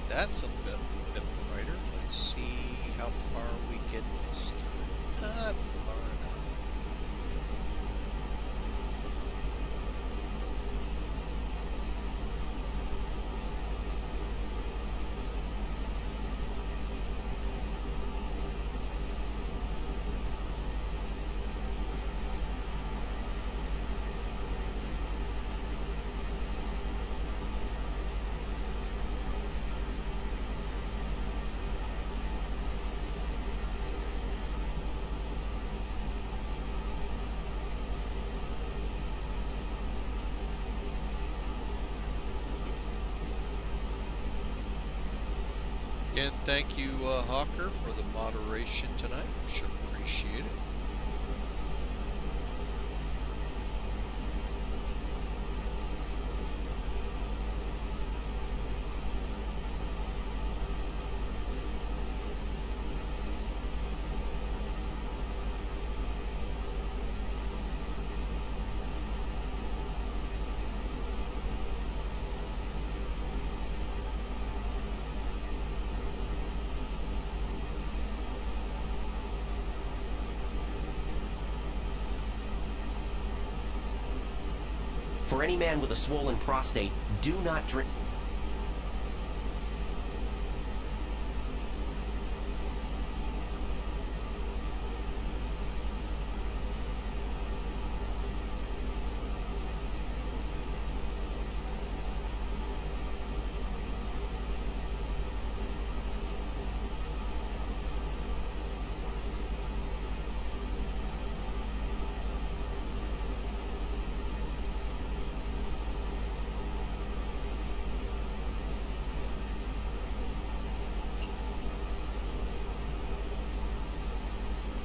That's a bit brighter. Let's see how far we get this time. Not far enough. Again, thank you, Hawker, for the moderation tonight. Sure appreciate it. For any man with a swollen prostate, do not drink.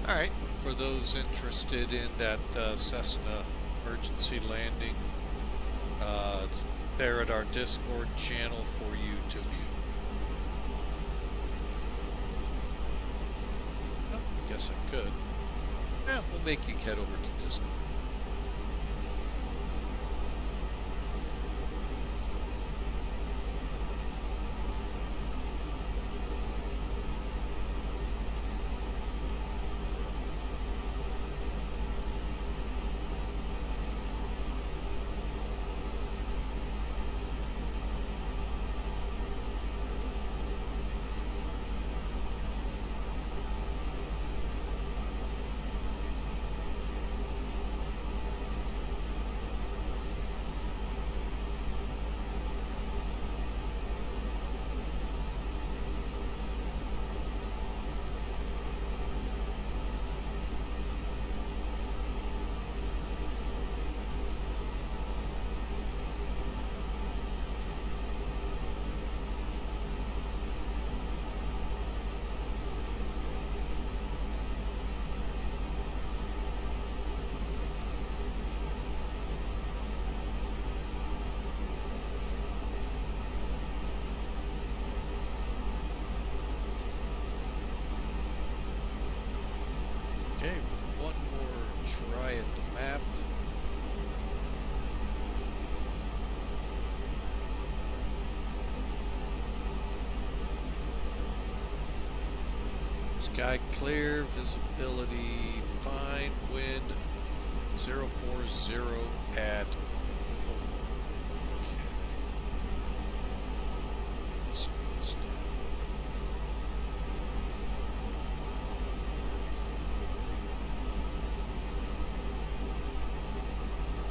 Alright, for those interested in that Cessna emergency landing, it's there at our Discord channel for you to view. Oh, I guess I could. Yeah, we'll make you head over to Discord. map. Sky clear, visibility fine, wind 040 at... Okay. Let's slow this down.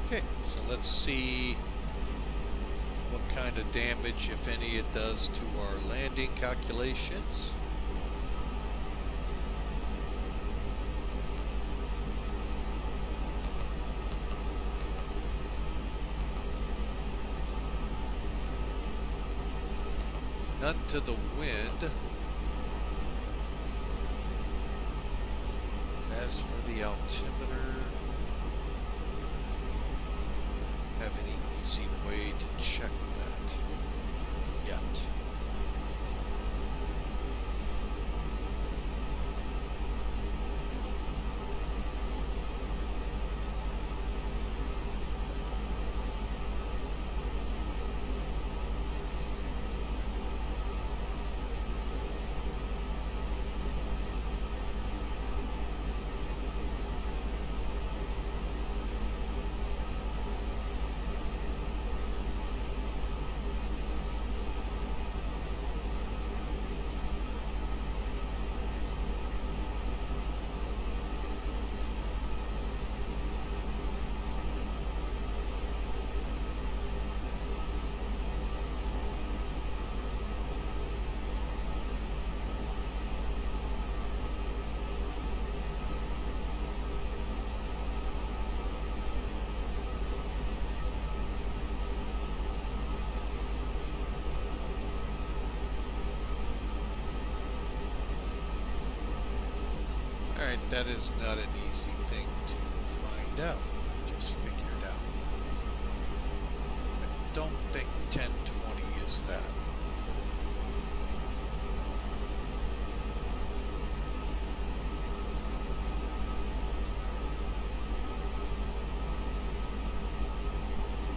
Okay, so let's see what kind of damage, if any, it does to our landing calculations. None to the wind. As for the altimeter, have any easy way to check that yet? Alright, that is not an easy thing to find out. Just figured out. I don't think 1020 is that.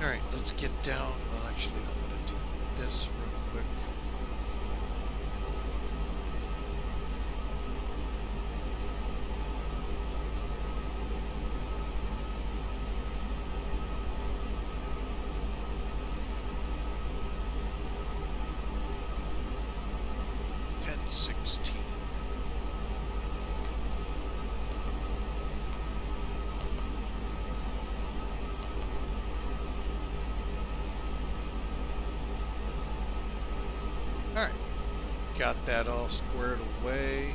Alright, let's get down. Well, actually, I'm going to do this real quick. Alright, got that all squared away.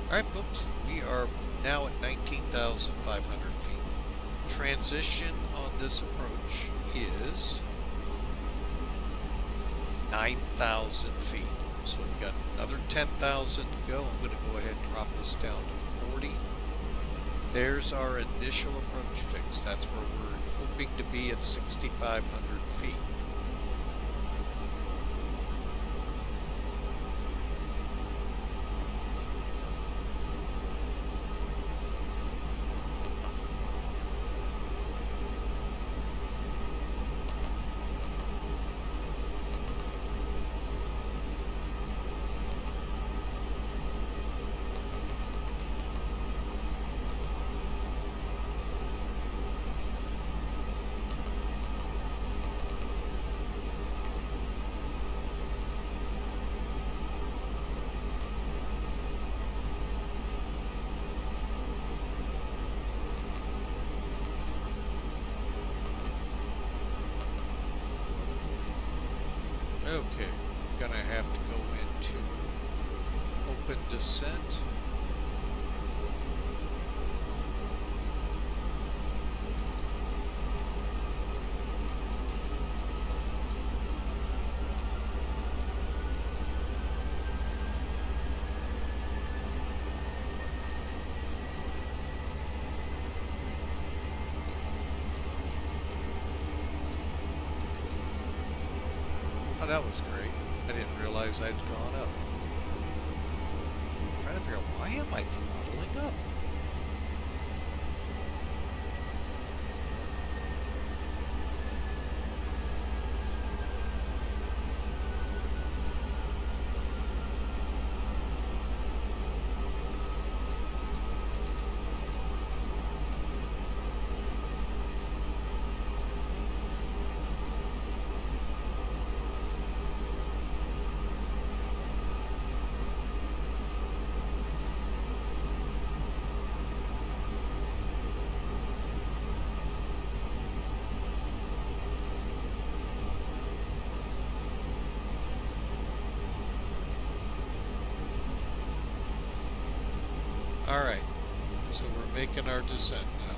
Alright folks, we are now at 19,500 feet. Transition on this approach is 9,000 feet. So we've got another 10,000 to go. I'm going to go ahead and drop this down to 40. There's our initial approach fix. That's where we're hoping to be at 6,500 feet. Okay, we're gonna have to go into open descent. Oh, that was great. I didn't realize I'd gone up. I'm trying to figure out why am I throttling up? Alright, so we're making our descent now.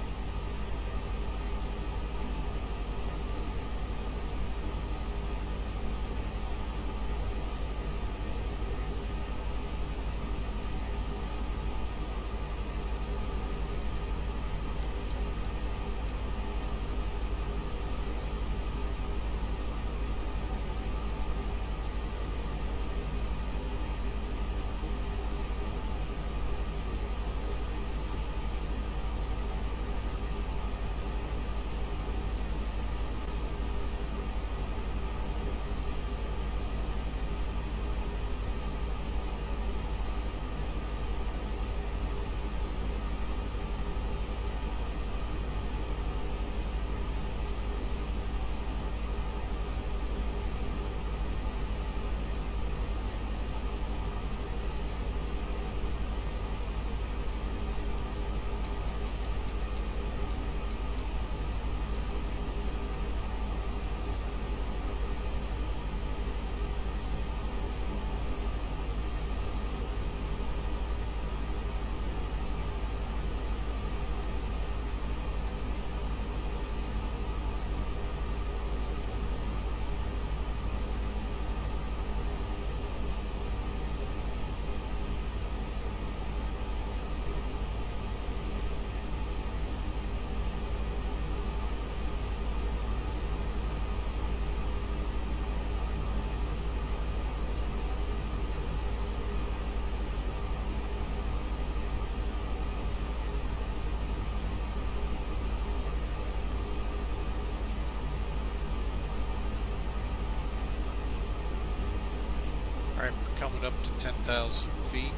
Alright, we're coming up to 10,000 feet.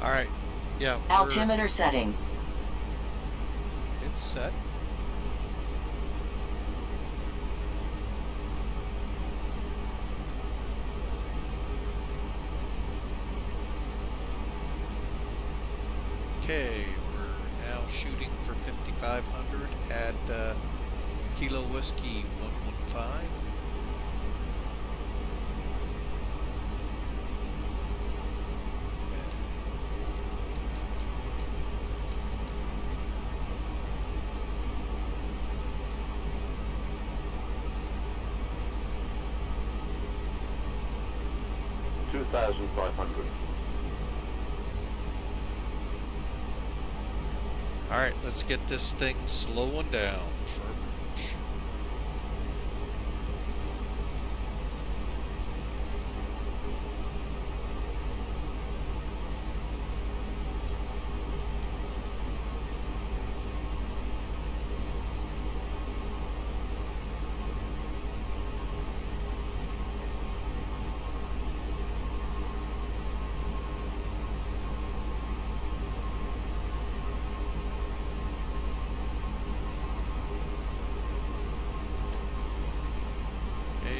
Alright, yeah. Altimeter setting. It's set. Okay, we're now shooting for 5,500 at Kilo Whiskey 115. Alright, let's get this thing slowing down for approach.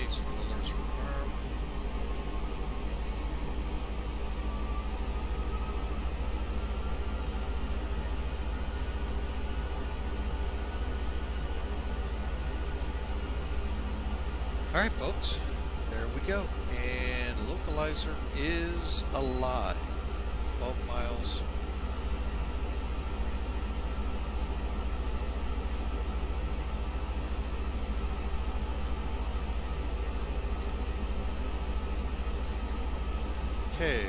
Spoilers confirmed. Alright folks, there we go. And localizer is alive. 12 miles. Okay.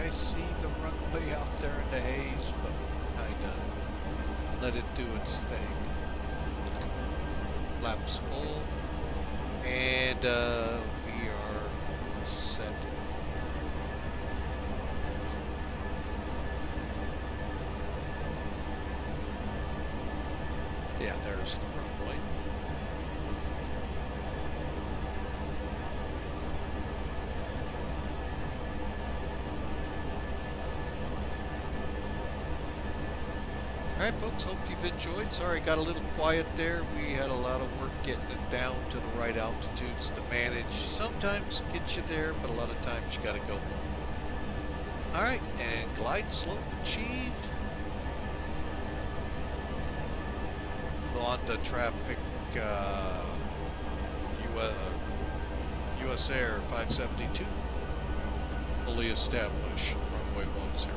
I see the runway out there in the haze, but kinda let it do its thing. Laps full, and we are set. Yeah, there's the runway. Alright folks, hope you've enjoyed. Sorry, got a little quiet there. We had a lot of work getting it down to the right altitudes to manage. Sometimes get you there, but a lot of times you gotta go low. Alright, and glide slope achieved. On the traffic, US Air 572. Fully established, runway 10.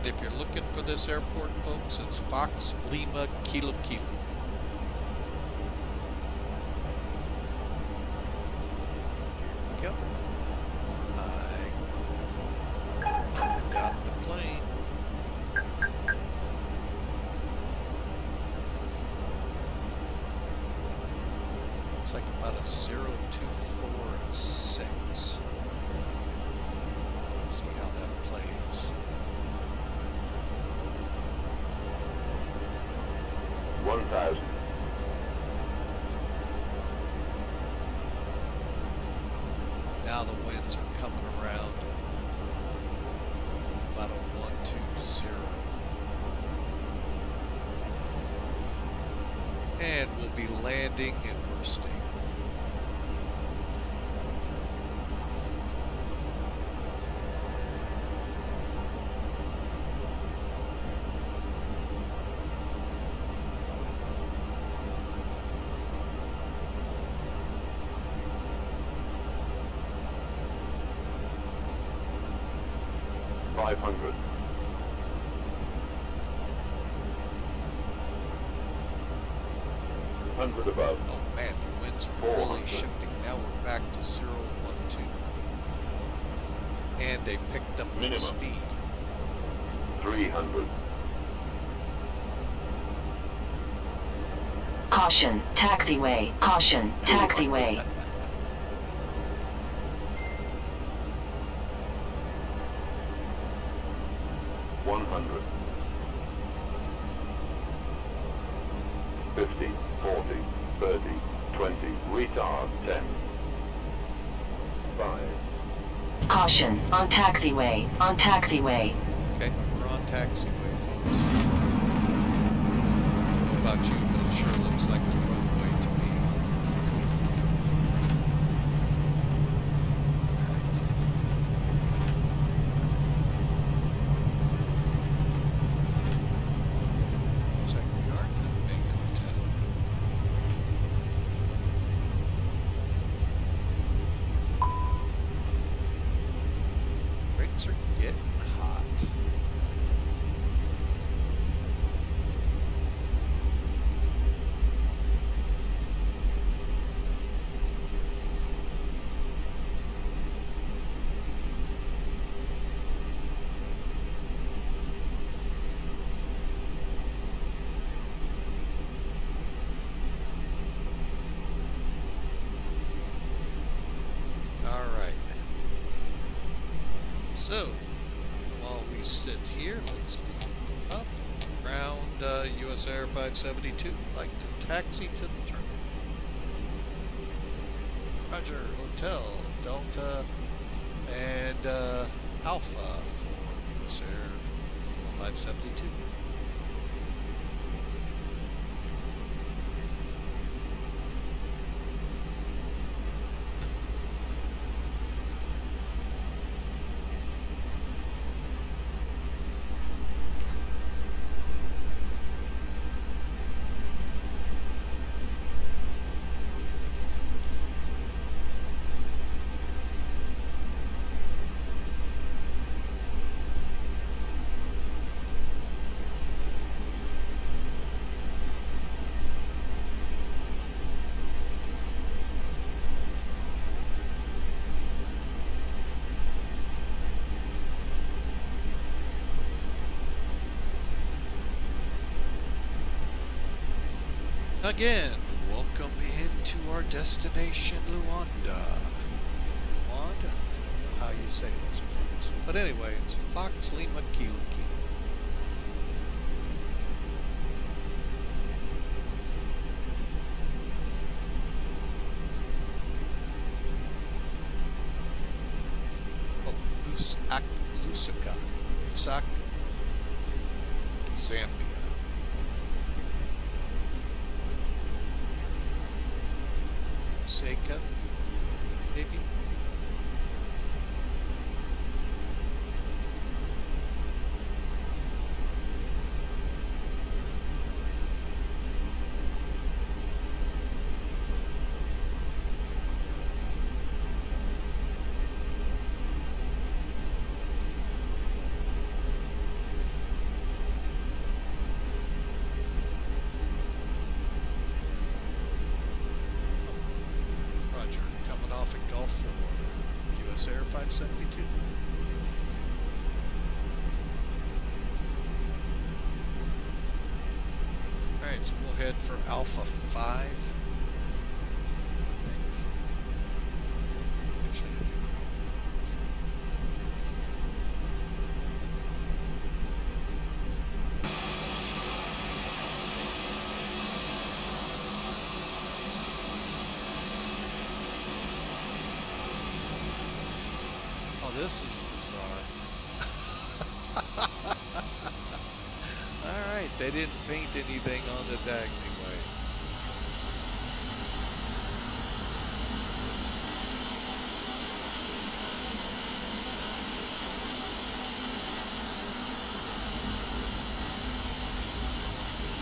And if you're looking for this airport, folks, it's Fox Lima Kilo Kilo. Here we go. I got the plane. It's like about a 024.6. See how that plays. 1,000. Now the winds are coming around. About a 120. And we'll be landing and we're stable. $500. 100 above. Oh man, the winds are really shifting. Now we're back to 012. And they picked up the Minimum. speed. 300. Caution, taxiway. Caution, taxiway. 100. 50, 40, 30, 20, retard 10. 5. Caution, on taxiway. On taxiway. Okay, we're on taxiway, folks. I don't know about you, but it sure looks like a roadway to me. Looks like we are in the big hotel. Drinks are getting hot. All right. So, while we sit here, let's go up around US Air 572. Like to taxi to the terminal. Roger, Hotel Delta and Alpha for US Air 572. Again, welcome into our destination, Luanda. Luanda? I don't know how you say this place. But anyway, it's Fox Lima Kilo Kilo. Oh, Lusaka. Lusaka. Zambia. Lusaka, maybe? US Air 572. Alright, so we'll head for Alpha 5. I think. Actually, I think. Oh, this is bizarre. Alright, they didn't paint anything on the taxiway.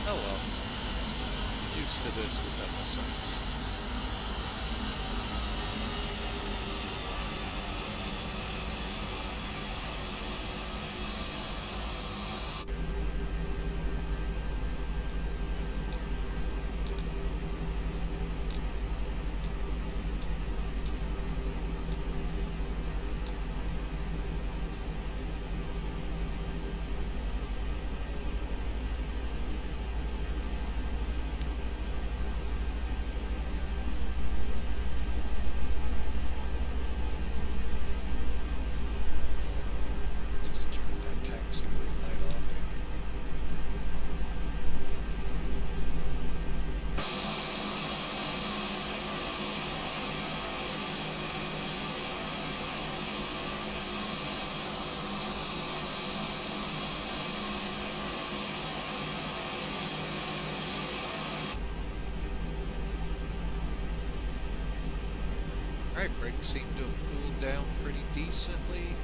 Oh well. Used to this with FSX. Alright, brakes seem to have cooled down pretty decently.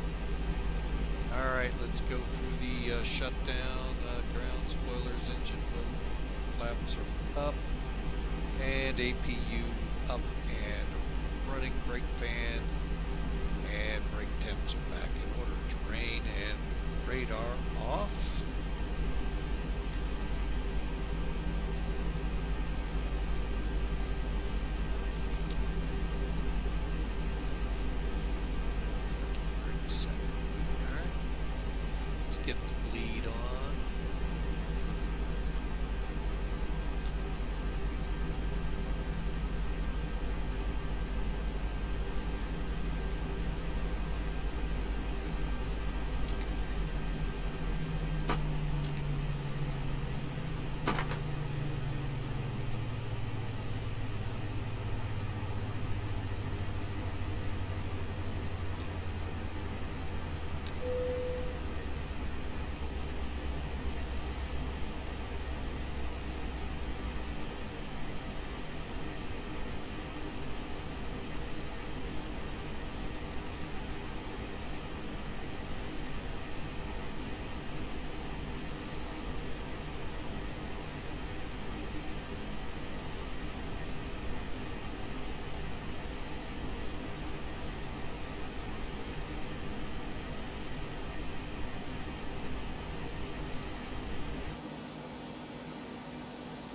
Alright, let's go through the shutdown. Ground spoilers, engine mode, flaps are up, and APU up, and running brake fan, and brake temps are back in order. Terrain and radar off. Get the bleed on.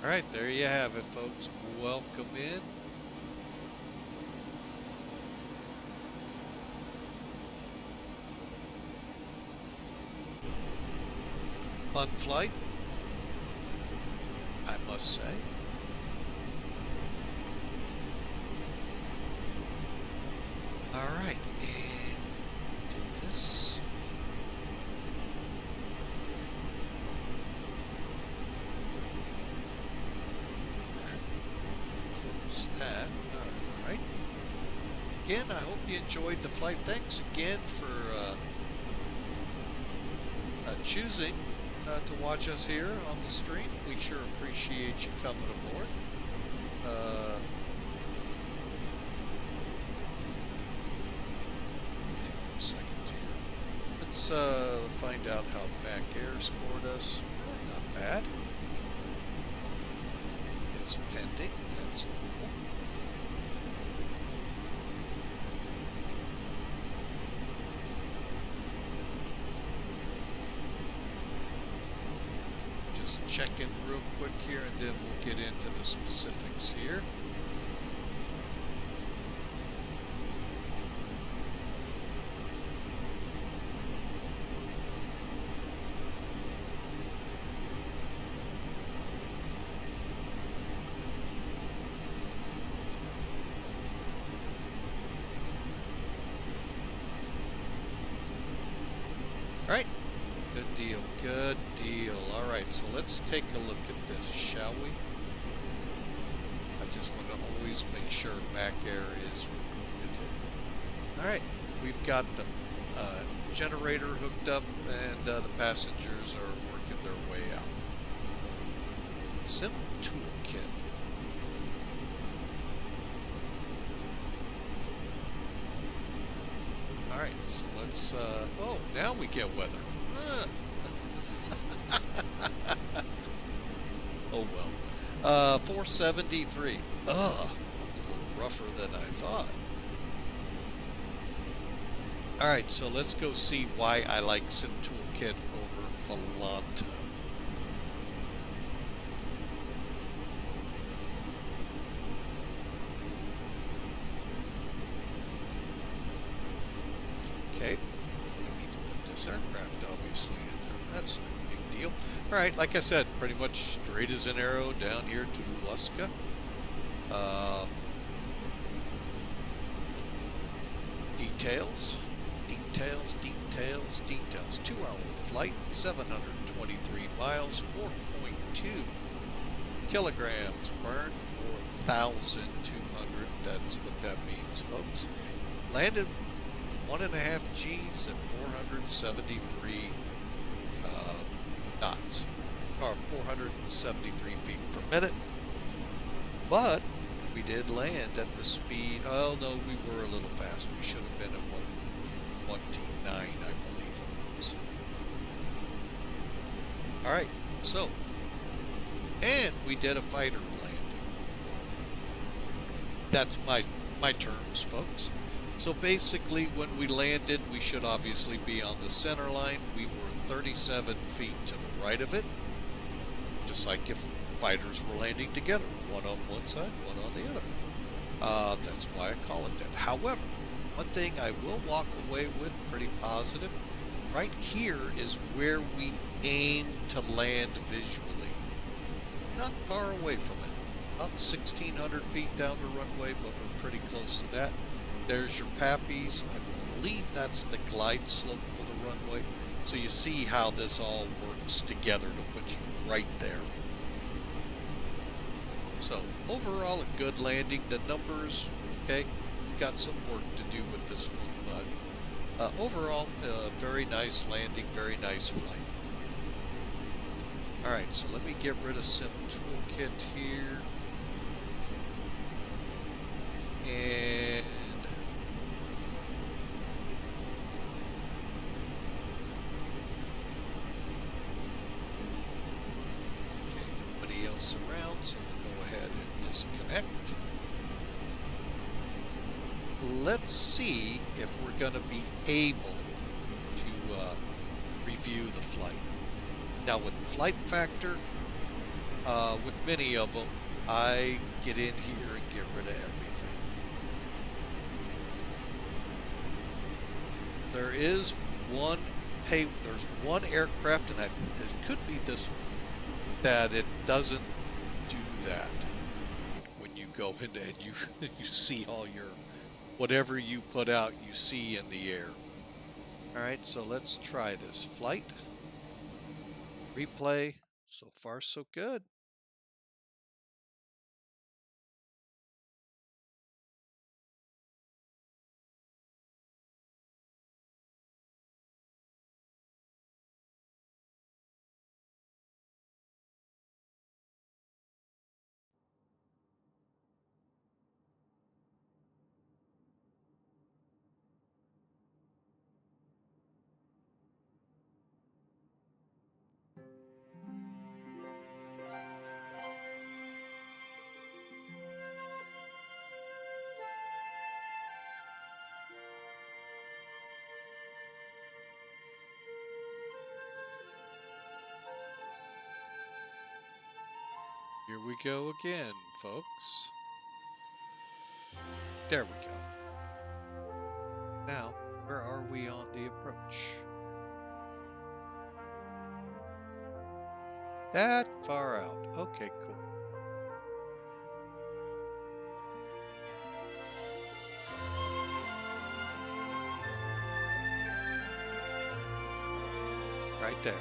Alright, there you have it, folks. Welcome in. Fun flight, I must say. Alright, and do this. Close that. Alright. Again, I hope you enjoyed the flight. Thanks again for choosing to watch us here on the stream. We sure appreciate you coming aboard. Hang on a second here. Let's find out how back air scored us. Not bad. It's pending. That's cool. Just check in real quick here and then we'll get into the specifics here. Alright. Good deal. Good deal. Alright, so let's take a look at this, shall we? I just want to always make sure back air is good. Alright, we've got the generator hooked up and the passengers are working their way out. Sim toolkit. Alright, so let's, oh, now we get weather. Oh well. 473. Ugh, that's a little rougher than I thought. Alright, so let's go see why I like Sim Toolkit over Volanta. Okay, we need to put this aircraft obviously in there. That's no big deal. Alright, like I said, pretty much straight as an arrow down here to Lusaka. Details. 2-hour flight, 723 miles, 4.2 kilograms burned, 4,200. That's what that means, folks. Landed 1.5 G's at 473 knots, or 473 feet per minute. But we did land at the speed. Oh no, we were a little fast. We should have been at 119, I believe it was. Alright, so, and we did a fighter landing. That's my terms, folks. So basically, when we landed, we should obviously be on the center line. We were 37 feet to the right of it, just like if fighters were landing together, one on one side, one on the other. That's why I call it that. However, one thing I will walk away with pretty positive, right here is where we aim to land visually. Not far away from it. About 1,600 feet down the runway, but we're pretty close to that. There's your Pappies. I believe that's the glide slope for the runway. So you see how this all works together to put you right there. So overall a good landing. The numbers, okay, got some work to do with this one, but overall very nice landing, very nice flight. Alright, so let me get rid of Sim Toolkit here. And okay, nobody else around, so we'll go ahead and disconnect. Let's see if we're going to be able to review the flight. Now with Flight Factor, with many of them, I get in here and get rid of everything. There is there's one aircraft, and it could be this one, that it doesn't do that. When you go in and you see all your, whatever you put out, you see in the air. Alright, so let's try this flight. Replay. So far, so good. Here we go again, folks. There we go. Now, where are we on the approach? That far out. Okay, cool. right there.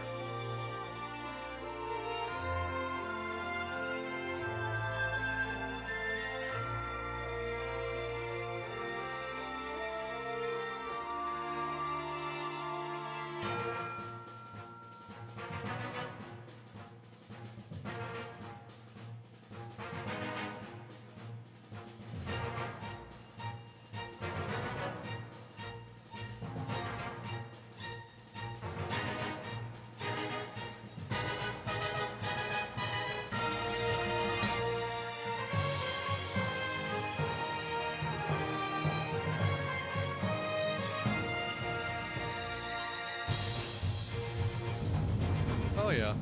Oh yeah,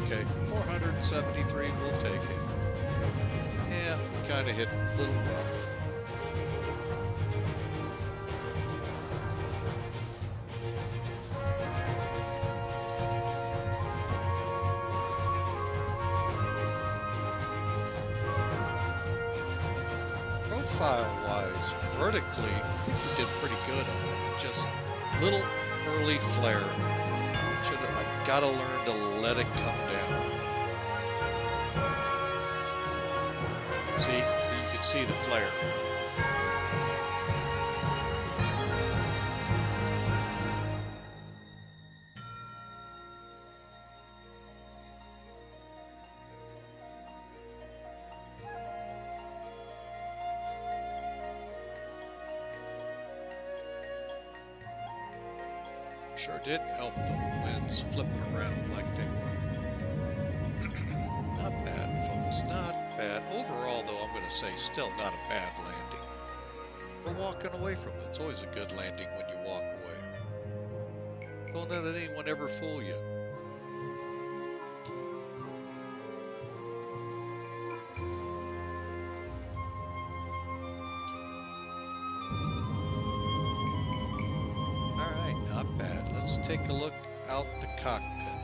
okay. 473, we'll take it. Yeah, kind of hit a little rough. Profile-wise, vertically, I think we did pretty good on it. Just little early flare. I've got to learn to let it come down. See, you can see the flare. Sure did help though the winds flipped around like they were. Not bad, folks. Not bad. Overall, though, I'm going to say still not a bad landing. We're walking away from it. It's always a good landing when you walk away. Don't let anyone ever fool you. Let's take a look out the cockpit.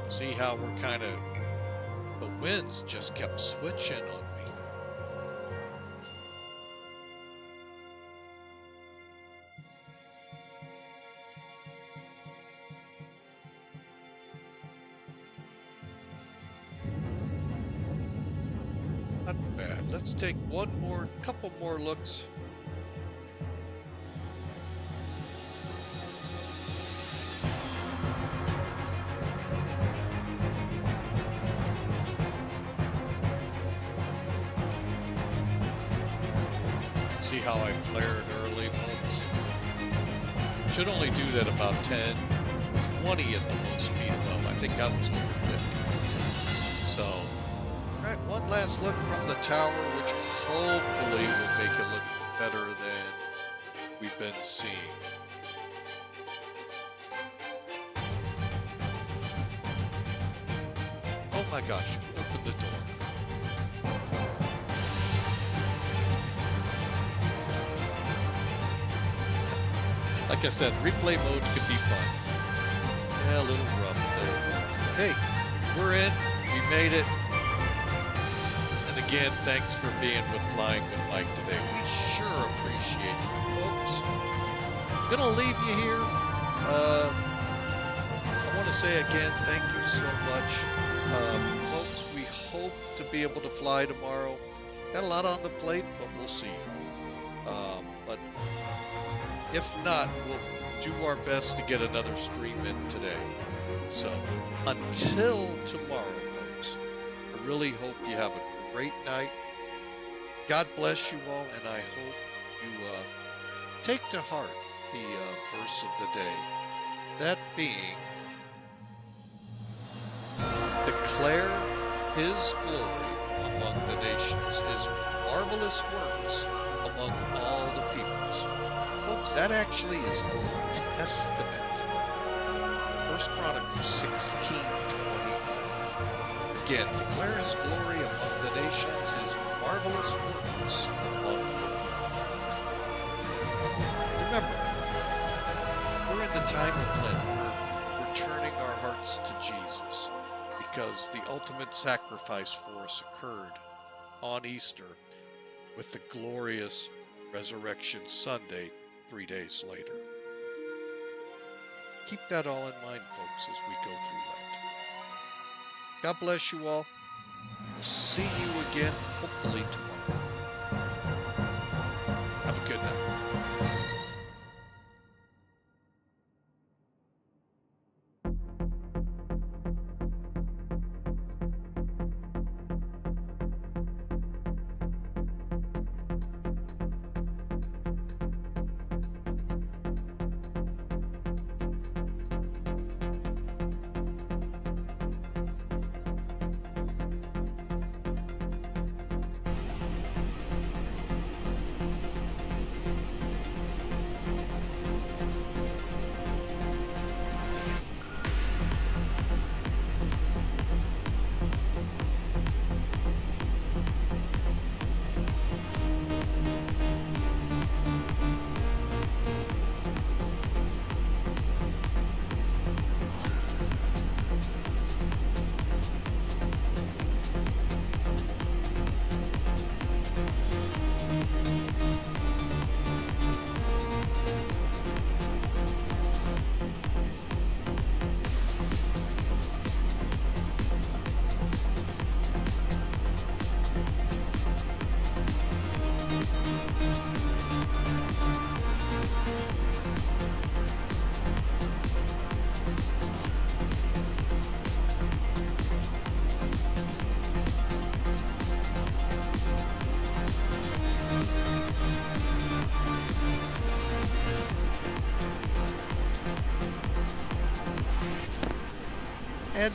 See how we're kind of, the winds just kept switching on me. Not bad. Let's take couple more looks. See how I flared early, folks? Should only do that about 10, 20 at the most speed above. I think I was over 50. So. Alright, one last look from the tower, which hopefully will make it look better than we've been seeing. Oh my gosh, open the door. Like I said, replay mode could be fun. Yeah, a little rough there. Hey, we're in. We made it. Again, thanks for being with Flying with Mike today. We sure appreciate you, folks. Gonna leave you here. I want to say again, thank you so much. Folks, we hope to be able to fly tomorrow. Got a lot on the plate, but we'll see. But if not, we'll do our best to get another stream in today. So, until tomorrow, folks, I really hope you have a great night. God bless you all, and I hope you take to heart the verse of the day. That being, declare His glory among the nations, His marvelous works among all the peoples. Folks, that actually is Old Testament. 1 Chronicles 16:24. Again, declare His glory among the nations, His marvelous works among the people. Remember, we're in the time of Lent. We're turning our hearts to Jesus because the ultimate sacrifice for us occurred on Easter with the glorious Resurrection Sunday, 3 days later. Keep that all in mind, folks, as we go through Lent. God bless you all. We'll see you again, hopefully tomorrow. Have a good night. And